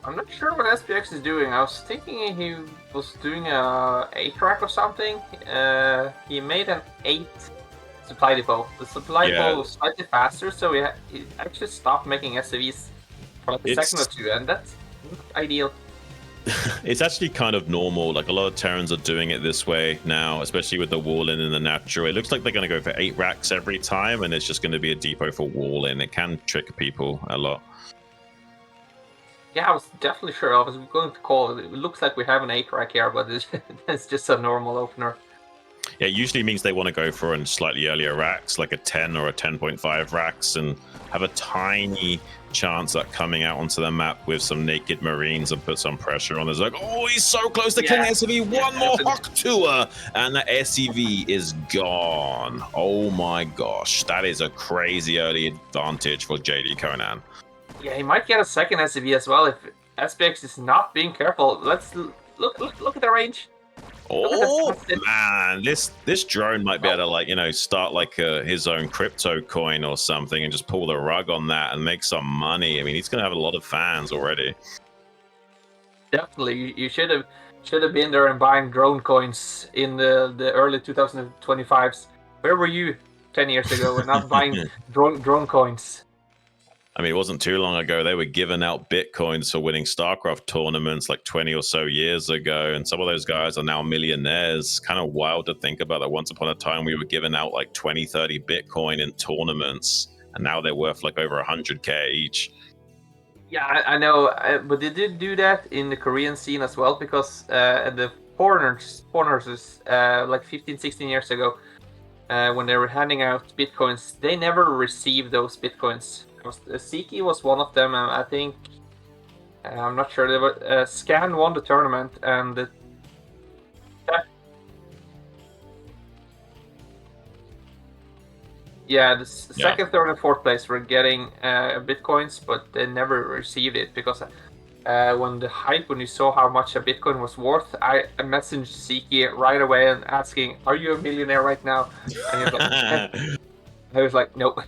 Speaker 4: I'm not sure what SPX is doing. I was thinking he was doing a 8-rack or something. He made an 8 supply depot. The supply depot was slightly faster, so he actually stopped making SCVs for like a second or two, and that's ideal.
Speaker 1: It's actually kind of normal. Like a lot of Terrans are doing it this way now, especially with the wall-in and the natural. It looks like they're going to go for 8 racks every time, and it's just going to be a depot for wall-in. It can trick people a lot.
Speaker 4: Yeah, I was definitely sure. I was going to call it. It looks like we have an 8-rack here, but it's just a normal opener.
Speaker 1: Yeah, it usually means they want to go for a slightly earlier racks, like a 10 or a 10.5 racks, and have a tiny chance at coming out onto the map with some naked Marines and put some pressure on. There's like, oh, he's so close to killing SCV. One more Hawk Tour, and the SCV is gone. Oh my gosh, that is a crazy early advantage for JDConan.
Speaker 4: Yeah, he might get a second SCV as well if SPX is not being careful. Let's look at the range.
Speaker 1: Oh man, this drone might be able to, like, you know, start like his own crypto coin or something and just pull the rug on that and make some money. I mean, he's gonna have a lot of fans already.
Speaker 4: Definitely, you should have been there and buying drone coins in the early 2025s. Where were you 10 years ago and not buying drone coins?
Speaker 1: I mean, it wasn't too long ago they were giving out Bitcoins for winning StarCraft tournaments like 20 or so years ago, and some of those guys are now millionaires. Kind of wild to think about that. Once upon a time we were giving out like 20, 30 Bitcoin in tournaments, and now they're worth like over 100k each.
Speaker 4: Yeah, I know, but they did do that in the Korean scene as well, because the foreigners like 15, 16 years ago, when they were handing out Bitcoins, they never received those Bitcoins. Siki was one of them, and I think I'm not sure. They were Scan won the tournament, and the second, third, and fourth place were getting Bitcoins, but they never received it because when you saw how much a Bitcoin was worth, I messaged Siki right away and asking, "Are you a millionaire right now?" And he was like, I was like, "Nope."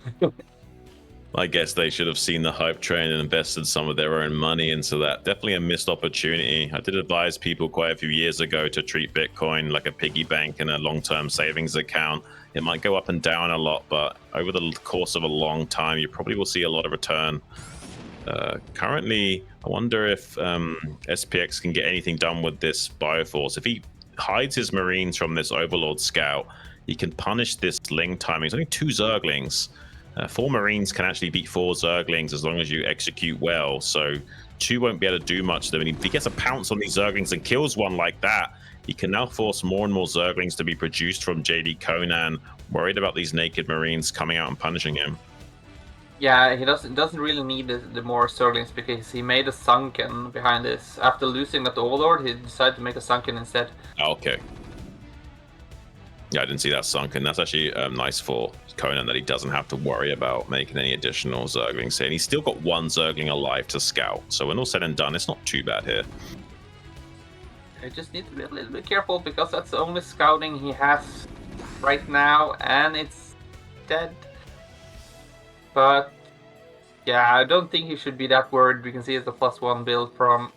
Speaker 1: I guess they should have seen the hype train and invested some of their own money into that. Definitely a missed opportunity. I did advise people quite a few years ago to treat Bitcoin like a piggy bank and a long-term savings account. It might go up and down a lot, but over the course of a long time, you probably will see a lot of return. Currently, I wonder if SPX can get anything done with this Bioforce. If he hides his Marines from this Overlord Scout, he can punish this Ling timing. It's only 2 Zerglings. 4 Marines can actually beat 4 Zerglings as long as you execute well, so 2 won't be able to do much to them. And if he gets a pounce on these Zerglings and kills one like that, he can now force more and more Zerglings to be produced from JDConan, worried about these naked Marines coming out and punishing him.
Speaker 4: Yeah, he doesn't really need the more Zerglings, because he made a Sunken behind this. After losing that Overlord, he decided to make a Sunken instead.
Speaker 1: Okay. Yeah, I didn't see that Sunken. That's actually nice for Conan that he doesn't have to worry about making any additional Zerglings here. And he's still got 1 Zergling alive to scout. So when all said and done, it's not too bad here.
Speaker 4: I just need to be a little bit careful, because that's the only scouting he has right now, and it's dead. But yeah, I don't think he should be that worried. We can see it's a +1 build from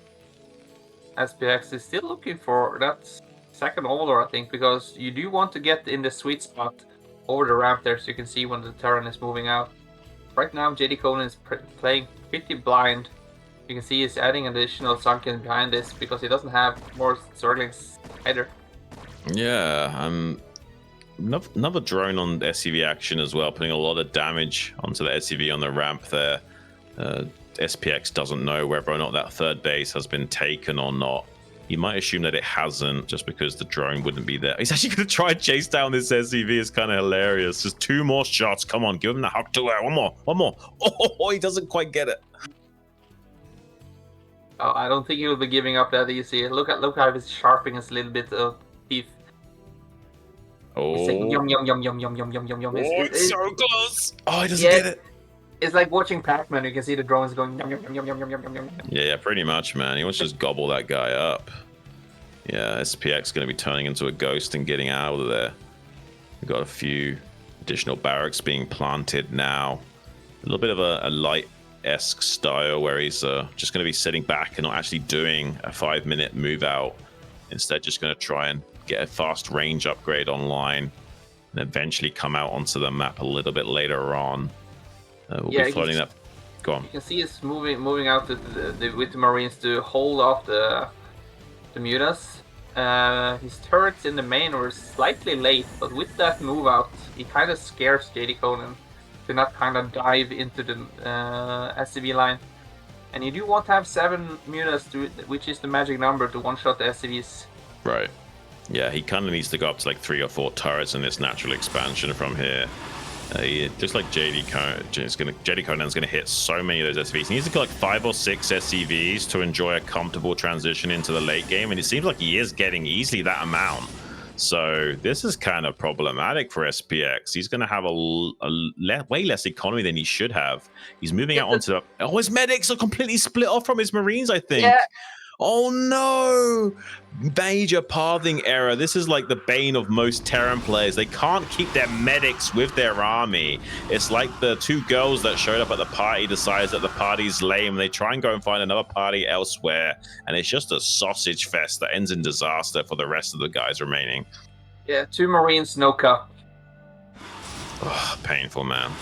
Speaker 4: SPX. He's still looking for that second Overlord, I think, because you do want to get in the sweet spot over the ramp there, so you can see when the Terran is moving out. Right now, JDConan is playing pretty blind. You can see he's adding additional Sunken behind this because he doesn't have more Zerglings either.
Speaker 1: Yeah, another drone on the SCV action as well, putting a lot of damage onto the SCV on the ramp there. SPX doesn't know whether or not that 3rd base has been taken or not. You might assume that it hasn't just because the drone wouldn't be there. He's actually going to try and chase down this SCV. It's kind of hilarious. Just 2 more shots. Come on, give him the hook to it. One more. Oh, he doesn't quite get it.
Speaker 4: Oh, I don't think he will be giving up that easy. Look how he's sharpening his little bit of teeth.
Speaker 1: Oh,
Speaker 4: He's saying, yum, yum, yum, yum, yum, yum, yum, yum, yum.
Speaker 1: It's so close. Oh, he doesn't get it.
Speaker 4: It's like watching Pac-Man. You can see the drones going yum, yum, yum, yum, yum, yum, yum, yum.
Speaker 1: Yeah, pretty much, man. He wants to just gobble that guy up. Yeah, SPX going to be turning into a ghost and getting out of there. We've got a few additional barracks being planted now. A little bit of a light-esque style where he's just going to be sitting back and not actually doing a 5-minute move out. Instead, just going to try and get a fast range upgrade online and eventually come out onto the map a little bit later on. We'll be floating that. Go on.
Speaker 4: You can see it's moving out with the Marines to hold off the mutas. His turrets in the main were slightly late, but with that move out, he kind of scares JDConan to not kind of dive into the SCV line. And you do want to have 7 mutas, which is the magic number to one-shot the SCVs.
Speaker 1: Right. Yeah, he kind of needs to go up to like 3 or 4 turrets in this natural expansion from here. Just like JDConan's going to hit so many of those SCVs. He needs to get like 5 or 6 SCVs to enjoy a comfortable transition into the late game, and it seems like he is getting easily that amount. So this is kind of problematic for SPX. He's going to have way less economy than he should have. He's moving out onto his medics are completely split off from his Marines, I think.
Speaker 4: Yeah.
Speaker 1: Oh no! Major pathing error. This is like the bane of most Terran players. They can't keep their medics with their army. It's like the 2 girls that showed up at the party decides that the party's lame. They try and go and find another party elsewhere, and it's just a sausage fest that ends in disaster for the rest of the guys remaining.
Speaker 4: Yeah, 2 Marines, no cup.
Speaker 1: Oh, painful, man.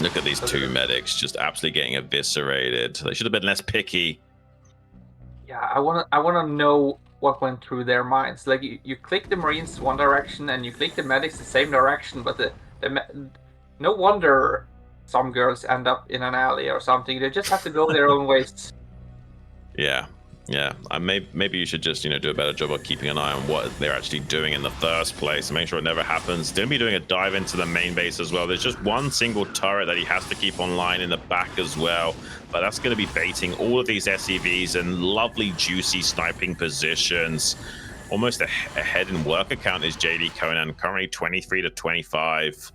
Speaker 1: Look at these 2 medics just absolutely getting eviscerated. They should have been less picky.
Speaker 4: Yeah, I wanna know what went through their minds. Like you click the Marines one direction and you click the medics the same direction, but no wonder some girls end up in an alley or something. They just have to go their own ways.
Speaker 1: Yeah. Maybe you should just do a better job of keeping an eye on what they're actually doing in the first place and make sure it never happens. Don't be doing a dive into the main base as well. There's just 1 single turret that he has to keep online in the back as well, but that's going to be baiting all of these SCVs in lovely juicy sniping positions. Almost ahead in worker count is JDConan, currently 23 to 25.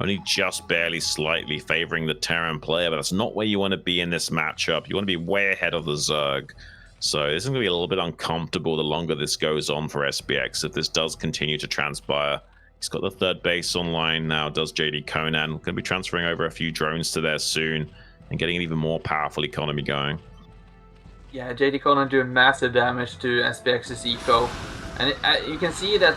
Speaker 1: Only just barely slightly favoring the Terran player, but that's not where you want to be in this matchup. You want to be way ahead of the Zerg. So this is going to be a little bit uncomfortable the longer this goes on for SPX. If this does continue to transpire, he's got the 3rd base online now, does JDConan. Going to be transferring over a few drones to there soon and getting an even more powerful economy going.
Speaker 4: Yeah, JDConan doing massive damage to SPX's eco. And you can see that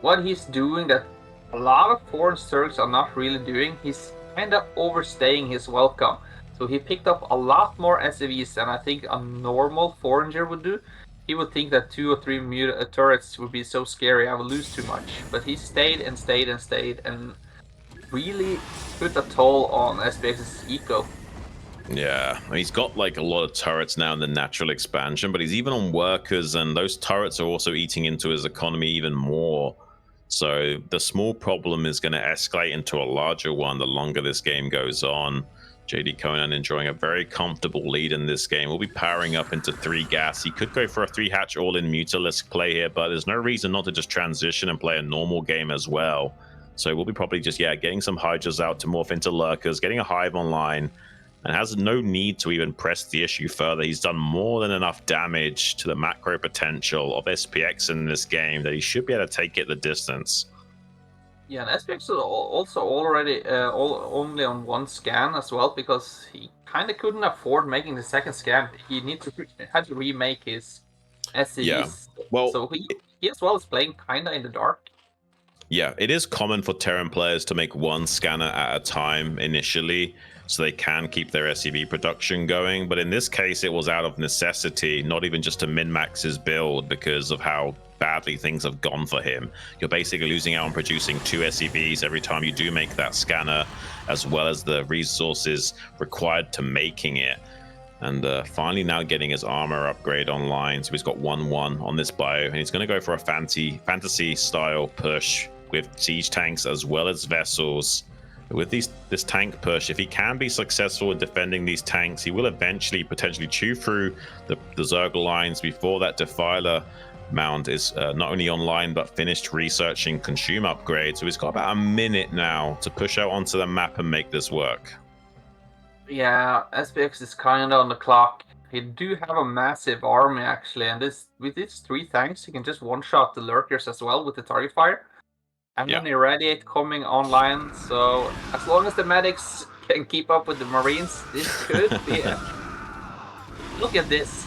Speaker 4: what he's doing that a lot of foreign Zergs are not really doing, he's kind of overstaying his welcome. So he picked up a lot more SCVs than I think a normal foreigner would do. He would think that 2 or 3 turrets would be so scary, I would lose too much. But he stayed and stayed and stayed and really put a toll on SPX's eco.
Speaker 1: Yeah, he's got like a lot of turrets now in the natural expansion, but he's even on workers, and those turrets are also eating into his economy even more. So the small problem is going to escalate into a larger one the longer this game goes on. JDConan enjoying a very comfortable lead in this game. We'll be powering up into 3 gas. He could go for a 3-hatch all-in Mutalisk play here, but there's no reason not to just transition and play a normal game as well. So we'll be probably just, getting some Hydras out to morph into Lurkers, getting a Hive online, and has no need to even press the issue further. He's done more than enough damage to the macro potential of SPX in this game that he should be able to take it the distance.
Speaker 4: Yeah, and SPX is also already only on 1 scan as well, because he kind of couldn't afford making the 2nd scan. He had to remake his SCVs.
Speaker 1: Yeah. Well,
Speaker 4: so he as well is playing kind of in the dark.
Speaker 1: Yeah, it is common for Terran players to make 1 scanner at a time initially, so they can keep their SCV production going. But in this case, it was out of necessity, not even just to min-max his build because of how badly things have gone for him. You're basically losing out on producing 2 SCVs every time you do make that scanner, as well as the resources required to making it. And finally now getting his armor upgrade online. So he's got 1-1 on this bio. And he's going to go for a fantasy style push with siege tanks as well as vessels. With this tank push, if he can be successful in defending these tanks, he will eventually potentially chew through the Zergle lines before that Defiler mound is not only online but finished researching consume upgrade. So he's got about a minute now to push out onto the map and make this work.
Speaker 4: Yeah, SPX is kind of on the clock. He do have a massive army actually, and with these 3 tanks, he can just one-shot the lurkers as well with the target fire. And then Irradiate coming online, so as long as the medics can keep up with the Marines, this could be it. Look at this.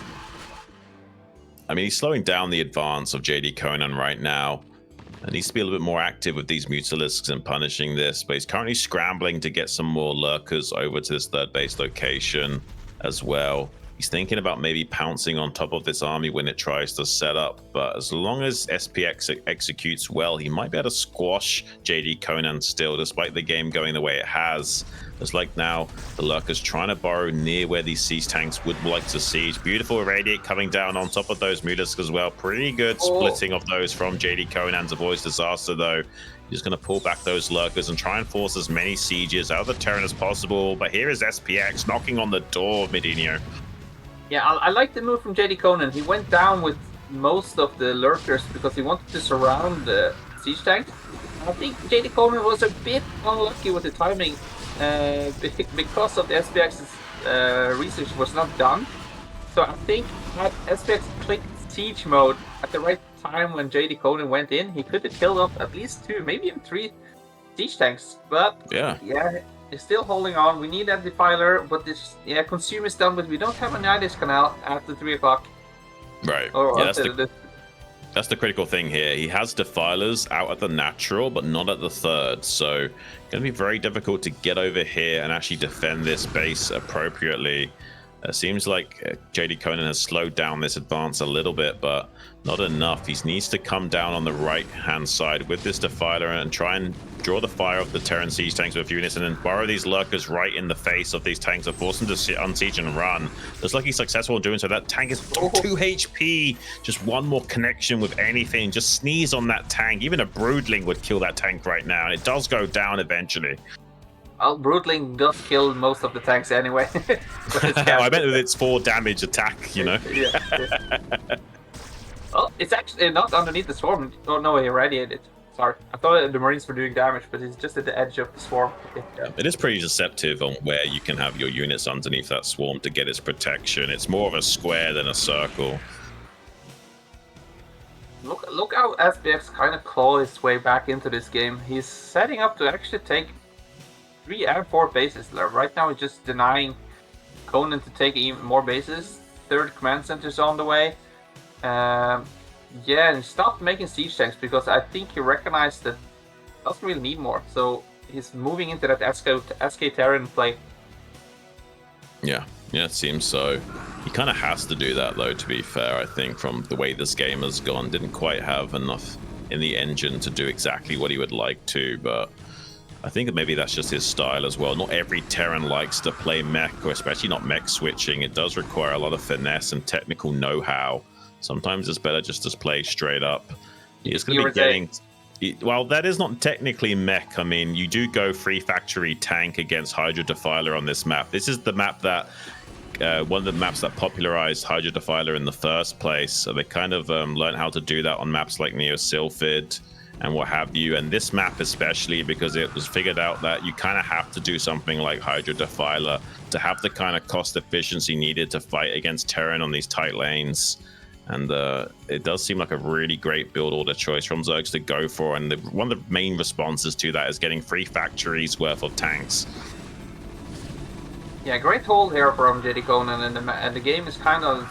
Speaker 1: I mean, he's slowing down the advance of JDConan right now. And needs to be a little bit more active with these Mutalisks and punishing this, but he's currently scrambling to get some more lurkers over to this 3rd base location as well. He's thinking about maybe pouncing on top of this army when it tries to set up, but as long as SPX executes well, he might be able to squash JDConan still, despite the game going the way it has. It's like now the lurkers trying to burrow near where these siege tanks would like to siege. Beautiful Irradiate coming down on top of those Mutalisks as well. Pretty good splitting of those from JDConan to avoid disaster though. He's going to pull back those lurkers and try and force as many sieges out of the Terran as possible. But here is SPX knocking on the door of Medinho.
Speaker 4: Yeah, I like the move from JDConan. He went down with most of the lurkers because he wanted to surround the siege tank. I think JDConan was a bit unlucky with the timing because of the SPX's research was not done. So I think had SPX clicked siege mode at the right time when JDConan went in, he could have killed off at least 2, maybe even 3 siege tanks. But yeah, he's still holding on. We need that Defiler, but this consume is done, but we don't have a Nidus canal after 3 o'clock.
Speaker 1: Right. That's the critical thing here. He has Defilers out at the natural, but not at the 3rd. So going to be very difficult to get over here and actually defend this base appropriately. Seems like JDConan has slowed down this advance a little bit, but not enough. He needs to come down on the right-hand side with this Defiler and try and draw the fire of the Terran siege tanks with units and then burrow these lurkers right in the face of these tanks and force them to unsiege and run. Looks like he's successful in doing so. That tank is 2 HP. Just one more connection with anything. Just sneeze on that tank. Even a Broodling would kill that tank right now, and it does go down eventually.
Speaker 4: Well, Broodling does kill most of the tanks anyway.
Speaker 1: I meant with its 4 damage attack, you know.
Speaker 4: Well, it's actually not underneath the swarm. Oh no, he irradiated. Sorry, I thought the Marines were doing damage, but it's just at the edge of the swarm.
Speaker 1: Yeah, it is pretty deceptive on where you can have your units underneath that swarm to get its protection. It's more of a square than a circle.
Speaker 4: Look how SPX kind of claw his way back into this game. He's setting up to actually take 3 and 4 bases. Right now he's just denying Conan to take even more bases. 3rd command center's on the way. Yeah, and he stopped making siege tanks because I think he recognized that he doesn't really need more. So he's moving into that SK Terran play.
Speaker 1: Yeah, it seems so. He kind of has to do that though, to be fair, I think, from the way this game has gone. Didn't quite have enough in the engine to do exactly what he would like to, but I think that maybe that's just his style as well. Not every Terran likes to play mech, or especially not mech switching. It does require a lot of finesse and technical know-how. Sometimes it's better just to play straight up. He's going to be getting... Well, that is not technically mech. I mean, you do go free factory tank against Hydra Defiler on this map. This is the map that... one of the maps that popularized Hydra Defiler in the first place. So they kind of learned how to do that on maps like Neo Sylphid and what have you. And this map especially, because it was figured out that you kind of have to do something like Hydra Defiler to have the kind of cost efficiency needed to fight against Terran on these tight lanes. And it does seem like a really great build order choice from Zergs to go for. And one of the main responses to that is getting 3 factories worth of tanks.
Speaker 4: Yeah, great hold here from JDConan, and the game is kind of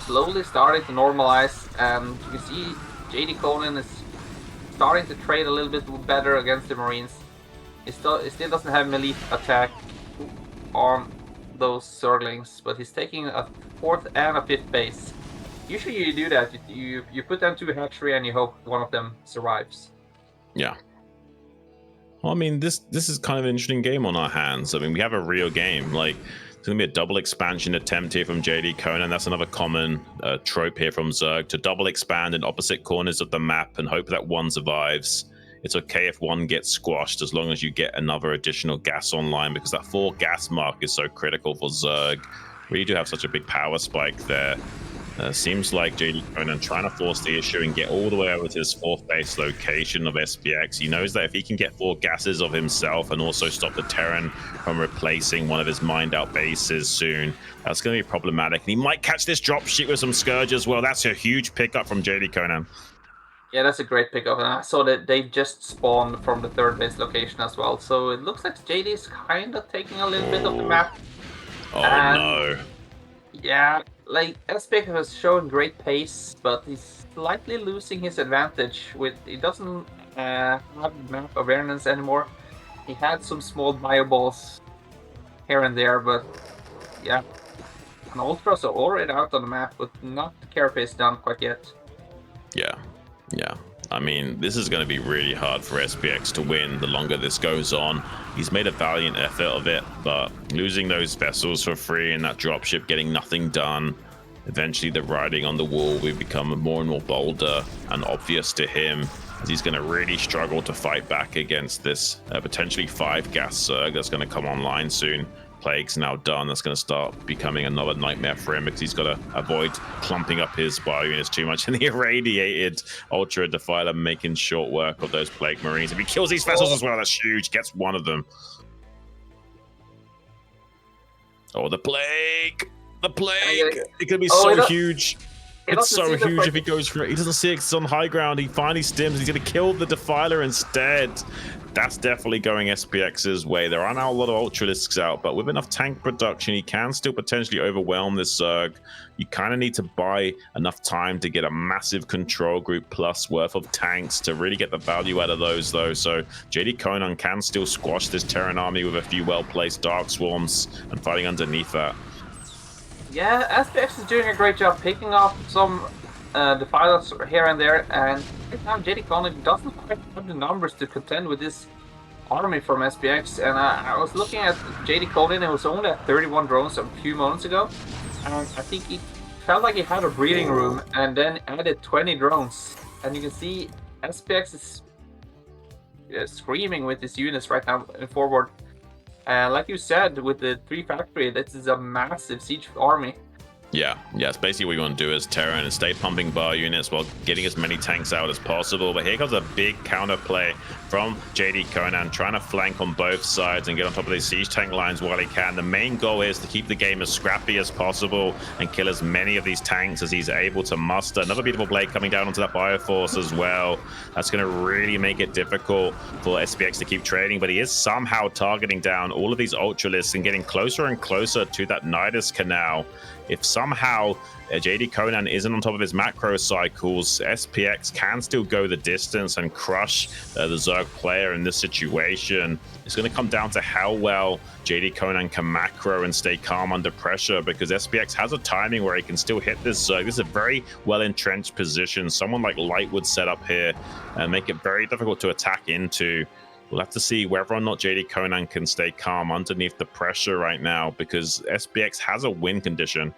Speaker 4: slowly starting to normalize. And you can see JDConan is starting to trade a little bit better against the Marines. It still doesn't have melee attack on those Zerglings, but he's taking a 4th and a 5th base. Usually you do that. You put them to a hatchery and you hope one of them survives.
Speaker 1: Yeah. Well, I mean, this is kind of an interesting game on our hands. I mean, we have a real game. Like, It's going to be a double expansion attempt here from JDConan. That's another common trope here from Zerg, to double expand in opposite corners of the map and hope that one survives. It's okay if one gets squashed as long as you get another additional gas online, because that 4 gas mark is so critical for Zerg. We do have such a big power spike there. Seems like JDConan trying to force the issue and get all the way over to his 4th base location of SPX. He knows that if he can get 4 gases of himself and also stop the Terran from replacing one of his mined out bases soon, that's going to be problematic. And he might catch this drop ship with some Scourge as well. That's a huge pickup from JDConan.
Speaker 4: Yeah, that's a great pickup. And I saw that they just spawned from the 3rd base location as well. So it looks like JD is kind of taking a little bit of the map.
Speaker 1: Oh, no.
Speaker 4: Yeah, like SPX was showing great pace, but he's slightly losing his advantage with he doesn't have map awareness anymore. He had some small bio balls here and there, but yeah, an Ultras are already out on the map, but not the carapace done quite yet.
Speaker 1: Yeah. I mean, this is going to be really hard for SPX to win the longer this goes on. He's made a valiant effort of it, but losing those vessels for free and that dropship getting nothing done, eventually the writing on the wall will become more and more bolder and obvious to him, as he's going to really struggle to fight back against this potentially 5 gas Zerg that's going to come online soon. Plague's now done. That's going to start becoming another nightmare for him, because he's got to avoid clumping up his bio units too much. And the irradiated Ultra Defiler making short work of those Plague Marines. If he kills these vessels as well, that's huge. Gets one of them. Oh, the Plague! The Plague! It could be so huge. It's so huge if he goes for it. He doesn't see it. It's on high ground. He finally stims. He's going to kill the Defiler instead. That's definitely going SPX's way. There are now a lot of Ultralisks out, but with enough tank production, he can still potentially overwhelm this Zerg. You kind of need to buy enough time to get a massive control group plus worth of tanks to really get the value out of those, though. So JDConan can still squash this Terran army with a few well-placed Dark Swarms and fighting underneath that.
Speaker 4: Yeah, SPX is doing a great job picking off some Defilers here and there, and right now JDConan doesn't quite have the numbers to contend with this army from SPX. And I was looking at JDConan, it was only at 31 drones a few moments ago, and I think he felt like he had a breathing room and then added 20 drones. And you can see SPX is screaming with his units right now forward. Like you said, with the 3 factory, this is a massive siege army.
Speaker 1: Yeah, it's basically what you want to do as Terran and stay pumping bar units while getting as many tanks out as possible. But here comes a big counterplay from JDConan, trying to flank on both sides and get on top of these siege tank lines while he can. The main goal is to keep the game as scrappy as possible and kill as many of these tanks as he's able to muster. Another beautiful blade coming down onto that Bioforce as well. That's going to really make it difficult for SPX to keep trading, but he is somehow targeting down all of these Ultralisks and getting closer and closer to that Nidus Canal. If somehow JDConan isn't on top of his macro cycles, SPX can still go the distance and crush the Zerg player in this situation. It's going to come down to how well JDConan can macro and stay calm under pressure, because SPX has a timing where he can still hit this Zerg. This is a very well-entrenched position. Someone like Light would set up here and make it very difficult to attack into. We'll have to see whether or not JDConan can stay calm underneath the pressure right now, because SPX has a win condition.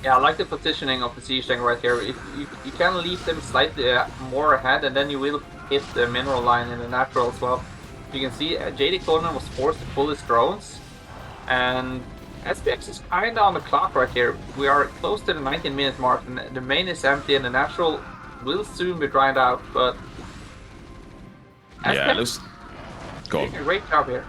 Speaker 4: Yeah, I like the positioning of the siege tank right here. If you can leave them slightly more ahead, and then you will hit the mineral line in the natural as well. You can see JDConan was forced to pull his drones, and SPX is kind of on the clock right here. We are close to the 19-minute mark, and the main is empty, and the natural will soon be dried out, but
Speaker 1: yeah, it looks
Speaker 4: doing a great job here.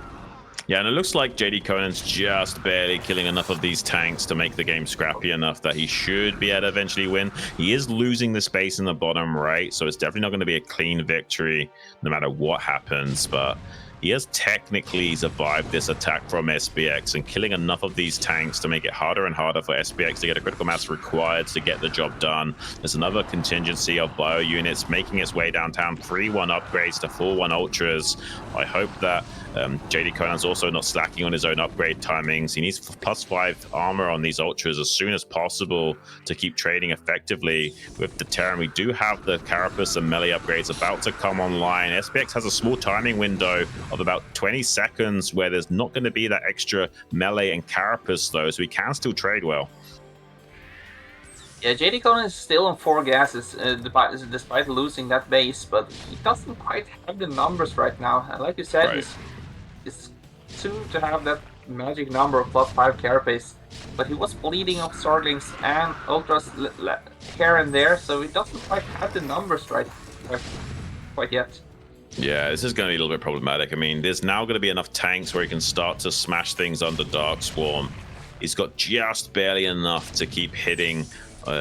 Speaker 1: Yeah, and it looks like JDConan's just barely killing enough of these tanks to make the game scrappy enough that he should be able to eventually win. He is losing the space in the bottom right, so it's definitely not going to be a clean victory no matter what happens, but he has technically survived this attack from SPX and killing enough of these tanks to make it harder and harder for SPX to get a critical mass required to get the job done. There's another contingency of bio units making its way downtown, 3-1 upgrades to 4-1 Ultras. I hope that JDConan's also not slacking on his own upgrade timings. He needs +5 armor on these ultras as soon as possible to keep trading effectively with the Terran. We do have the cRoSs and melee upgrades about to come online. SPX has a small timing window of about 20 seconds where there's not going to be that extra melee and cRoSs though, so we can still trade well.
Speaker 4: Yeah, JDConan is still on 4 gases despite losing that base, but he doesn't quite have the numbers right now. And like you said,
Speaker 1: Right.
Speaker 4: he's soon to have that magic number of +5 carapace, but he was bleeding off Swordlings and Ultras here and there, so he doesn't quite have the numbers right quite yet.
Speaker 1: Yeah, this is going to be a little bit problematic. I mean, there's now going to be enough tanks where he can start to smash things under Dark Swarm. He's got just barely enough to keep hitting,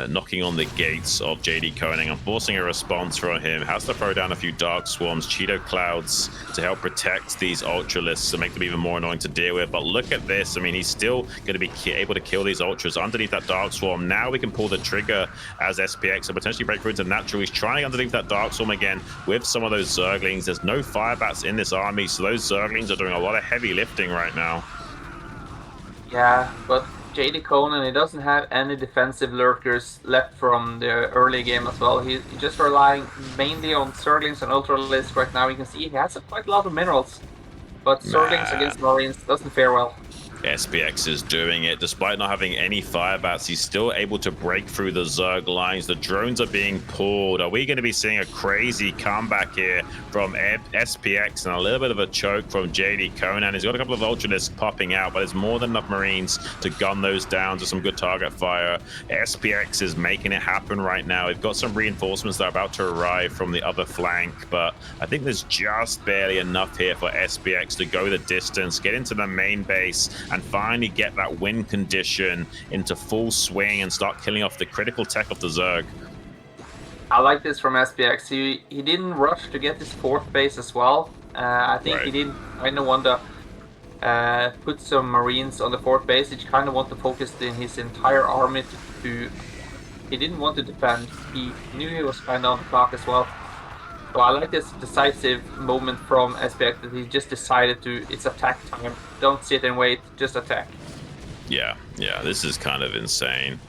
Speaker 1: knocking on the gates of JDConan and forcing a response from him. Has to throw down a few Dark Swarms, Cheeto Clouds to help protect these Ultralisks to make them even more annoying to deal with. But look at this. I mean, he's still going to be able to kill these Ultras underneath that Dark Swarm. Now we can pull the trigger as SPX and potentially break through into Natural. He's trying underneath that Dark Swarm again with some of those Zerglings. There's no Firebats in this army, so those Zerglings are doing a lot of heavy lifting right now.
Speaker 4: Yeah, but JDConan, he doesn't have any defensive lurkers left from the early game as well. He's just relying mainly on Zerglings and Ultralisks right now. You can see he has quite a lot of minerals, but Zerglings against Marines doesn't fare well.
Speaker 1: SPX is doing it. Despite not having any Firebats, he's still able to break through the Zerg lines. The drones are being pulled. Are we going to be seeing a crazy comeback here from SPX and a little bit of a choke from JDConan? He's got a couple of Ultralisks popping out, but there's more than enough Marines to gun those down to some good target fire. SPX is making it happen right now. We've got some reinforcements that are about to arrive from the other flank, but I think there's just barely enough here for SPX to go the distance, get into the main base, and finally get that win condition into full swing and start killing off the critical tech of the Zerg.
Speaker 4: I like this from SPX. He didn't rush to get his 4th base as well. I think he didn't kind of want to put some Marines on the 4th base. He kind of wanted to focus in his entire army to he didn't want to defend. He knew he was kind of on the clock as well. So I like this decisive moment from SPX that he just decided to, it's attack time. Don't sit and wait, just attack.
Speaker 1: Yeah, this is kind of insane.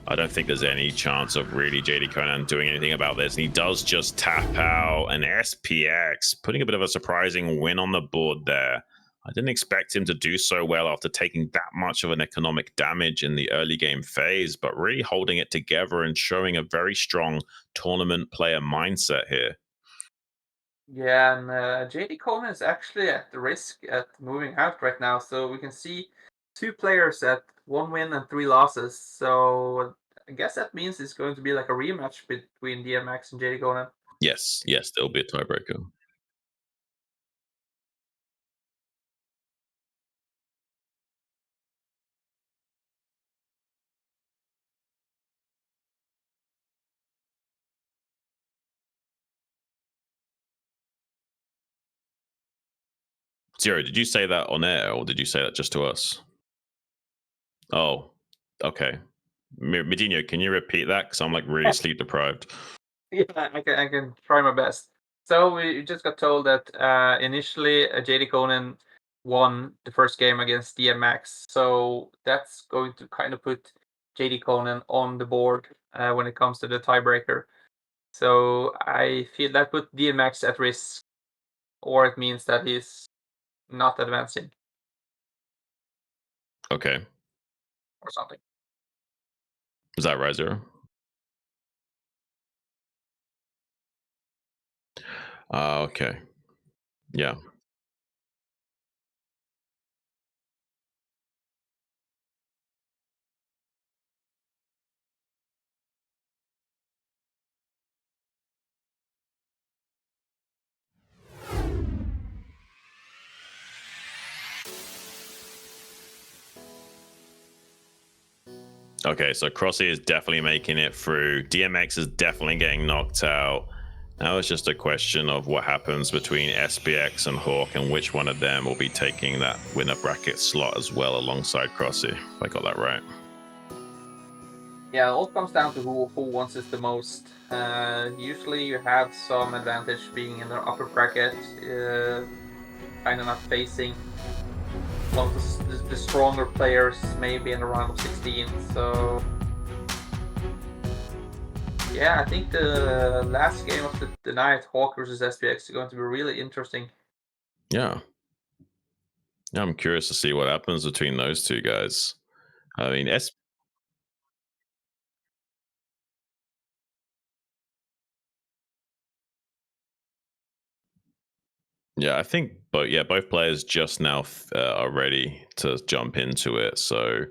Speaker 1: I don't think there's any chance of really JDConan doing anything about this. And he does just tap out, and SPX putting a bit of a surprising win on the board there. I didn't expect him to do so well after taking that much of an economic damage in the early game phase, but really holding it together and showing a very strong tournament player mindset here.
Speaker 4: Yeah, and JDConan is actually at the risk at moving out right now. So we can see 2 players at 1 win and 3 losses. So I guess that means it's going to be like a rematch between Dienmax and JDConan.
Speaker 1: Yes, there'll be a tiebreaker. Zero, did you say that on air or did you say that just to us? Oh, okay. Medino, can you repeat that? Because I'm like really sleep deprived.
Speaker 4: Yeah, I can try my best. So we just got told that initially JDConan won the first game against Dienmax. So that's going to kind of put JDConan on the board when it comes to the tiebreaker. So I feel that put Dienmax at risk, or it means that he's not advancing.
Speaker 1: Okay.
Speaker 4: Or something.
Speaker 1: Is that right, Zero? Okay. Yeah. Okay, so Crossy is definitely making it through. DMX is definitely getting knocked out. Now it's just a question of what happens between SPX and Hawk and which one of them will be taking that winner bracket slot as well alongside Crossy, if I got that right.
Speaker 4: Yeah, it all comes down to who wants it the most. Usually you have some advantage being in the upper bracket. kind of not facing one of the stronger players maybe in the round of 16. So yeah, I think the last game of the night, Hawk versus SPX, is going to be really interesting.
Speaker 1: Yeah. Yeah, I'm curious to see what happens between those two guys. I mean, yeah, I think, but yeah, both players just now are ready to jump into it. So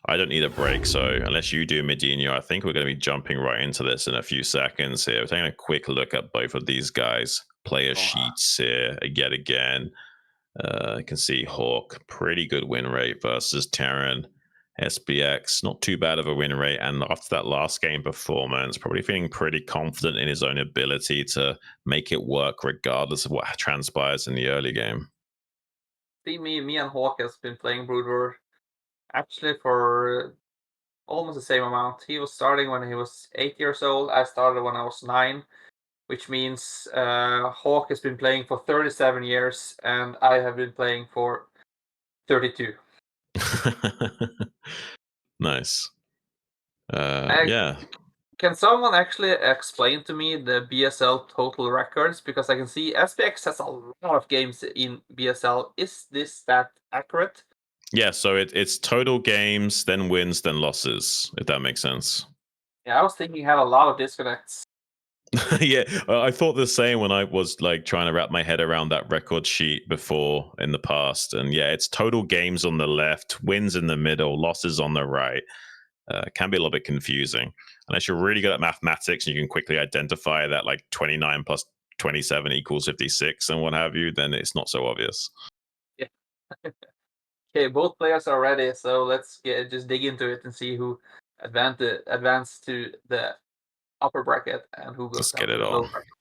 Speaker 1: I don't need a break. So unless you do, Medina, I think we're going to be jumping right into this in a few seconds here. We're taking a quick look at both of these guys' player sheets here yet again. You can see Hawk, pretty good win rate versus Terran. SBX, not too bad of a win rate. And after that last game performance, probably feeling pretty confident in his own ability to make it work regardless of what transpires in the early game.
Speaker 4: See, me and Hawk has been playing Broodwar actually for almost the same amount. He was starting when he was 8 years old. I started when I was 9, which means Hawk has been playing for 37 years, and I have been playing for 32.
Speaker 1: Nice. Yeah.
Speaker 4: Can someone actually explain to me the BSL total records? Because I can see SPX has a lot of games in BSL. Is this that accurate?
Speaker 1: Yeah, so it's total games, then wins, then losses, if that makes sense.
Speaker 4: Yeah, I was thinking he had a lot of disconnects.
Speaker 1: Yeah, I thought the same when I was like trying to wrap my head around that record sheet before in the past. And yeah, it's total games on the left, wins in the middle, losses on the right. Can be a little bit confusing. Unless you're really good at mathematics and you can quickly identify that like 29 plus 27 equals 56 and what have you, then it's not so obvious.
Speaker 4: Yeah. Okay, both players are ready, so let's just dig into it and see who advance to the upper bracket and who goes
Speaker 1: Let's
Speaker 4: down
Speaker 1: get it
Speaker 4: to the lower
Speaker 1: on.
Speaker 4: bracket.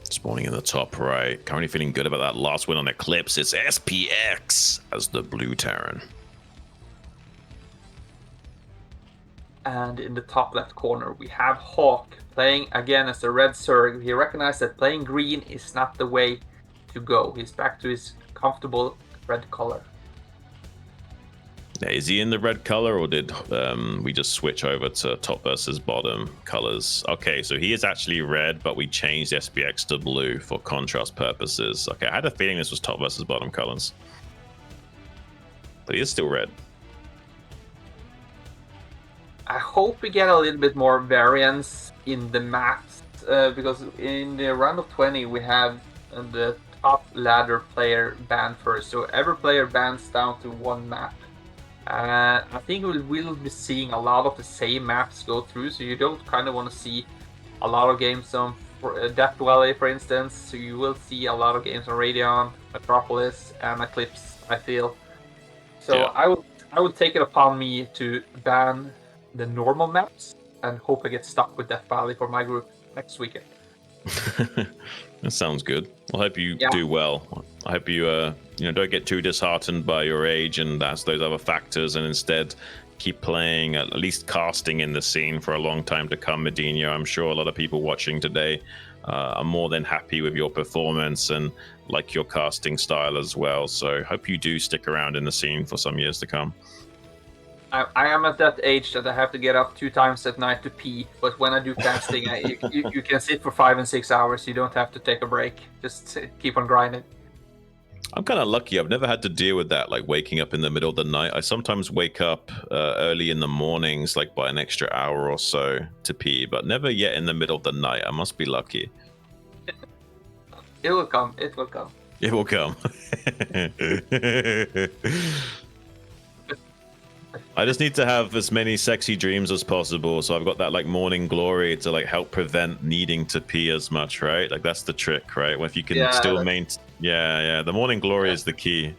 Speaker 1: Spawning in the top right. Currently feeling good about that last win on Eclipse. It's SPX as the Blue Terran.
Speaker 4: And in the top left corner, we have Hawk playing again as the red Zerg. He recognized that playing green is not the way to go. He's back to his comfortable red color.
Speaker 1: Is he in the red color, or did we just switch over to top versus bottom colors? Okay, so he is actually red, but we changed SPX to blue for contrast purposes. Okay, I had a feeling this was top versus bottom colors, but he is still red.
Speaker 4: I hope we get a little bit more variance in the maps, because in the round of 20 we have the top ladder player banned first, so every player bans down to one map. I think we'll be seeing a lot of the same maps go through, so you don't kind of want to see a lot of games on Death Valley, for instance. So you will see a lot of games on Radion, Metropolis, and Eclipse, I feel. So yeah. I would take it upon me to ban the normal maps and hope I get stuck with Death Valley for my group next weekend.
Speaker 1: That sounds good. I hope you do well. I hope you don't get too disheartened by your age and that's those other factors, and instead keep playing, at least casting in the scene for a long time to come, Medina. I'm sure a lot of people watching today are more than happy with your performance and like your casting style as well. So hope you do stick around in the scene for some years to come.
Speaker 4: I am at that age that I have to get up 2 times at night to pee, but when I do casting, you can sit for 5 and 6 hours. You don't have to take a break. Just keep on grinding.
Speaker 1: I'm kind of lucky. I've never had to deal with that, like waking up in the middle of the night. I sometimes wake up early in the mornings, like by an extra hour or so to pee, but never yet in the middle of the night. I must be lucky.
Speaker 4: It will come. It will come.
Speaker 1: It will come. I just need to have as many sexy dreams as possible, so I've got that like morning glory to like help prevent needing to pee as much, right? Like that's the trick, right? If you can still maintain, the morning glory is the key.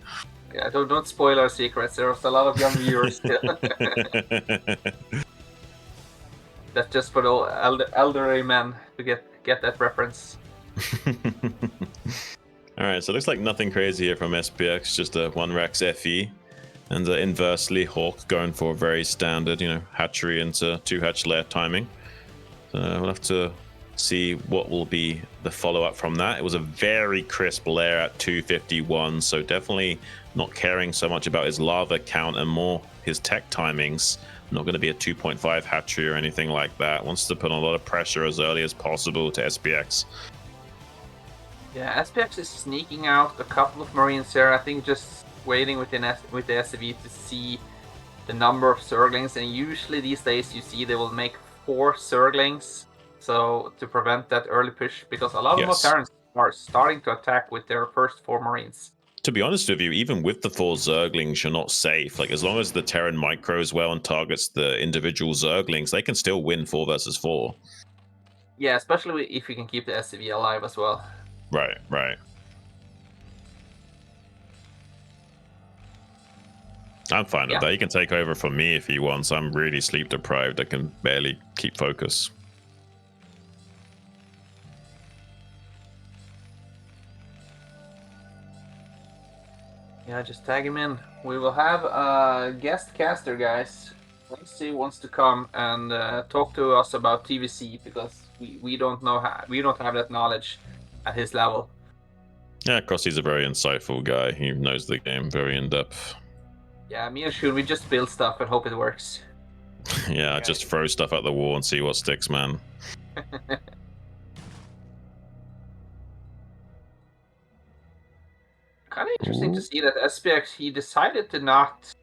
Speaker 4: Yeah, don't spoil our secrets. There's a lot of young viewers still. That's just for the elderly men to get that reference.
Speaker 1: All right, so it looks like nothing crazy here from SPX, just a 1 Rex FE. And inversely, Hawk going for a very standard, hatchery into 2 hatch layer timing. So we'll have to see what will be the follow-up from that. It was a very crisp lair at 251, so definitely not caring so much about his lava count and more his tech timings. Not going to be a 2.5 hatchery or anything like that. Wants to put on a lot of pressure as early as possible to SPX.
Speaker 4: Yeah, SPX is sneaking out a couple of Marines here. I think just waiting with the SCV to see the number of Zerglings, and usually these days you see they will make 4 Zerglings, so to prevent that early push, because a lot of Terrans are starting to attack with their first 4 Marines.
Speaker 1: To be honest with you, even with the 4 Zerglings, you're not safe. Like, as long as the Terran micros well and targets the individual Zerglings, they can still win 4 versus 4.
Speaker 4: Yeah, especially if you can keep the SCV alive as well.
Speaker 1: Right, right. I'm fine with that. He can take over for me if he wants. I'm really sleep deprived. I can barely keep focus.
Speaker 4: Yeah, just tag him in. We will have a guest caster, guys. Crossy wants to come and talk to us about TVC, because we don't know we don't have that knowledge at his level.
Speaker 1: Yeah, Crossy's a very insightful guy. He knows the game very in depth.
Speaker 4: Yeah, me and Shun, we just build stuff and hope it works.
Speaker 1: Yeah, just throw stuff at the wall and see what sticks, man.
Speaker 4: Kind of interesting to see that SPX, he decided to not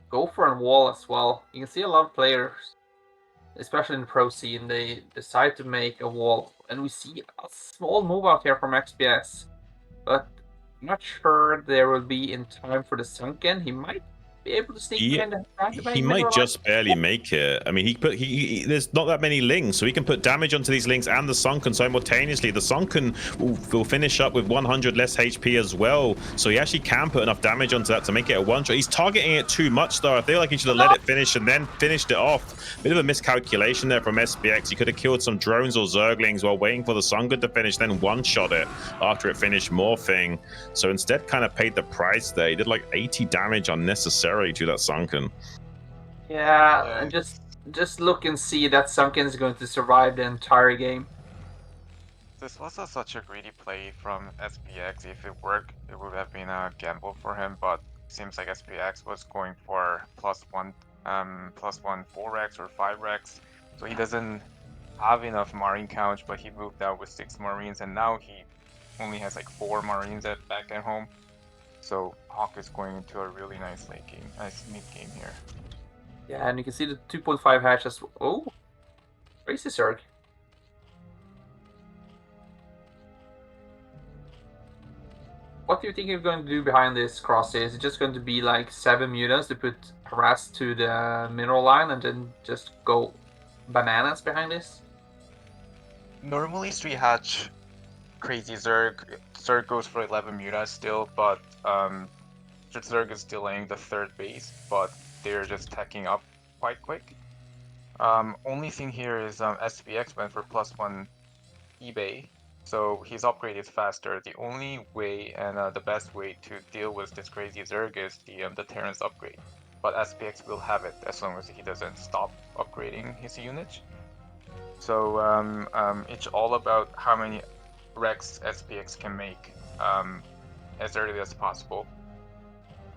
Speaker 4: go for a wall as well. You can see a lot of players, especially in the pro scene, they decide to make a wall, and we see a small move out here from XPS, but I'm not sure there will be in time for the sunken. He might be able to sneak behind the
Speaker 1: he might just barely make it. I mean, there's not that many links, so he can put damage onto these links and the sunken simultaneously. The sunken will finish up with 100 less HP as well, so he actually can put enough damage onto that to make it a one shot. He's targeting it too much though. I feel like he should have let it finish and then finished it off. Bit of a miscalculation there from SPX. He could have killed some drones or Zerglings while waiting for the sunken to finish, then one shot it after it finished morphing. So instead kind of paid the price there. He did like 80 damage unnecessary to that sunken.
Speaker 4: Yeah, and just look and see that sunken is going to survive the entire game.
Speaker 5: This was such a greedy play from SPX. If it worked, it would have been a gamble for him, but seems like SPX was going for +1 4x or 5x, so he doesn't have enough Marine count, but he moved out with 6 Marines, and now he only has like 4 Marines back at home. So Hawk is going into a really nice late game, nice mid game here.
Speaker 4: Yeah, and you can see the 2.5 hatch as well. Oh, crazy Zerg. What do you think you're going to do behind this Crossy? Is it just going to be like 7 mutants to put harass to the mineral line and then just go bananas behind this?
Speaker 5: Normally 3 hatch crazy Zerg goes for 11 mutas still, but Zerg is delaying the 3rd base, but they're just teching up quite quick. Only thing here is SPX went for +1 eBay, so he's upgraded faster. The only way and the best way to deal with this crazy Zerg is the Terran's upgrade, but SPX will have it as long as he doesn't stop upgrading his units. So it's all about how many Rex SPX can make as early as possible,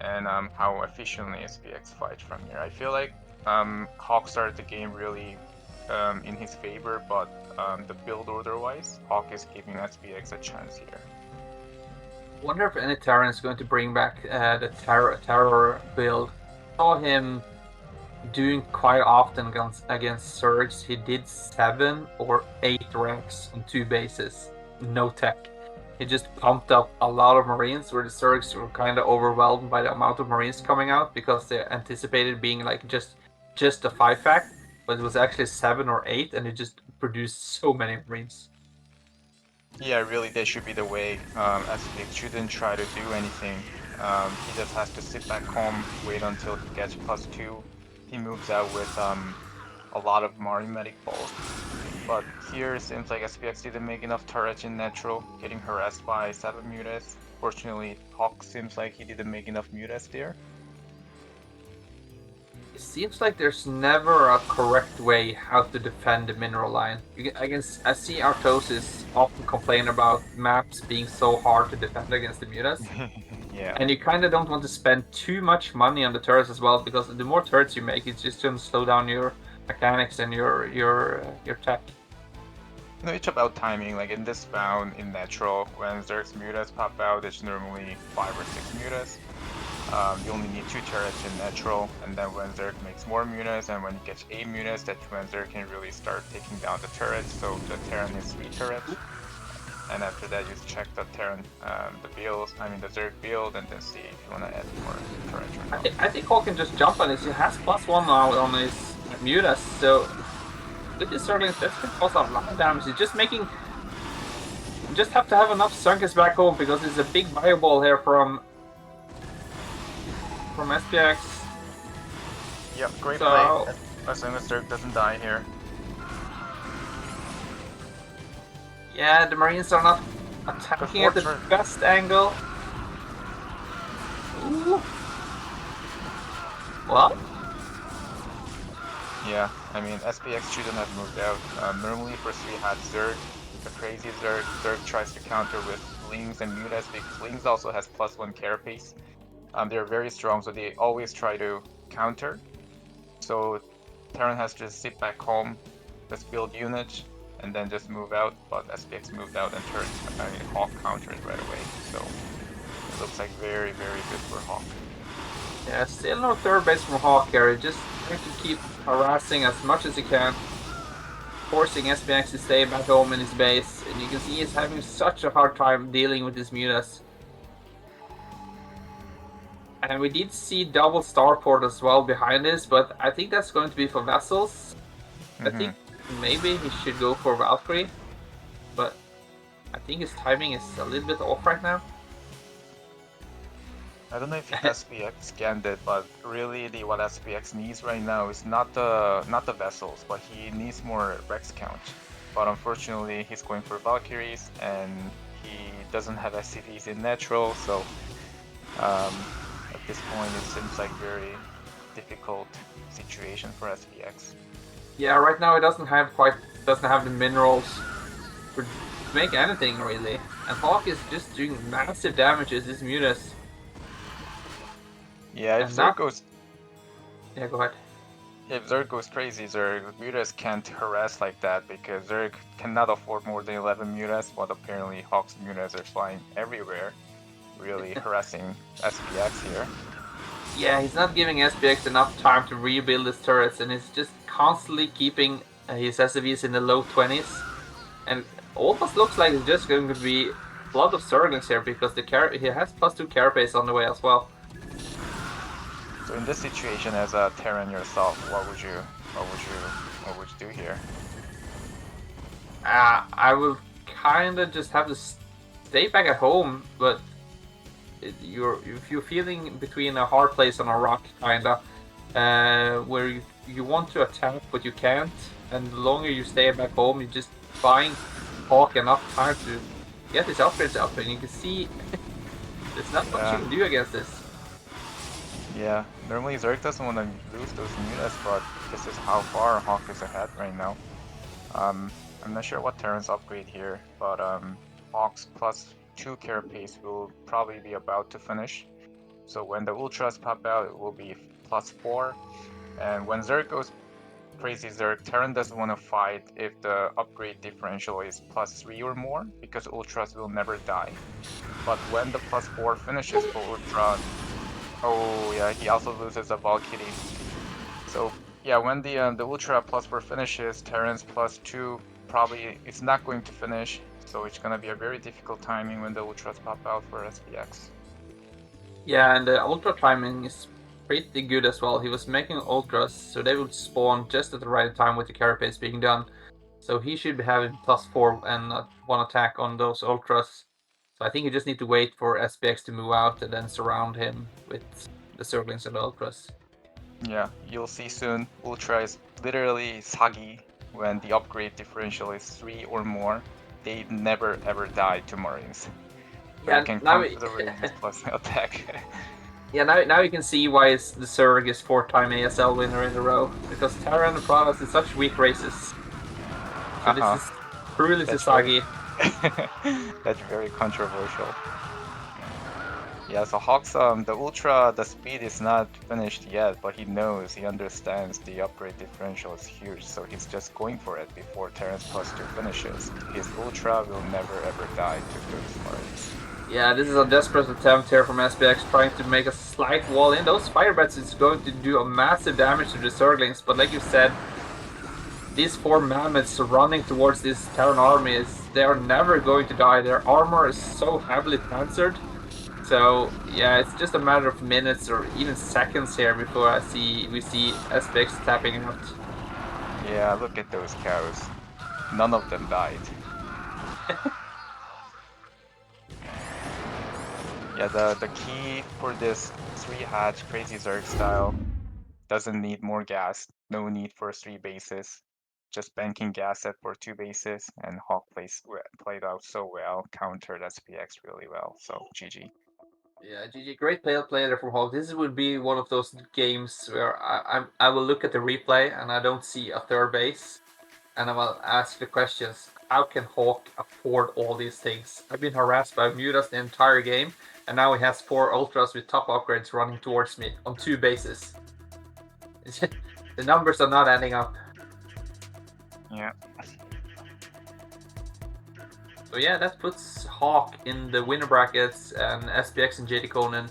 Speaker 5: and how efficiently SPX fights from here. I feel like Hawk started the game really in his favor, but the build order wise, Hawk is giving SPX a chance here.
Speaker 4: I wonder if any Terran is going to bring back the terror build. I saw him doing quite often against Zergs. He did 7 or 8 ranks on 2 bases, no tech. He just pumped up a lot of Marines, where the Zergs were kind of overwhelmed by the amount of Marines coming out, because they anticipated being like just a 5-fact, but it was actually 7 or 8, and it just produced so many Marines.
Speaker 5: Yeah, really, that should be the way. SPX shouldn't try to do anything. He just has to sit back home, wait until he gets +2. He moves out with a lot of Marine medic balls. But here it seems like SPX didn't make enough turrets in natural, getting harassed by 7 mutas. Fortunately, Hawk seems like he didn't make enough mutas there.
Speaker 4: seems like there's never a correct way how to defend the mineral line. I see Artosis often complain about maps being so hard to defend against the mutas.
Speaker 5: Yeah.
Speaker 4: And you kind of don't want to spend too much money on the turrets as well, because the more turrets you make, it's just going to slow down your mechanics and your tech.
Speaker 5: You know, it's about timing. Like in this round, in natural, when Zerg's mutas pop out, it's normally 5 or 6 mutas. You only need 2 turrets in natural, and then when Zerg makes more mutas, and when he gets 8 mutas, that's when Zerg can really start taking down the turrets. So the Terran is 3 turrets, and after that you check the Terran, the Zerg build, and then see if you want to add more turrets or not.
Speaker 4: I think Hawk can just jump on this. He has +1 now on his mutas, so with this Zerglings, that's going to cause a lot of damage. It's just making... You just have to have enough Sunkers back home, because it's a big fireball here from SPX.
Speaker 5: Yep, great
Speaker 4: So-
Speaker 5: play. As long as Zerg doesn't die here.
Speaker 4: Yeah, the Marines are not attacking at the
Speaker 5: turret.
Speaker 4: best angle. Ooh. Well,
Speaker 5: Yeah, I mean, SPX shouldn't have moved out. Normally for 3 had Zerg, the crazy Zerg. Zerg tries to counter with Lings and Mutas, because Lings also has +1 carapace. They're very strong, so they always try to counter. So Terran has to just sit back home, just build units, and then just move out. But SPX moved out and Hawk countered right away. So it looks like very, very good for Hawk.
Speaker 4: yeah, still no third base from Hawk here. Just trying to keep harassing as much as he can, forcing SPX to stay back home in his base. And you can see he's having such a hard time dealing with his mutas. And we did see double starport as well behind this, but I think that's going to be for vessels. I think maybe he should go for Valkyrie, but I think his timing is a little bit off right now.
Speaker 5: I don't know if SPX scanned it, but really what SPX needs right now is not the vessels, but he needs more Rex count. But unfortunately, he's going for Valkyries, and he doesn't have SCVs in natural, so at this point it seems like very difficult situation for SPX.
Speaker 4: Yeah, right now he doesn't have the minerals to make anything really, and Hawk is just doing massive damages. His mutas.
Speaker 5: Yeah, if
Speaker 4: And
Speaker 5: Zerg
Speaker 4: not-
Speaker 5: goes
Speaker 4: Yeah, go ahead.
Speaker 5: If Zerg goes crazy, Mutas can't harass like that, because Zerg cannot afford more than 11 Mutas, but apparently Hawk's Mutas are flying everywhere, really harassing SPX here.
Speaker 4: Yeah, he's not giving SPX enough time to rebuild his turrets, and he's just constantly keeping his SCVs in the low 20s. And almost looks like it's just going to be a lot of Zerglings here, because he has +2 carapace on the way as well.
Speaker 5: So in this situation, as a Terran yourself, what would you do here?
Speaker 4: I will kind of just have to stay back at home, but if you're feeling between a hard place and a rock, kinda, where you want to attack but you can't, and the longer you stay back home, you're just buying Hawk enough time to get his upgrades up, and you can see there's not much you can do against this.
Speaker 5: Yeah, normally Zerg doesn't want to lose those Mutas, but this is how far Hawk is ahead right now. I'm not sure what Terran's upgrade here, but Hawk's +2 carapace will probably be about to finish. So when the Ultras pop out, it will be +4. And when Zerg goes crazy Zerg, Terran doesn't want to fight if the upgrade differential is +3 or more, because Ultras will never die. But when the +4 finishes for Ultra, oh yeah, he also loses a Valkyrie. So yeah, when the Ultra +4 finishes, Terran's +2 probably it's not going to finish. So it's gonna be a very difficult timing when the Ultras pop out for SPX.
Speaker 4: Yeah, and the Ultra timing is pretty good as well. He was making Ultras, so they would spawn just at the right time with the carapace being done. So he should be having +4 and 1 attack on those Ultras. So I think you just need to wait for SPX to move out and then surround him with the Zerglings and the Ultras.
Speaker 5: Yeah, you'll see soon. Ultra is literally Sagi when the upgrade differential is 3 or more. They never ever die to Marines. But
Speaker 4: Yeah,
Speaker 5: you can
Speaker 4: now
Speaker 5: come to the Marines plus attack.
Speaker 4: Yeah, now you can see why the Zerg is 4-time ASL winner in a row, because Terran and Protoss is such weak races. So this is truly
Speaker 5: That's very,
Speaker 4: Sasagi.
Speaker 5: that's very controversial. Yeah, so Hawk's the Ultra, the speed is not finished yet, but he knows, he understands the upgrade differential is huge, so he's just going for it before Terran's +2 finishes. His Ultra will never ever die to Ghost Marks.
Speaker 4: Yeah, this is a desperate attempt here from SPX trying to make a slight wall in. Those fire bats is going to do a massive damage to the Zerglings, but like you said, these 4 mammoths running towards this Terran army they are never going to die. Their armor is so heavily panzered. So yeah, it's just a matter of minutes or even seconds here before we see SPX tapping out.
Speaker 5: Yeah, look at those cows. None of them died. Yeah, the key for this 3-hatch Crazy Zerg style doesn't need more gas, no need for 3 bases. Just banking gas set for 2 bases, and Hawk played out so well, countered SPX really well, so GG.
Speaker 4: Yeah, GG, great player from Hawk. This would be one of those games where I will look at the replay and I don't see a third base, and I will ask the questions. How can Hawk afford all these things? I've been harassed by Mutas the entire game, and now he has 4 ultras with top upgrades running towards me on 2 bases. The numbers are not adding up.
Speaker 5: Yeah.
Speaker 4: So yeah, that puts Hawk in the winner brackets, and SPX and JDConan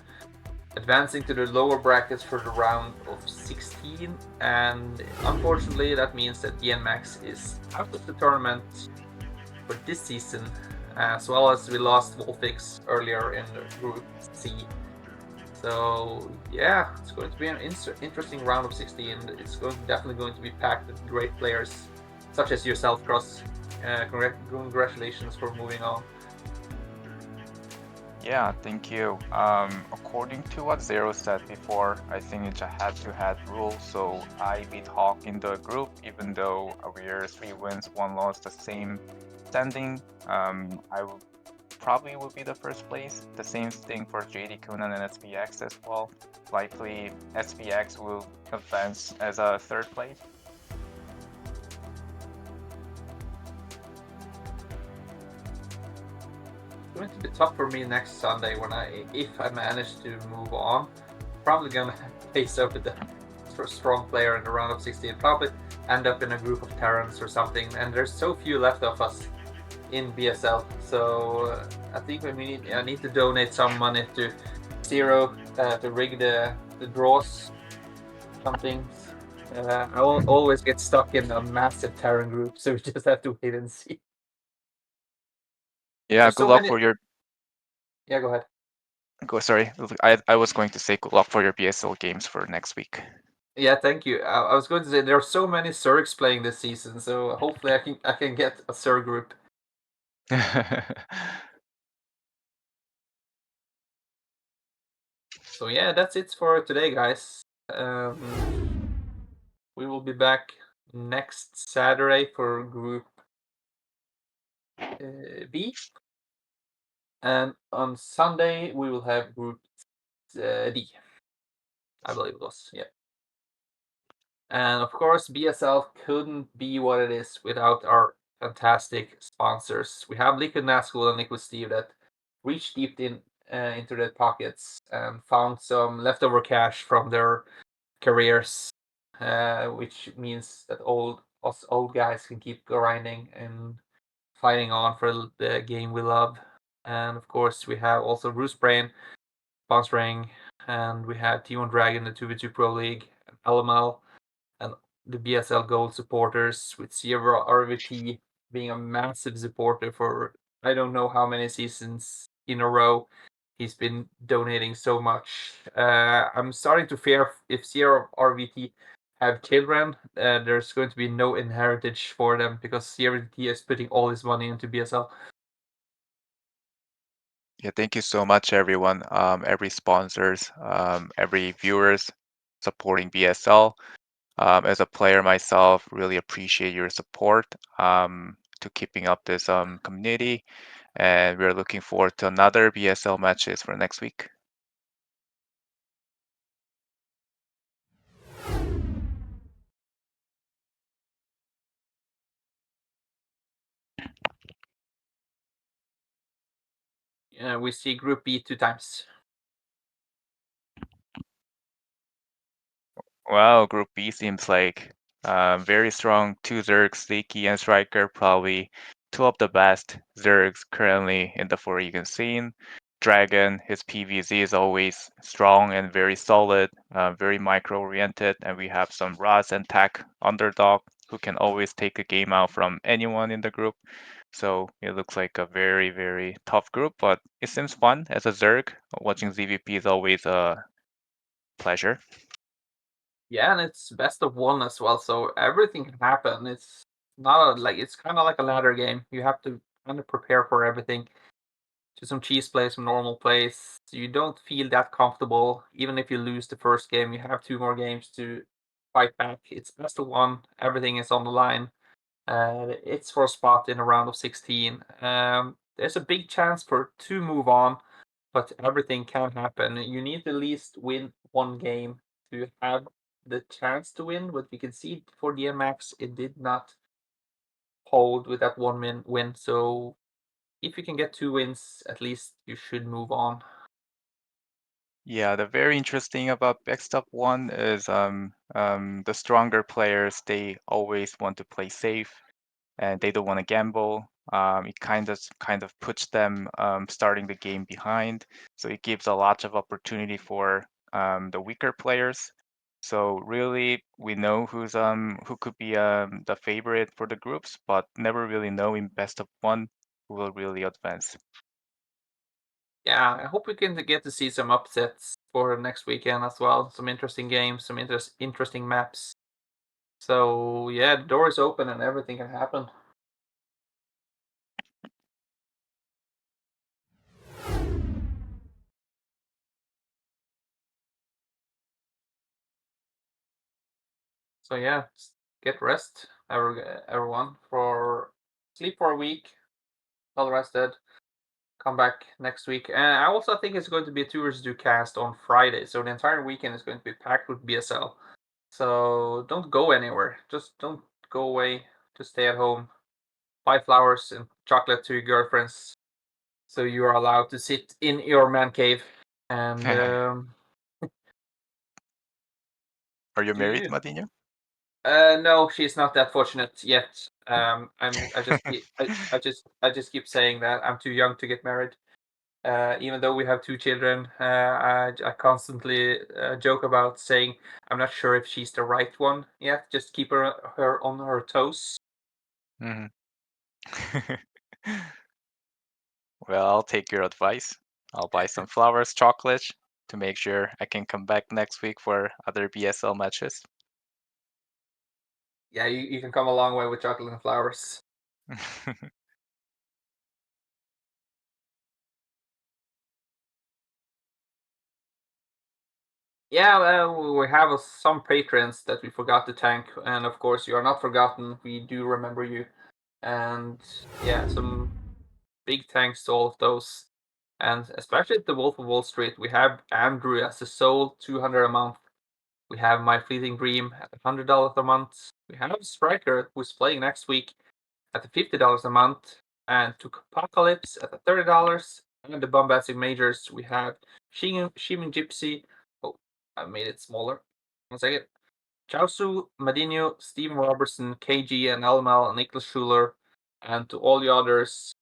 Speaker 4: advancing to the lower brackets for the round of 16. And unfortunately, that means that Dienmax is out of the tournament for this season, as well as we lost Wolfix earlier in Group C. So yeah, it's going to be an interesting round of 16. It's definitely going to be packed with great players, such as yourself, Cross. Congratulations for moving on.
Speaker 5: Yeah, thank you. According to what Zero said before, I think it's a head-to-head rule, so I beat Hawk in the group, even though we're 3 wins, 1 loss, the same standing. I probably will be the first place. The same thing for JDConan and SPX as well. Likely SPX will advance as a 3rd place.
Speaker 4: It's going to be tough for me next Sunday if I manage to move on. Probably gonna face up with the strong player in the round of 16. Probably end up in a group of Terrans or something. And there's so few left of us in BSL, so I think I need to donate some money to Zero to rig the draws. Something. I will always get stuck in a massive Terran group, so we just have to wait and see.
Speaker 5: Yeah,
Speaker 4: There's
Speaker 5: good
Speaker 4: so
Speaker 5: luck
Speaker 4: many...
Speaker 5: for your.
Speaker 4: Yeah, go ahead.
Speaker 5: Sorry, I was going to say good luck for your BSL games for next week.
Speaker 4: Yeah, thank you. I was going to say there are so many Zergs playing this season, so hopefully I can get a Zerg group. So yeah, that's it for today, guys. We will be back next Saturday for Group B, and on Sunday we will have Group D. I believe it was, yeah. And of course, BSL couldn't be what it is without our fantastic sponsors. We have Liquid Nazgul and Liquid Steve that reached deep into their pockets and found some leftover cash from their careers, which means that us old guys can keep grinding and fighting on for the game we love. And of course, we have also Roostbrain sponsoring, and we have T1 Dragon, the 2v2 Pro League, and LML, and the BSL Gold supporters, with Sierra RVT being a massive supporter for I don't know how many seasons in a row. He's been donating so much. I'm starting to fear if Sierra RVT have children, there's going to be no inheritance for them because Sierra RVT is putting all his money into BSL.
Speaker 5: Yeah, thank you so much, everyone. Every sponsors, every viewers supporting BSL. As a player myself, really appreciate your support to keeping up this community, and we're looking forward to another BSL matches for next week.
Speaker 4: we see Group B 2 times.
Speaker 5: Well, Group B seems like very strong. 2 Zergs, Leaky and Striker, probably 2 of the best Zergs currently in the 4 scene. Dragon, his PvZ is always strong and very solid, very micro-oriented, and we have some Ros and Tac underdog who can always take a game out from anyone in the group. So it looks like a very, very tough group, but it seems fun as a Zerg. Watching ZVP is always a pleasure.
Speaker 4: Yeah, and it's best of one as well, so everything can happen. It's not like it's kind of like a ladder game. You have to kind of prepare for everything. To some cheese plays, some normal plays. You don't feel that comfortable. Even if you lose the first game, you have 2 more games to fight back. It's best of one. Everything is on the line. It's for a spot in a round of 16. There's a big chance for 2 move on, but everything can happen. You need to at least win 1 game to have the chance to win. But we can see for Dienmax, it did not hold with that 1 win. So if you can get 2 wins, at least you should move on.
Speaker 5: Yeah, the very interesting about Backstop 1 is the stronger players, they always want to play safe and they don't want to gamble. It kind of puts them starting the game behind. So it gives a lot of opportunity for the weaker players. So really, we know who could be the favorite for the groups, but never really know in best of 1 who will really advance.
Speaker 4: Yeah, I hope we can get to see some upsets for next weekend as well. Some interesting games, some interesting maps. So yeah, the door is open and everything can happen. So yeah, get rest, everyone, for sleep for a week, well rested. Come back next week. And I also think it's going to be a 2 vs 2 cast on Friday. So the entire weekend is going to be packed with BSL. So don't go anywhere. Just don't go away. Just stay at home. Buy flowers and chocolate to your girlfriends. So you are allowed to sit in your man cave. And
Speaker 5: Are you
Speaker 4: do
Speaker 5: married,
Speaker 4: you?
Speaker 5: Madinho?
Speaker 4: No, she's not that fortunate yet. I just keep saying that I'm too young to get married. Even though we have 2 children, I constantly joke about saying I'm not sure if she's the right one yet. Just keep her on her toes.
Speaker 5: Mhm. Well, I'll take your advice. I'll buy some flowers, chocolate to make sure I can come back next week for other BSL matches.
Speaker 4: Yeah, you can come a long way with chocolate and flowers. Yeah, we have some patrons that we forgot to thank, and of course you are not forgotten. We do remember you, and yeah, some big thanks to all of those, and especially at the Wolf of Wall Street. We have Andrew as a soul, 200 a month. We have My Fleeting Dream at $100 a month. We have Striker who's playing next week at the $50 a month, and to Apocalypse at the $30. And the Bombastic Majors, we have Shimin Gypsy. Oh, I made it smaller. 1 second. Chausu, Madinho, Steven Robertson, KG, and Elmel, and Niklas Schuler. And to all the others,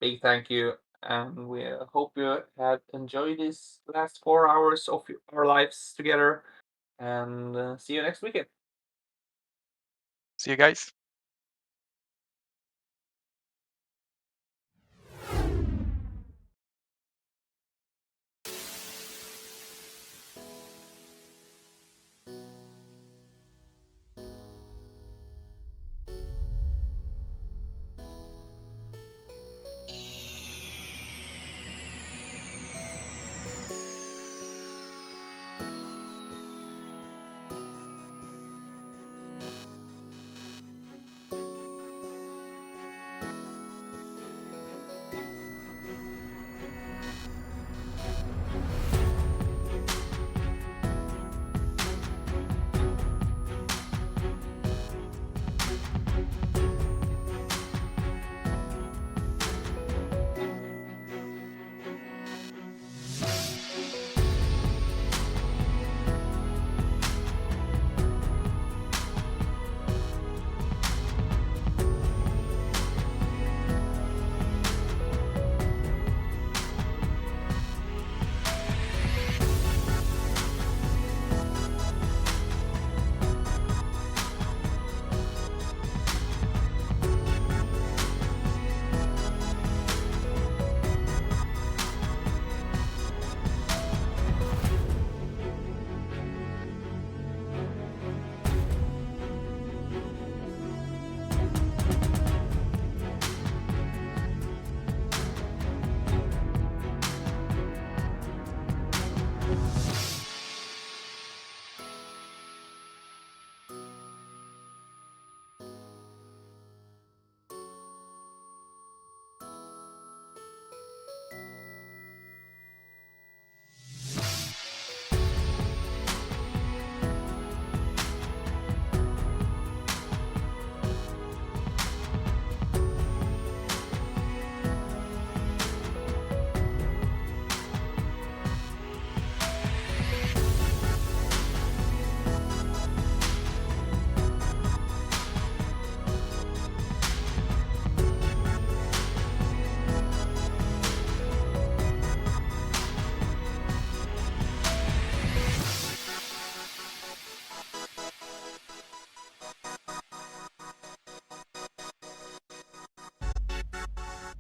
Speaker 4: big thank you. And we hope you have enjoyed these last 4 hours of our lives together. And see you next weekend.
Speaker 5: See you guys.